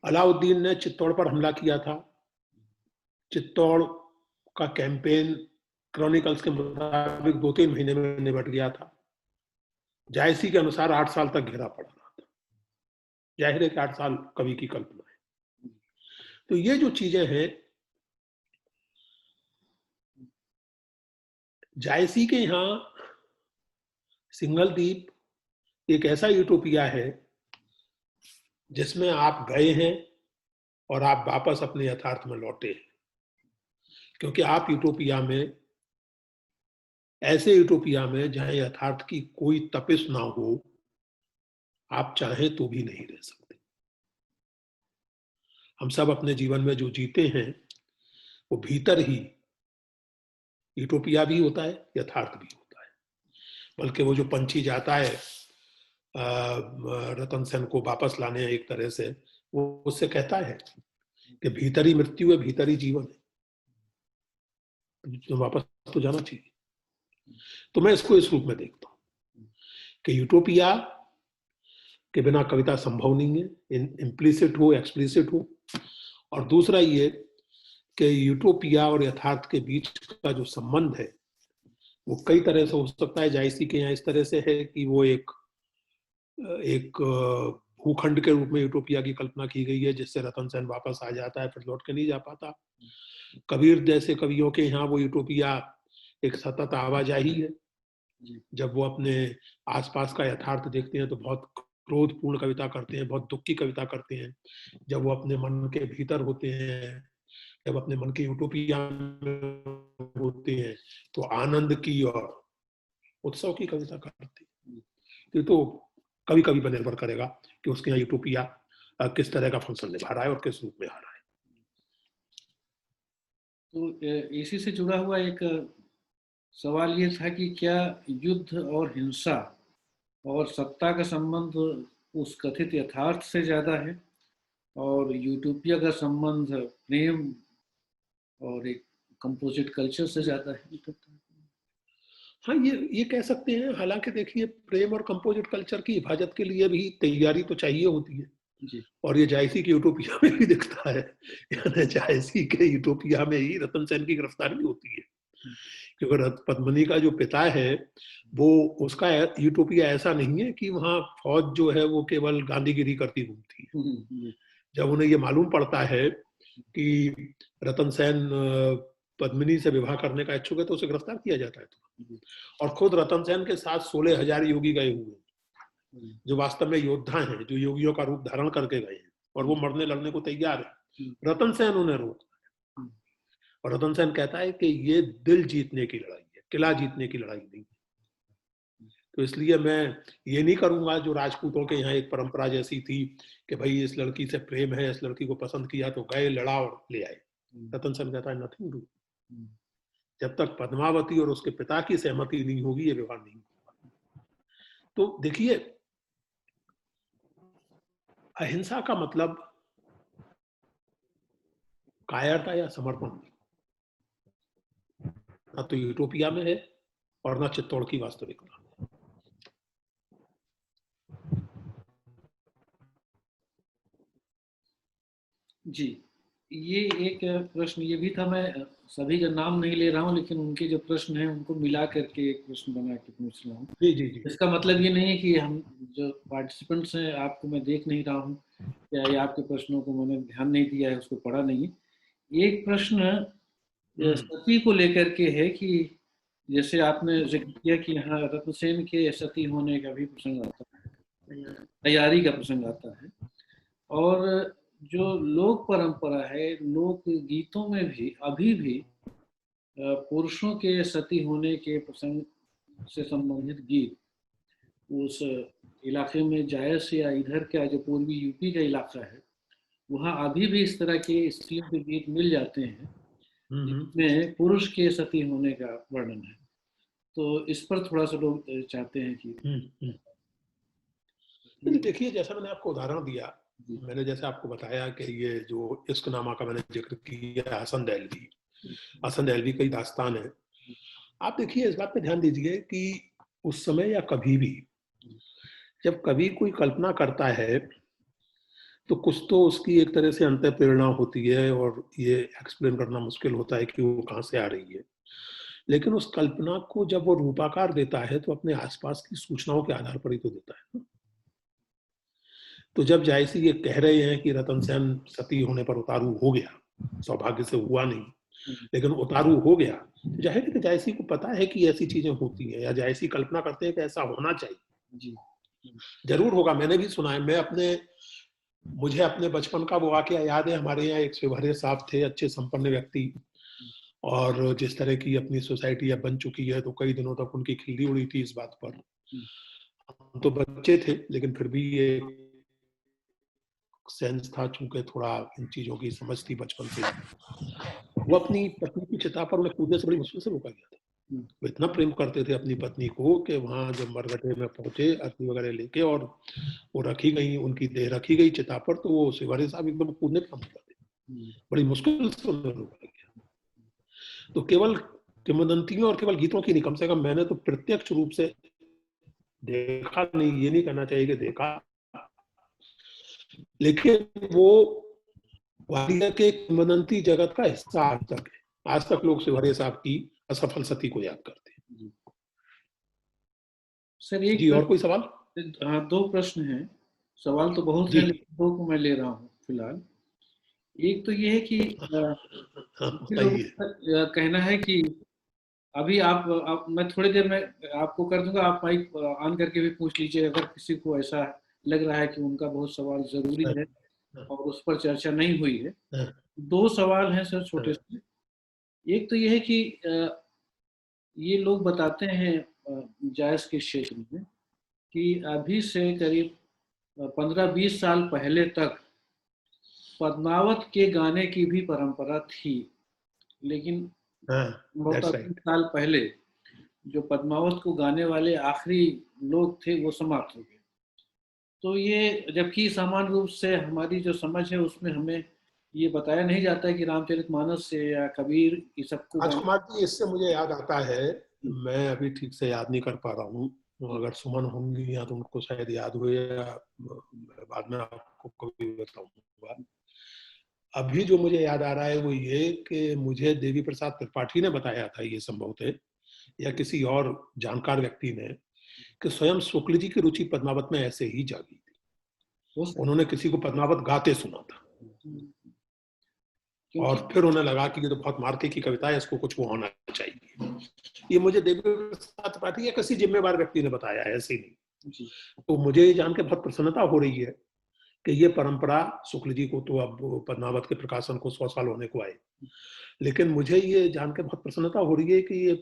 अलाउद्दीन ने चित्तौड़ पर हमला किया था, चित्तौड़ का कैंपेन क्रॉनिकल्स के मुताबिक 2-3 महीने में निपट गया था। जायसी के अनुसार 8 साल तक घेरा पड़ा रहा था। जाहिर है कि 8 साल कवि की कल्पना है। तो ये जो चीजें हैं, जायसी के यहाँ सिंघल द्वीप एक ऐसा यूटोपिया है जिसमें आप गए हैं और आप वापस अपने यथार्थ में लौटे हैं, क्योंकि आप यूटोपिया में, ऐसे यूटोपिया में जहां यथार्थ की कोई तपिश ना हो, आप चाहें तो भी नहीं रह सकते। हम सब अपने जीवन में जो जीते हैं वो भीतर ही यूटोपिया भी होता है, यथार्थ भी होता है। बल्कि वो जो पंछी जाता है रतन सेन को वापस लाने एक तरह से, वो उससे कहता है कि भीतर ही मृत्यु है, भीतर ही जीवन है, तो वापस तो जाना चाहिए। तो मैं इसको इस रूप में देखता हूं कि यूटोपिया के बिना कविता संभव नहीं है, इम्प्लिसिट हो एक्सप्लिसिट हो। और दूसरा ये कि यूटोपिया और यथार्थ के बीच का जो संबंध है वो कई तरह से हो सकता है। जायसी के यहाँ इस तरह से है कि वो एक भूखंड के रूप में यूटोपिया की कल्पना की गई है, जिससे रतन सेन वापस आ जाता है, फिर लौट के नहीं जा पाता। कबीर जैसे कवियों के यहाँ वो यूटोपिया एक सतत आवाजाही है। जब वो अपने आसपास का यथार्थ देखते हैं तो बहुत क्रोधपूर्ण कविता करते हैं, बहुत दुख की कविता करते हैं। जब वो अपने मन के भीतर होते हैं, जब अपने मन के यूटोपिया में होते हैं, तो आनंद की और उत्सव की कविता करते हैं। तो कभी कभी पर निर्भर करेगा कि उसके यहाँ यूटोपिया किस तरह का फंक्शन निभा रहा है और किस रूप में आ रहा है।
तो इसी से जुड़ा हुआ एक सवाल ये था कि क्या युद्ध और हिंसा और सत्ता का संबंध उस कथित यथार्थ से ज्यादा है और यूटोपिया का संबंध प्रेम और एक कंपोजिट कल्चर से ज्यादा है।
हाँ, ये कह सकते हैं। हालांकि देखिए, प्रेम और कंपोजिट कल्चर की हिफाजत के लिए भी तैयारी तो चाहिए होती है,
जी
और ये जायसी के यूटोपिया में भी दिखता है। यानी जायसी के यूटोपिया में ही रतन सेन की गिरफ्तारी होती है, क्योंकि पद्मिनी का जो पिता है वो, उसका यूटोपिया ऐसा नहीं है कि वहाँ फौज जो है वो केवल गांधीगिरी करती घूमती है।
जी
जब उन्हें ये मालूम पड़ता है कि रतन सेन पद्मिनी से विवाह करने का इच्छुक है तो उसे गिरफ्तार किया जाता है। और खुद रतन सेन के साथ 16,000 योगी गए हुए हैं, जो वास्तव में योद्धा हैं, जो योगियों का रूप धारण करके गए हैं, और वो मरने लड़ने को तैयार है। रतन सेन उन्हें रोक, और रतन सेन कहता है कि ये दिल जीतने की लड़ाई है, किला जीतने की लड़ाई नहीं। तो इसलिए मैं ये नहीं करूंगा जो राजपूतों के यहाँ एक परंपरा जैसी थी कि भाई इस लड़की से प्रेम है, इस लड़की को पसंद किया तो गए, लड़ा और ले आए। रतन सेन कहता है नथिंग डू, जब तक पद्मावती और उसके पिता की सहमति नहीं होगी ये विवाह नहीं होगा। तो देखिए, अहिंसा का मतलब कायरता या समर्पण नहीं, ना तो यूटोपिया में है और ना चित्तौड़ की वास्तविकता।
जी, ये एक प्रश्न ये भी था। मैं सभी का नाम नहीं ले रहा हूँ, लेकिन उनके जो प्रश्न हैं उनको मिला करके एक प्रश्न बना के पूछ रहा हूँ।
जी जी जी।
इसका मतलब ये नहीं है कि हम जो पार्टिसिपेंट्स हैं आपको मैं देख नहीं रहा हूँ या ये आपके प्रश्नों को मैंने ध्यान नहीं दिया है, उसको पढ़ा नहीं है। एक प्रश्न सती को लेकर के है कि जैसे आपने जिक्र किया कि यहाँ रत्नसेन के सती होने का भी प्रसंग आता है, तैयारी का प्रसंग आता है, और जो लोक परंपरा है, लोक गीतों में भी अभी भी पुरुषों के सती होने के प्रसंग से संबंधित गीत उस इलाके में जायस या इधर का जो पूर्वी यूपी का इलाका है वहाँ अभी भी इस तरह के स्त्रियों के गीत मिल जाते हैं जिसमें पुरुष के सती होने का वर्णन है। तो इस पर थोड़ा सा लोग चाहते हैं कि
देखिए, जैसा मैंने आपको उदाहरण दिया, मैंने जैसे आपको बताया कि ये जो इश्क नामा का मैंने जिक्र किया, हसन दहलवी की दास्तान है। आप देखिए, इस बात पे ध्यान दीजिए कि उस समय या कभी भी जब कभी कोई कल्पना करता है तो कुछ तो उसकी एक तरह से अंतर प्रेरणा होती है, और ये एक्सप्लेन करना मुश्किल होता है कि वो कहाँ से आ रही है। लेकिन उस कल्पना को जब वो रूपाकार देता है तो अपने आसपास की सूचनाओं के आधार पर ही तो देता है। तो जब जायसी ये कह रहे हैं कि रतन सेन सती होने पर उतारू हो गया, सौभाग्य से हुआ नहीं लेकिन उतारू हो गया, तो जाहिर है कि जायसी को पता है कि ऐसी चीजें होती हैं, या जायसी कल्पना करते हैं कि ऐसा होना चाहिए।
जी
जरूर होगा, मैंने भी सुना है। मुझे अपने बचपन का वो वाकया याद है। हमारे यहाँ एक शिवहरे साहब थे, अच्छे संपन्न व्यक्ति, और जिस तरह की अपनी सोसाइटी अब बन चुकी है तो कई दिनों तक उनकी खिल्ली उड़ी थी इस बात पर। हम तो बच्चे थे लेकिन फिर भी ये सेंस था, चूंकि थोड़ा इन चीजों की समझ थी बचपन से। वो अपनी पत्नी की चिता पर उन्हें कूदने से बड़ी मुश्किल से रोका गया था। वो इतना प्रेम करते थे अपनी पत्नी को कि वहां जब मरघटे में पहुंचे अर्थी वगैरह लेके, और वो रखी गई, उनकी देह रखी गई चिता पर, तो वो शिवहरे साहब एकदम कूदने पर मुड़ गए। बड़ी मुश्किल से उन्हें रोका गया। तो केवल किंवदंतियों और केवल गीतों की नहीं, कम से कम मैंने तो प्रत्यक्ष रूप से देखा नहीं, ये नहीं कहना चाहिए कि देखा, लेकिन वो वादिया के किंवदंती जगत का हिस्सा आज तक है। आज तक लोग शिवहरे साहब की असफल सती को याद करते हैं।
सर, एक
जी, और कोई सवाल?
हाँ, दो प्रश्न हैं। सवाल तो बहुत हैं लेकिन दो को मैं ले रहा हूँ फिलहाल। एक तो ये है कि लोगों का कहना है कि अभी आप मैं थोड़ी देर में आपको कर दूंगा, आप माइक ऑन करके भी पूछ लीजिए अगर किसी को ऐसा लग रहा है कि उनका बहुत सवाल जरूरी है और उस पर चर्चा नहीं हुई है। दो सवाल हैं सर, छोटे से। एक तो ये है कि ये लोग बताते हैं जायस के क्षेत्र में कि अभी से करीब 15-20 साल पहले तक पद्मावत के गाने की भी परंपरा थी, लेकिन 20 साल पहले जो पद्मावत को गाने वाले आखिरी लोग थे वो समाप्त हो गए। तो ये जबकि सामान्य रूप से हमारी जो समझ है उसमें हमें ये बताया नहीं जाता है कि रामचरितमानस से या कबीर ये सबको
राजकुमार जी, इससे मुझे याद आता है, मैं अभी ठीक से याद नहीं कर पा रहा हूँ, अगर सुमन होंगी या तो उनको शायद याद हो, या बाद में आपको कभी बताऊंगा। अभी जो मुझे याद आ रहा है वो ये कि मुझे देवी प्रसाद त्रिपाठी ने बताया था ये संभवतः, या किसी और जानकार व्यक्ति ने, कि स्वयं शुक्ल जी की रुचि पद्मावत में ऐसे ही जागी थी। उन्होंने किसी को पद्मावत गाते सुना था और फिर उन्हें लगा कि ये तो बहुत मार्के की कविता है, इसको कुछ वो होना चाहिए। ये मुझे देवी प्रसाद त्रिपाठी या किसी जिम्मेवार व्यक्ति ने बताया है, ऐसे नहीं। तो मुझे ये जान के बहुत प्रसन्नता हो रही है कि ये परंपरा, शुक्ल जी को तो अब पद्मावत के प्रकाशन को 100 साल होने को आए, लेकिन मुझे ये जान के बहुत प्रसन्नता हो रही है कि ये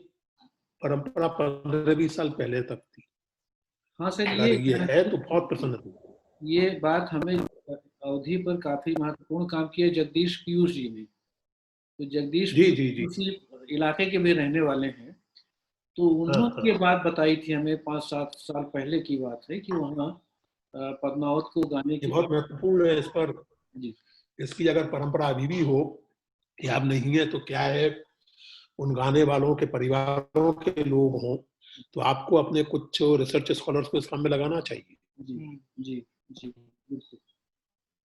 परंपरा 15-20 साल पहले तक थी।
हाँ सर,
ये है तो बहुत प्रसन्नता।
ये बात हमें अवधि पर काफी महत्वपूर्ण काम किया जगदीश पीयूष जी ने। तो जगदीश
जी
उसी इलाके के भी रहने वाले हैं, तो उन्होंने ये बात बताई थी हमें 5-7 साल पहले की बात है कि वहाँ पद्मावत को गाने की
बहुत महत्वपूर्ण है। इस पर
जी,
इसकी अगर परंपरा अभी भी हो या अब नहीं है तो क्या है, उन गाने वालों के परिवारों के लोग हों तो आपको अपने कुछ रिसर्च स्कॉलर्स को इस काम में लगाना चाहिए।
जी जी जी बिल्कुल।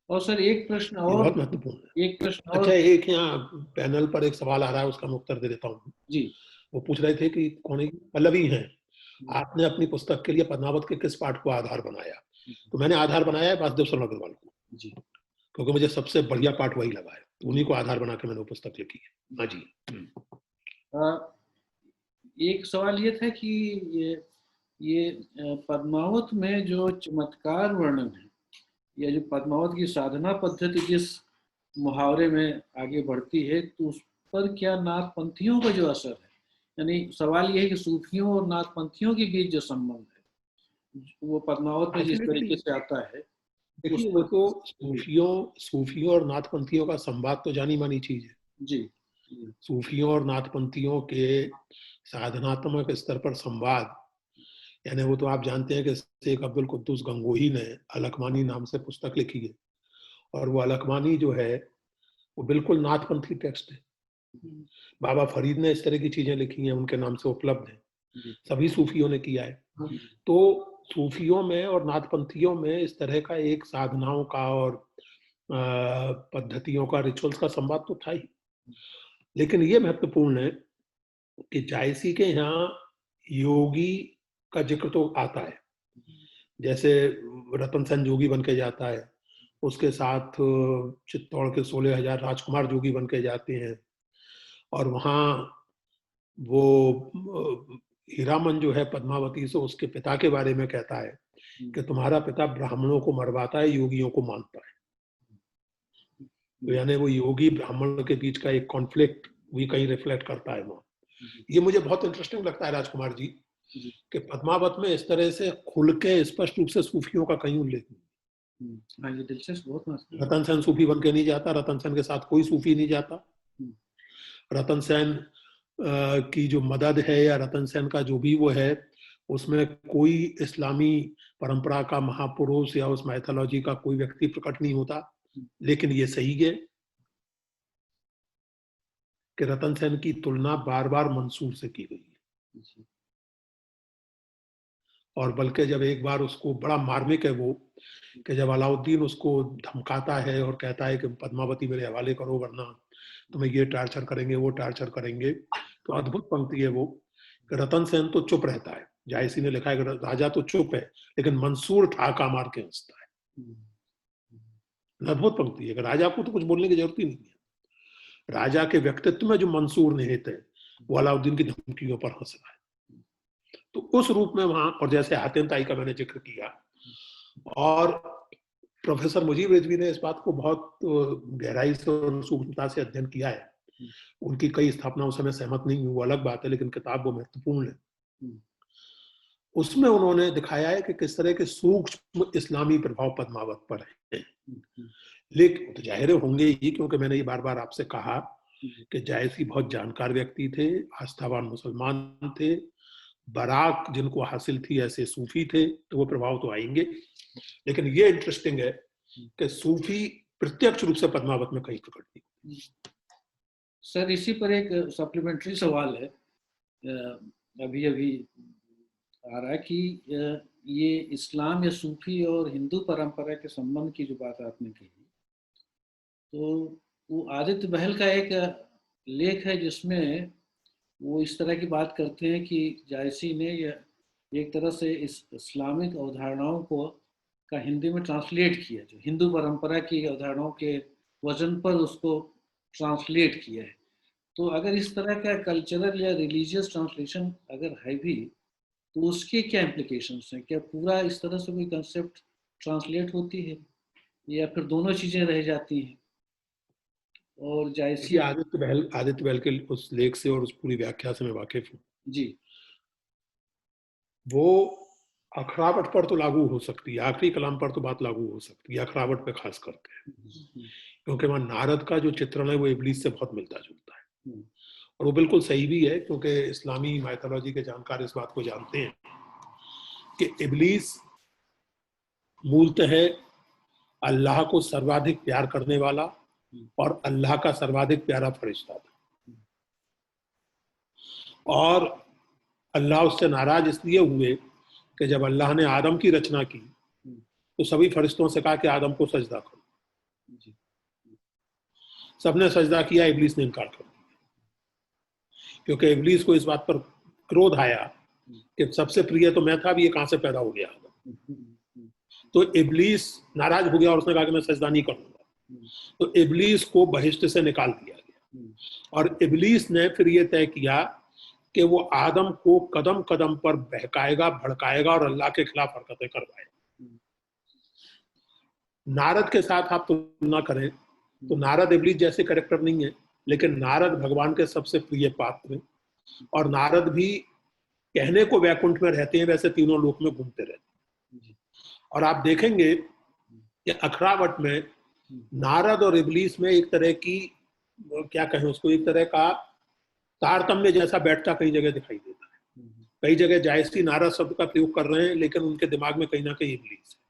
और सर एक प्रश्न और,
बहुत महत्वपूर्ण है।
एक प्रश्न और।
अच्छा, एक यहाँ पैनल पर एक सवाल आ रहा है, उसका मैं उत्तर दे देता हूँ
जी।
वो पूछ रहे थे कि कौन पल्लवी हैं, आपने अपनी पुस्तक के लिए पद्मावत के किस पाठ को आधार बनाया? तो मैंने आधार बनाया है वासुदेव शरण अग्रवाल को जी, क्योंकि मुझे सबसे बढ़िया पाठ वही लगा है, तो उन्हीं को आधार बना के मैंने वो पुस्तक लिखी है। हाँ जी।
एक सवाल ये था कि ये पद्मावत में जो चमत्कार वर्णन है या जो पद्मावत की साधना पद्धति जिस मुहावरे में आगे बढ़ती है, तो उस पर क्या नाथपंथियों का जो असर है, यानी सवाल ये है कि सूफियों और नाथपंथियों के बीच जो संबंध है वो पद्मावत में जिस तरीके से आता है।
देखिए, वो तो सूफियों और नाथपंथियों का संवाद तो जानी मानी चीज है
जी।
सूफियों और नाथपंथियों के साधनात्मक स्तर पर संवाद, यानी वो तो आप जानते हैं कि शेख अब्दुल कुद्दूस गंगोही ने अलकमानी नाम से पुस्तक लिखी है, और वो अलकमानी जो है वो बिल्कुल नाथपंथी टेक्स्ट है। बाबा फरीद ने इस तरह की चीजें लिखी हैं, उनके नाम से उपलब्ध है, सभी सूफियों ने किया है। तो सूफियों में और नाथपंथियों में इस तरह का एक साधनाओं का और पद्धतियों का, रिचुअल्स का संवाद तो था ही, लेकिन ये महत्वपूर्ण है कि जायसी के यहाँ योगी का जिक्र तो आता है, जैसे रतन सेन जोगी बन के जाता है, उसके साथ चित्तौड़ के 16,000 राजकुमार जोगी बन के जाते हैं, और वहाँ वो हीरामन जो है पद्मावती से उसके पिता के बारे में कहता है कि तुम्हारा पिता ब्राह्मणों को मरवाता है, योगियों को मानता है। तो यानी वो योगी ब्राह्मण के बीच का एक कॉन्फ्लिक्ट भी कहीं रिफ्लेक्ट करता है वहाँ। ये मुझे बहुत इंटरेस्टिंग लगता है राजकुमार जी कि पद्मावत में इस तरह से खुल के स्पष्ट रूप से सूफियों का कहीं उल्लेख नहीं।
दिलचस्प, बहुत
रतन सेन सूफी बन के नहीं जाता, रतन सेन के साथ कोई सूफी नहीं जाता। रतन सेन की जो मदद है या रतन सेन का जो भी वो है, उसमें कोई इस्लामी परंपरा का महापुरुष या उस माइथोलॉजी का कोई व्यक्ति प्रकट नहीं होता, लेकिन ये सही है कि रतन सेन की तुलना बार बार मंसूर से की गई है, और बल्कि जब एक बार उसको बड़ा मार्मिक है वो कि जब अलाउद्दीन उसको धमकाता है और कहता है कि पद्मावती मेरे हवाले करो वरना तुम्हें ये टार्चर करेंगे वो टार्चर करेंगे, तो अद्भुत पंक्ति है वो कि रतन सेन तो चुप रहता है, जायसी ने लिखा है कि राजा तो चुप है लेकिन मंसूर ठाका मार के हंसता है। अद्भुत पंक्ति है कि राजा को तो कुछ बोलने की जरूरत ही नहीं है, राजा के व्यक्तित्व में जो मंसूर निहित है वो अलाउद्दीन की धमकियों पर हंस रहा है। तो उस रूप में वहां, और जैसे हातिम ताई का मैंने जिक्र किया, और प्रोफेसर मुजीब रिजवी ने इस बात को बहुत गहराई से और सूक्ष्मता से अध्ययन किया है, उनकी कई स्थापनाओं से मैं सहमत नहीं हूँ, वो अलग बात है, लेकिन किताब वो महत्वपूर्ण है। उसमें उन्होंने दिखाया है कि किस तरह के सूक्ष्म इस्लामी प्रभाव पद्मावत पर है। लेकिन तो जाहिर होंगे ही, क्योंकि मैंने ये बार बार आपसे कहा कि जायसी बहुत जानकार व्यक्ति थे, आस्थावान मुसलमान थे, बराक जिनको हासिल थी ऐसे सूफी थे, तो वो प्रभाव तो आएंगे। लेकिन ये इंटरेस्टिंग है कि सूफी प्रत्यक्ष रूप से पद्मावत में कहीं प्रकट नहीं।
सर इसी पर एक सप्लीमेंट्री सवाल है, अभी अभी आ रहा है कि ये इस्लाम या सूफी और हिंदू परंपरा के संबंध की जो बात आपने कही, तो वो आदित्य बहल का एक लेख है जिसमें वो इस तरह की बात करते हैं कि जायसी ने एक तरह से इस इस्लामिक अवधारणाओं को का हिंदी में ट्रांसलेट किया, जो हिंदू परंपरा की अवधारणाओं के वजन पर उसको ट्रांसलेट किया है। तो अगर इस तरह का कल्चरल या रिलीजियस ट्रांसलेशन अगर है भी, तो उसके क्या इम्प्लीकेशंस हैं? क्या पूरा इस तरह से कोई कंसेप्ट ट्रांसलेट होती है या फिर दोनों चीजें रह जाती हैं? और जायसी
आदित्य बहल के उस लेख से और उस पूरी व्याख्या से मैं वाकिफ हूँ
जी।
वो अखरावट पर तो लागू हो सकती है, आखिरी कलाम पर तो बात लागू हो सकती है, अखरावट पे खास करके, क्योंकि वहां नारद का जो चित्रण है वो इब्लीस से बहुत मिलता जुलता है। और वो बिल्कुल सही भी है, क्योंकि इस्लामी माइथोलॉजी के जानकार इस बात को जानते हैं कि इब्लीस मूलतः है अल्लाह को सर्वाधिक प्यार करने वाला और अल्लाह का सर्वाधिक प्यारा फरिश्ता था। और अल्लाह उससे नाराज इसलिए हुए कि जब अल्लाह ने आदम की रचना की तो सभी फरिश्तों से कहा कि आदम को सजदा करो। सबने सजदा किया, इब्लीस ने इनकार कर दिया, क्योंकि इब्लीस को इस बात पर क्रोध आया कि सबसे प्रिय तो मैं था, भी ये कहां से पैदा हो गया। तो इब्लीस नाराज हो गया और उसने कहा कि मैं सजदा नहीं करूंगा। तो इब्लीस को बहिश्त से निकाल दिया गया और इब्लीस ने फिर ये तय किया कि वो आदम को कदम कदम पर बहकाएगा, भड़काएगा और अल्लाह के खिलाफ हरकतें करवाएगा। नारद के साथ आप तुलना करें तो नारद इब्लीस जैसे कैरेक्टर नहीं है, लेकिन नारद भगवान के सबसे प्रिय पात्र हैं और नारद भी कहने को वैकुंठ में रहते हैं, वैसे तीनों लोक में घूमते रहते हैं। और आप देखेंगे कि अखरावट में नारद और इब्लीस में एक तरह की, क्या कहें उसको, एक तरह का तारतम्य जैसा बैठता कई जगह दिखाई देता है। कई जगह जायसी नारद शब्द का प्रयोग कर रहे हैं, लेकिन उनके दिमाग में कहीं ना कहीं इब्लीस है।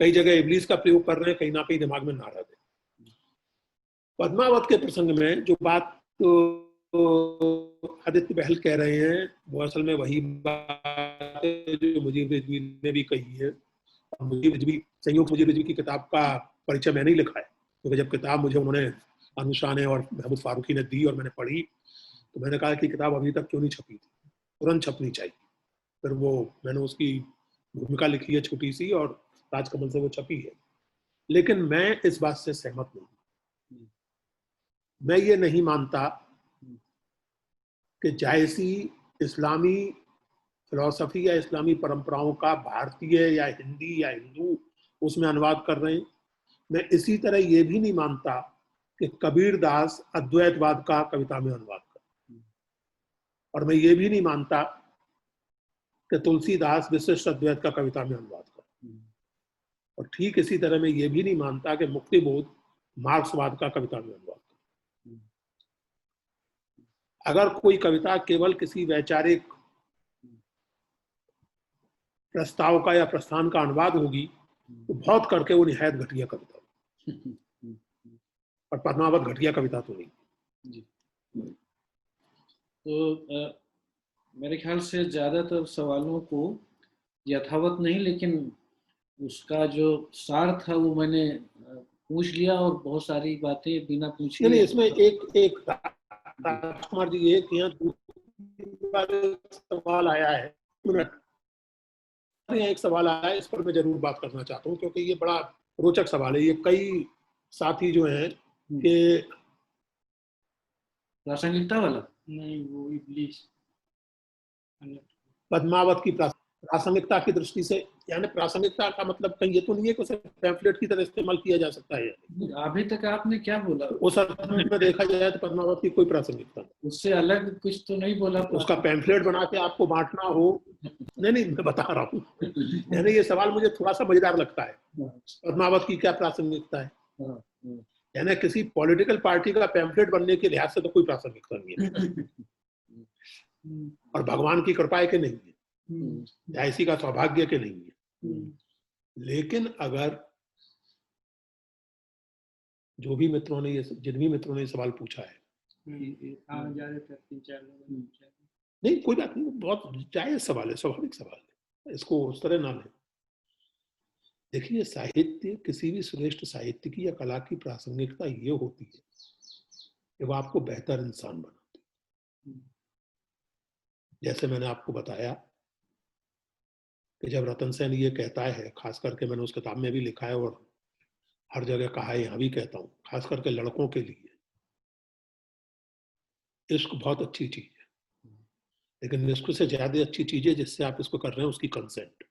कई जगह इब्लीस का प्रयोग कर रहे हैं, कहीं ना कहीं दिमाग में नारद है। पद्मावत के प्रसंग में जो बात आदित्य बहल कह रहे हैं वो असल में वही बात है जो मुजीब रिजवी ने भी कही है। मुजीब रिजवी, संयुक्त मुजीब रिजवी की किताब का परिचय मैंने ही लिखा है, क्योंकि जब किताब मुझे उन्होंने अनुषा ने और महमूद फारूकी ने दी और मैंने पढ़ी, तो मैंने कहा कि किताब अभी तक क्यों नहीं छपी थी, तुरंत छपनी चाहिए। फिर वो मैंने उसकी भूमिका लिखी है छोटी सी और राजकमल से वो छपी है। लेकिन मैं इस बात से सहमत नहीं। मैं ये नहीं मानता कि जायसी इस्लामी फिलॉसफी या इस्लामी परंपराओं का भारतीय या हिंदी या हिंदू उसमें अनुवाद कर रहे हैं। मैं इसी तरह ये भी नहीं मानता कि कबीर दास अद्वैतवाद का कविता में अनुवाद कर, और मैं ये भी नहीं मानता कि तुलसीदास विशिष्ट अद्वैत का कविता में अनुवाद कर, और ठीक इसी तरह मैं ये भी नहीं मानता कि मुक्तिबोध मार्क्सवाद का कविता में अनुवाद कर। अगर कोई कविता केवल किसी वैचारिक प्रस्ताव का या प्रस्थान का अनुवाद होगी तो बहुत करके वो निहायत घटिया कविता होगी, और पद्मावत घटिया कविता तो नहीं।
जी। तो मेरे ख्याल से ज़्यादातर सवालों को यथावत नहीं, लेकिन उसका जो सार था वो मैंने पूछ लिया और बहुत सारी बातें बिना पूछे।
नहीं, इसमें एक राजकुमार जी, एक यहाँ दूसरा सवाल आया है, एक सवाल आया है, इस पर मैं जरूर बात करना चाहता हूँ क्योंकि ये बड़ा रोचक सवाल है। ये कई साथी जो हैं कि
प्रासंगिकता वाला
नहीं, वो इब्लीस
पद्मावत की प्रासंगिकता की दृष्टि से, यानी प्रासंगिकता का मतलब कहीं ये तो नहीं है कि उसे पैम्फलेट की तरह इस्तेमाल किया जा सकता है।
अभी तक आपने क्या बोला?
उस अर्थ में देखा जाए तो पद्मावत की कोई प्रासंगिकता नहीं,
उससे अलग कुछ तो नहीं बोला।
उसका पैम्फलेट बना के आपको बांटना हो, नहीं मैं बता रहा हूँ, यानी ये सवाल मुझे थोड़ा सा मजेदार लगता है। पद्मावत की क्या प्रासंगिकता है, यानी किसी पॉलिटिकल पार्टी का पैम्फलेट बनने के लिहाज से तो कोई प्रासंगिकता नहीं है। और भगवान की कृपा है कि नहीं है, या इसी का सौभाग्य के नहीं है। लेकिन अगर जो भी मित्रों ने जिन भी मित्रों ने ये सवाल पूछा है, नहीं कोई बात नहीं, बहुत जायज सवाल है, स्वाभाविक सवाल है, इसको उस तरह ना लें। देखिए, साहित्य, किसी भी श्रेष्ठ साहित्य की या कला की प्रासंगिकता ये होती है कि वो आपको बेहतर इंसान बनाती है। जैसे मैंने आपको बताया कि जब रतन सेन ये कहता है, खास करके मैंने उस किताब में भी लिखा है और हर जगह कहा है, यहाँ भी कहता हूँ, खास करके लड़कों के लिए इश्क बहुत अच्छी चीज है, लेकिन इश्क से ज्यादा अच्छी चीज है जिससे आप इसको कर रहे हैं उसकी कंसेंट,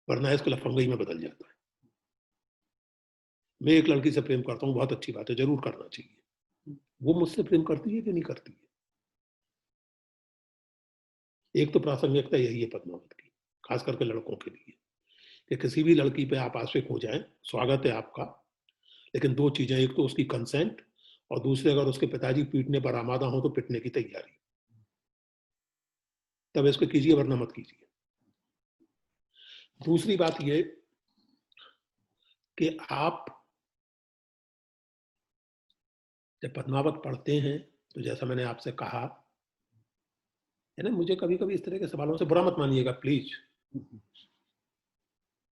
वरना इसको लफंगई में बदल जाता है। मैं एक लड़की से प्रेम करता हूँ, बहुत अच्छी बात है, जरूर करना चाहिए। वो मुझसे प्रेम करती है कि नहीं करती है? एक तो प्रासंगिकता यही है पद्मावत की, खास करके लड़कों के लिए, कि किसी भी लड़की पे आप आशिक हो जाएं, स्वागत है आपका, लेकिन दो चीजें, एक तो उसकी कंसेंट, और दूसरे अगर उसके पिताजी पीटने पर आमादा हो तो पिटने की तैयारी, तब इसको कीजिए, वरना मत कीजिए। दूसरी बात ये कि आप जब पद्मावत पढ़ते हैं तो जैसा मैंने आपसे कहा है ना, मुझे कभी कभी इस तरह के सवालों से बुरा मत मानिएगा प्लीज,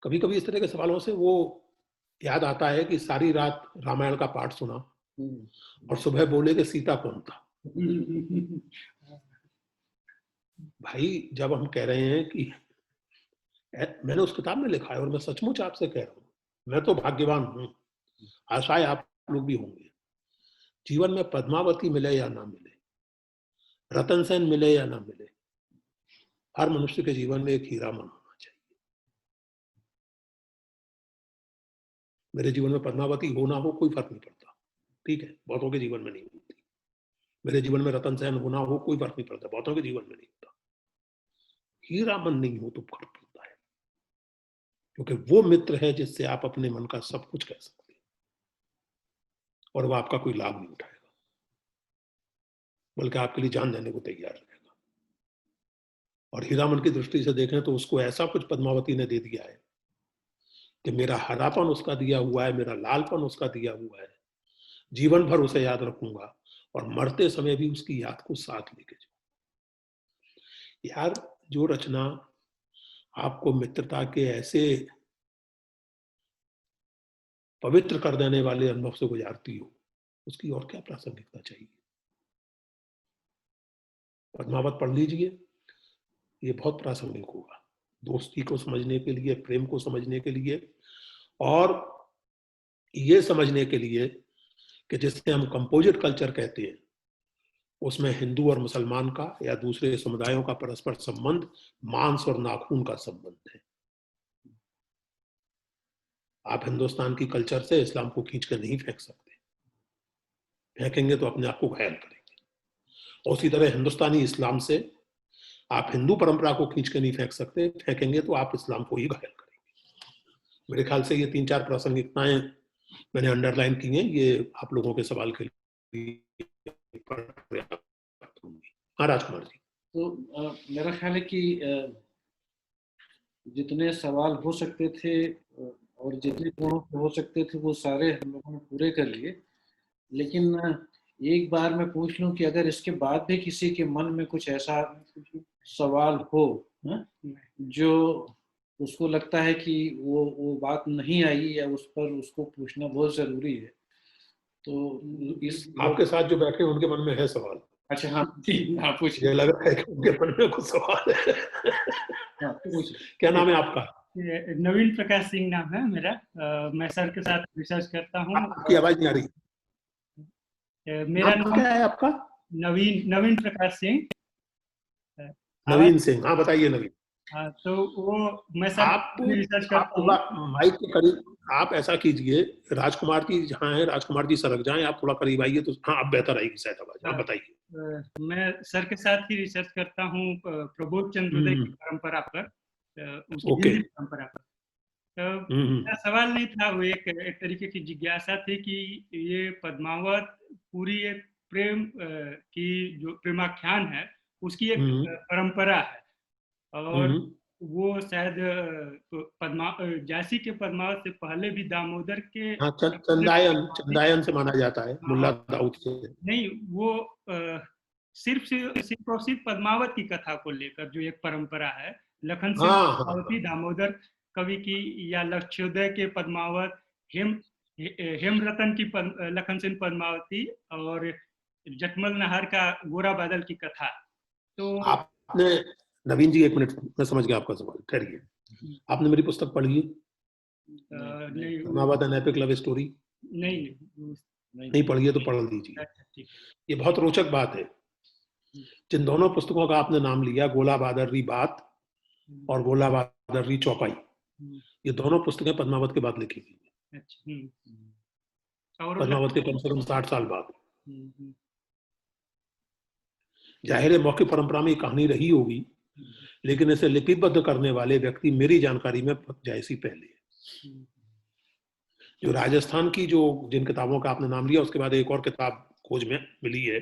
कभी कभी इस तरह के सवालों से वो याद आता है कि सारी रात रामायण का पाठ सुना और सुबह बोले कि सीता कौन था। भाई, जब हम कह रहे हैं कि मैंने उस किताब में लिखा है और मैं सचमुच आपसे कह रहा हूं, मैं तो भाग्यवान हूं, आशाएं आप लोग भी होंगे, जीवन में पद्मावती मिले या ना मिले, रतन सेन मिले या ना मिले, हर मनुष्य के जीवन में एक हीरामन होना चाहिए। मेरे जीवन में पद्मावती हो ना हो कोई फर्क नहीं पड़ता, ठीक है, बहुतों के जीवन में नहीं होती। मेरे जीवन में रतन सेन होना हो कोई फर्क नहीं पड़ता, बहुतों के जीवन में नहीं होता। हीरामन नहीं हो तो फर्क पड़ता है, क्योंकि वो मित्र है जिससे आप अपने मन का सब कुछ कह सकते हैं और वो आपका कोई लाभ नहीं उठाएगा, बल्कि आपके लिए जान देने को तैयार रहेगा। और हीरामन की दृष्टि से देखें तो उसको ऐसा कुछ पद्मावती ने दे दिया है कि मेरा हरापन उसका दिया हुआ है, मेरा लालपन उसका दिया हुआ है, जीवन भर उसे याद रखूंगा और मरते समय भी उसकी याद को साथ लेके जाऊं। यार, जो रचना आपको मित्रता के ऐसे पवित्र कर देने वाले अनुभव से गुजारती हो, उसकी और क्या प्रासंगिकता चाहिए। पद्मावत पढ़ लीजिए, ये बहुत प्रासंगिक होगा दोस्ती को समझने के लिए, प्रेम को समझने के लिए, और ये समझने के लिए कि जिससे हम कंपोजिट कल्चर कहते हैं, उसमें हिंदू और मुसलमान का या दूसरे समुदायों का परस्पर संबंध मांस और नाखून का संबंध है। आप हिंदुस्तान की कल्चर से इस्लाम को खींच कर नहीं फेंक सकते, फेंकेंगे तो अपने आप को घायल करेंगे। उसी तरह हिंदुस्तानी इस्लाम से आप हिंदू परंपरा को खींच के नहीं फेंक सकते, फेंकेंगे तो आप इस्लाम को ही घायल करेंगे। मेरे ख्याल से ये 3-4 प्रासंगिकताएं मैंने अंडरलाइन की हैं, ये आप लोगों के सवाल के लिए पर्याप्त होंगी। हाँ राजकुमार जी।
तो मेरा ख्याल है कि जितने सवाल हो सकते थे और जितने कोणों से हो सकते थे वो सारे हम लोगों ने पूरे कर लिए, लेकिन एक बार मैं पूछ लूं कि अगर इसके बाद भी किसी के मन में कुछ ऐसा सवाल हो जो उसको लगता है कि वो बात नहीं आई या उस पर उसको पूछना बहुत जरूरी है, तो इस
आपके साथ जो बैठे उनके मन में है सवाल?
अच्छा, हाँ हाँ पूछिए।
ये लग रहा है कि उनके मन में कुछ सवाल है।
हाँ पूछिए।
क्या नाम है आपका?
नवीन प्रकाश सिंह नाम है मेरा। मैं सर के साथ रिसर्च करता हूँ।
आपकी आवाज नहीं आ रही।
मेरा
नाम क्या है आपका?
नवीन प्रकाश सिंह।
नवीन सिंह, हाँ बताइए नवीन।
हाँ, तो वो मैं सर रिसर्च करता हूँ।
माइक के करीब आप ऐसा कीजिए, राजकुमार जी जहाँ है, राजकुमार जी सरक जाएं, आप थोड़ा करीब आइए तो हाँ अब बेहतर आएगी शायद आवाज। आप बताइए।
मैं सर के साथ ही रिसर्च करता हूँ प्रबोध चंद्रोदय की परंपरा पर, उसकी हिंदी परंपरा पर। तो मेरा सवाल नहीं था, वो एक तरीके की जिज्ञासा थी कि ये पद्मावत पूरी एक प्रेम की जो प्रेमाख्यान है उसकी एक परंपरा है और वो शायद झांसी के पद्मावत से पहले भी दामोदर के
हाँ, चंदायन से माना जाता है, मुल्ला दाऊद से
नहीं। वो सिर्फ और सिर्फ पद्मावत की कथा को लेकर जो एक परंपरा है, लखन सिंह पद्मावती दामोदर कवि की, या लक्ष्योदय के पद्मावत, हेमरतन की लखन सिंह पद्मावती, और जटमल नहर का गोरा बादल की कथा। तो
आपने, नवीन जी एक मिनट, मैं समझ गया आपका सवाल, ठहरिए। आपने मेरी पुस्तक पढ़ी है? Padmavat an epic love story? नहीं पढ़ी है तो पढ़ लीजिए। ये बहुत रोचक बात है। जिन दोनों पुस्तकों का आपने नाम लिया, गोला बादर्री बात और गोला बादर्री चौपाई, ये दोनों पुस्तकें पद्मावत के बाद लिखी गई, पद्मावत के कम से कम 60 साल बाद। जाहिर है मौखिक परंपरा में कहानी रही होगी, लेकिन इसे लिपिबद्ध करने वाले व्यक्ति मेरी जानकारी में जायसी पहले है। जो राजस्थान की जिन किताबों का आपने नाम लिया, उसके बाद एक और किताब खोज में मिली है।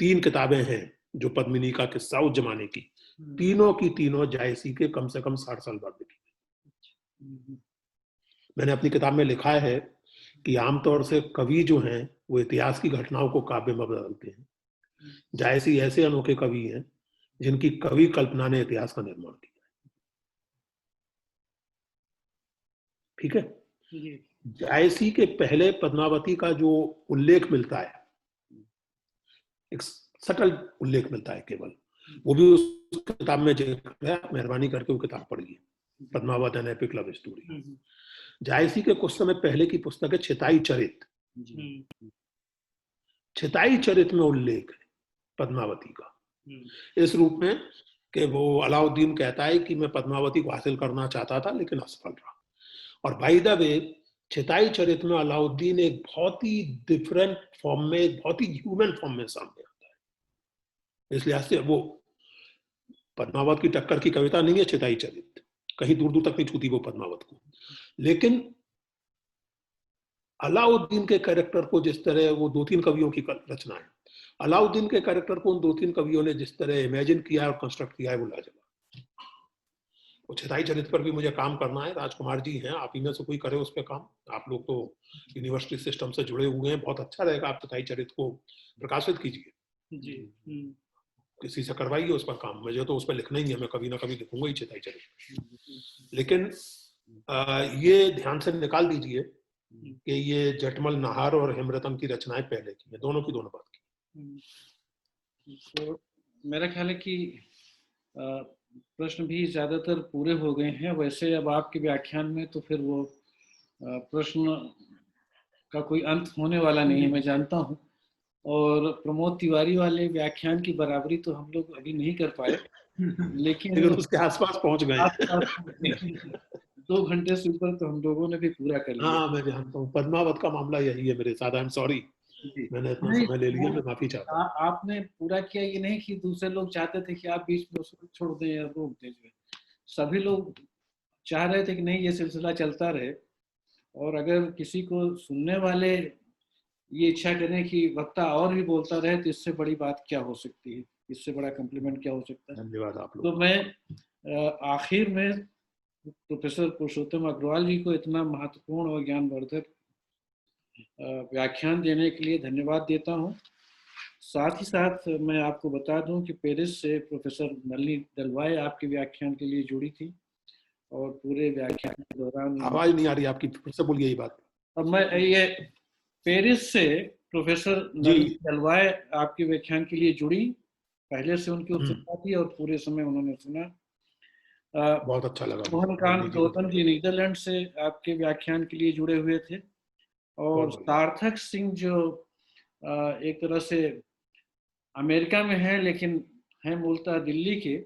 3 किताबें हैं जो पद्मिनी का किस्सा उस जमाने की, तीनों की तीनों जायसी के कम से कम 60 साल बाद लिखी। मैंने अपनी किताब में लिखा है कि आमतौर से कवि जो हैं वो इतिहास की घटनाओं को काव्य में बदलते हैं। जायसी ऐसे अनोखे कवि हैं जिनकी कवि कल्पना ने इतिहास का निर्माण किया। ठीक है। जायसी के पहले पद्मावती का जो उल्लेख मिलता है, एक सटल उल्लेख मिलता है केवल, वो भी उस किताब में जिक्र है। मेहरबानी करके वो किताब पढ़िए, Padmavat an epic love story. Jayasi के कुछ समय पहले की पुस्तक है छिताई चरित। छिताई चरित में उल्लेख है पद्मावती का इस रूप में कि वो अलाउद्दीन कहता है कि मैं पद्मावती को हासिल करना चाहता था लेकिन असफल रहा। और बाय द वे, छिताई चरित में अलाउद्दीन एक बहुत ही डिफरेंट फॉर्म में, बहुत ही ह्यूमन फॉर्म में सामने आता है। इसलिए से वो पद्मावत की टक्कर की कविता नहीं है छिताई चरित, कहीं दूर दूर तक नहीं छूती वो पद्मावत को। लेकिन अलाउद्दीन के कैरेक्टर को जिस तरह, वो 2-3 कवियों की रचना है, अलाउद्दीन के कैरेक्टर को उन 2-3 कवियों ने जिस तरह इमेजिन किया और कंस्ट्रक्ट किया है, वो लाजवाब। वो छिताई चरित्र पर भी मुझे काम करना है। राजकुमार जी हैं, आप ही में से कोई करे उस पर काम। आप लोग तो यूनिवर्सिटी सिस्टम से जुड़े हुए हैं, बहुत अच्छा रहेगा आप छिताई चरित्र को प्रकाशित कीजिए जी। किसी से करवाइए उस पर काम। मुझे तो उस पर लिखना ही है, मैं कभी ना कभी लिखूंगा ही छिताई चरित्र। लेकिन ये ध्यान से निकाल दीजिए कि ये जटमल नाहर और हेमरतन की रचनाएं पहले की है, दोनों की दोनों बात की।
तो मेरा ख्याल है कि प्रश्न भी ज्यादातर पूरे हो गए हैं। वैसे अब आपके व्याख्यान में तो फिर वो प्रश्न का कोई अंत होने वाला नहीं है, मैं जानता हूँ। और प्रमोद तिवारी वाले व्याख्यान की बराबरी तो हम लोग अभी नहीं कर पाए, लेकिन
उसके आसपास पहुंच गए।
2 घंटे से ऊपर तो हम लोगों ने भी पूरा कर लिया।
हाँ, मैं जानता हूँ। पद्मावत का मामला यही है मेरे साथ। आई एम सॉरी, मैंने इतना समय ले लिया, मैं माफी चाहता हूँ।
आपने पूरा किया, ये नहीं कि दूसरे लोग चाहते थे कि आप बीच में उसको छोड़ दें या रोक दें। सभी लोग चाह रहे थे कि नहीं, ये सिलसिला चलता रहे। और अगर किसी को सुनने वाले ये इच्छा करें कि वक्ता और भी बोलता रहे, तो इससे बड़ी बात क्या हो सकती है, इससे बड़ा कॉम्प्लीमेंट क्या हो सकता है।
धन्यवाद आप लोग।
तो मैं आखिर में प्रोफेसर पुरुषोत्तम अग्रवाल जी को इतना महत्वपूर्ण और ज्ञानवर्धक व्याख्यान देने के लिए धन्यवाद देता हूँ। साथ ही साथ मैं आपको बता दूं कि पेरिस से प्रोफेसर नलिनी दलवाई आपके व्याख्यान के लिए जुड़ी थी और पूरे व्याख्यान के दौरान
आवाज नहीं आ रही आपकी, फिर से बोलिए ये बात।
अब मैं ये पेरिस से प्रोफेसर नलिनी दलवाई आपके व्याख्यान के लिए जुड़ी, पहले से उनकी उत्सुकता थी और पूरे समय उन्होंने सुना।
बहुत अच्छा लगा।
मोहनकांत गौतम जी नीदरलैंड से आपके व्याख्यान के लिए जुड़े हुए थे। और सार्थक सिंह जो एक तरह से अमेरिका में है लेकिन है मूलतः दिल्ली के,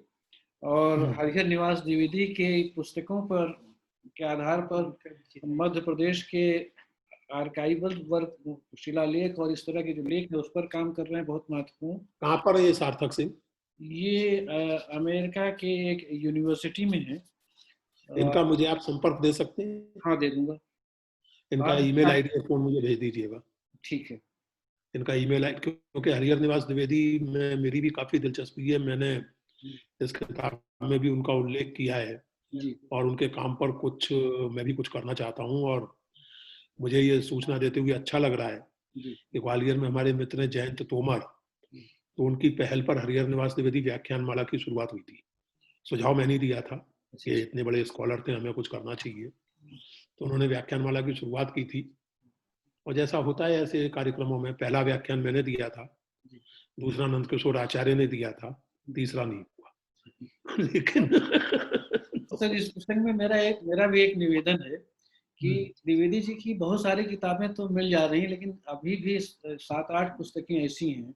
और हरिहर निवास द्विवेदी के पुस्तकों पर के आधार पर मध्य प्रदेश के आर्काइवल वर्क, शिलालेख और इस तरह के जो लेख है उस पर काम कर रहे हैं, बहुत महत्वपूर्ण।
कहाँ पर है ये सार्थक सिंह?
ये अमेरिका के एक यूनिवर्सिटी में है।
इनका मुझे आप संपर्क दे सकते हैं?
हाँ, दे दूंगा।
इनका ईमेल आईडी और फोन मुझे भेज दीजिएगा।
ठीक है।
इनका ईमेल है, क्योंकि हरिहर निवास द्विवेदी में मेरी भी काफी दिलचस्पी है। मैंने इस किताब में भी उनका उल्लेख किया है और उनके काम पर कुछ मैं भी कुछ करना चाहता हूँ। और मुझे ये सूचना देते हुए अच्छा लग रहा है कि ग्वालियर में हमारे मित्र हैं जयंत तोमर, तो उनकी पहल पर हरिहर निवास द्विवेदी व्याख्यान माला की शुरुआत हुई थी। सुझाव मैंने दिया था कि इतने बड़े स्कॉलर थे, हमें कुछ करना चाहिए, तो उन्होंने व्याख्यान माला की शुरुआत की थी। और जैसा होता है ऐसे कार्यक्रमों में, पहला व्याख्यान मैंने दिया था, दूसरा नंदकिशोर आचार्य ने दिया था, तीसरा नहीं हुआ। लेकिन
सर इस पुस्तक में मेरा भी एक निवेदन है कि द्विवेदी जी की बहुत सारी किताबें तो मिल जा रही हैं, लेकिन अभी भी 7-8 पुस्तकें ऐसी हैं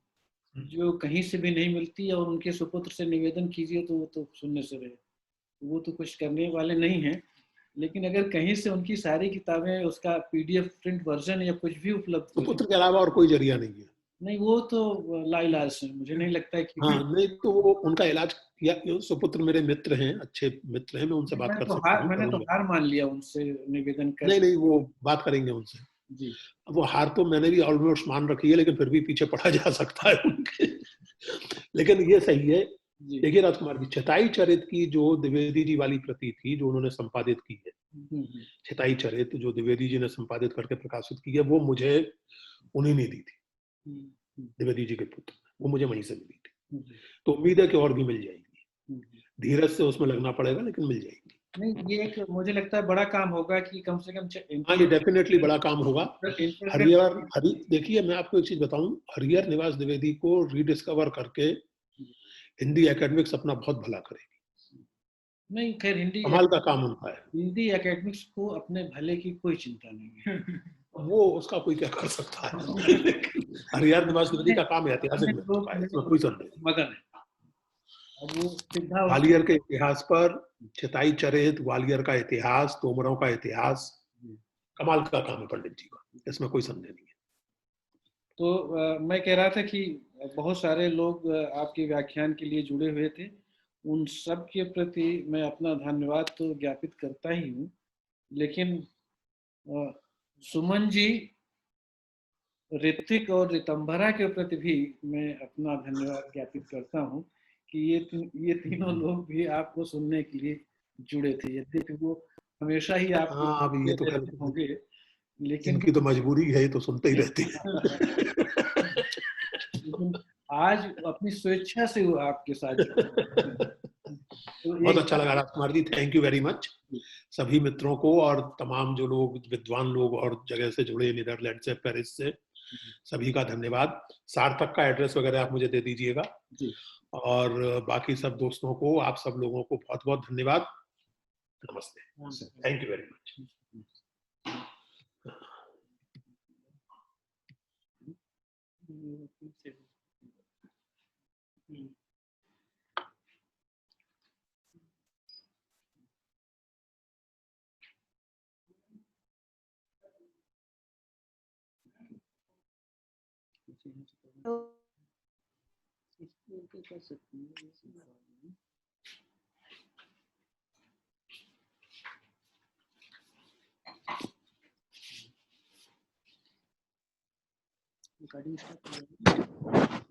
जो कहीं से भी नहीं मिलती, और उनके सुपुत्र से निवेदन कीजिए तो वो तो सुनने से रहे, वो तो कुछ करने वाले नहीं हैं। लेकिन अगर कहीं से उनकी सारी किताबें, उसका पीडीएफ प्रिंट वर्जन या कुछ भी उपलब्ध हो,
सुपुत्र के अलावा और कोई जरिया नहीं है।
नहीं वो तो लाइलाज है, मुझे नहीं लगता है कि
नहीं तो वो उनका इलाज किया। सुपुत्र मेरे मित्र हैं, अच्छे मित्र हैं, मैं उनसे बात कर सकता हूँ।
मैंने तो हार मान लिया उनसे निवेदन कर।
नहीं वो बात करेंगे उनसे
जी।
वो हार तो मैंने भी ऑलमोस्ट मान रखी है, लेकिन फिर भी पीछे पड़ा जा सकता है उनके। लेकिन ये सही है। देखिए राजकुमार जी, छताई चरित की जो द्विवेदी जी वाली प्रति थी जो उन्होंने संपादित की है, छताई चरित जो द्विवेदी जी ने संपादित करके प्रकाशित की है, वो मुझे उन्हीं ने दी थी, द्विवेदी जी के पुत्र, वो मुझे वहीं से मिली थी। तो उम्मीद है कि और भी मिल जाएगी। धीरज से उसमें लगना पड़ेगा, लेकिन मिल जाएगी।
नहीं ये एक मुझे लगता है बड़ा काम होगा कि कम से कम
हाँ, ये डेफिनेटली बड़ा काम होगा। देखिए मैं आपको एक चीज बताऊं, हरिहर निवास द्विवेदी को रीडिस्कवर करके हिंदी एकेडमिक्स अपना बहुत भला करेगी।
नहीं खैर, हिंदी
कमाल का काम उनका है।
हिंदी एकेडमिक्स को अपने भले की कोई चिंता नहीं है।
वो उसका कोई क्या कर सकता है। हरिहर निवास द्विवेदी का काम ऐतिहासिक है, इसमें कोई संदेह नहीं।
मगन है
ग्वालियर के इतिहास पर, छताई चरित, ग्वालियर का इतिहास, तोमरों का इतिहास, कमाल का काम है पंडित जी का, इसमें कोई संदेह नहीं है।
तो मैं कह रहा था कि बहुत सारे लोग आपके व्याख्यान के लिए जुड़े हुए थे, उन सब के प्रति मैं अपना धन्यवाद तो ज्ञापित करता ही हूँ, लेकिन सुमन जी, ऋतिक और रितंभरा के प्रति भी मैं अपना धन्यवाद ज्ञापित करता हूँ कि ये तीनों लोग भी आपको सुनने के लिए जुड़े थे। यद्यपि वो हमेशा ही आप
ये तो
होंगे, लेकिन
इनकी तो मजबूरी है, तो सुनते ही रहते हैं।
लेकिन आज अपनी स्वेच्छा से वो आपके साथ तो
बहुत अच्छा लगा Rajkumar ji, thank you very much सभी मित्रों को, और तमाम जो लोग विद्वान लोग और जगह से जुड़े, नीदरलैंड से, पेरिस से, सभी का धन्यवाद। सार्थक का एड्रेस वगैरह आप मुझे दे दीजिएगा, और बाकी सब दोस्तों को, आप सब लोगों को बहुत बहुत धन्यवाद। नमस्ते, thank you very much.
Recording start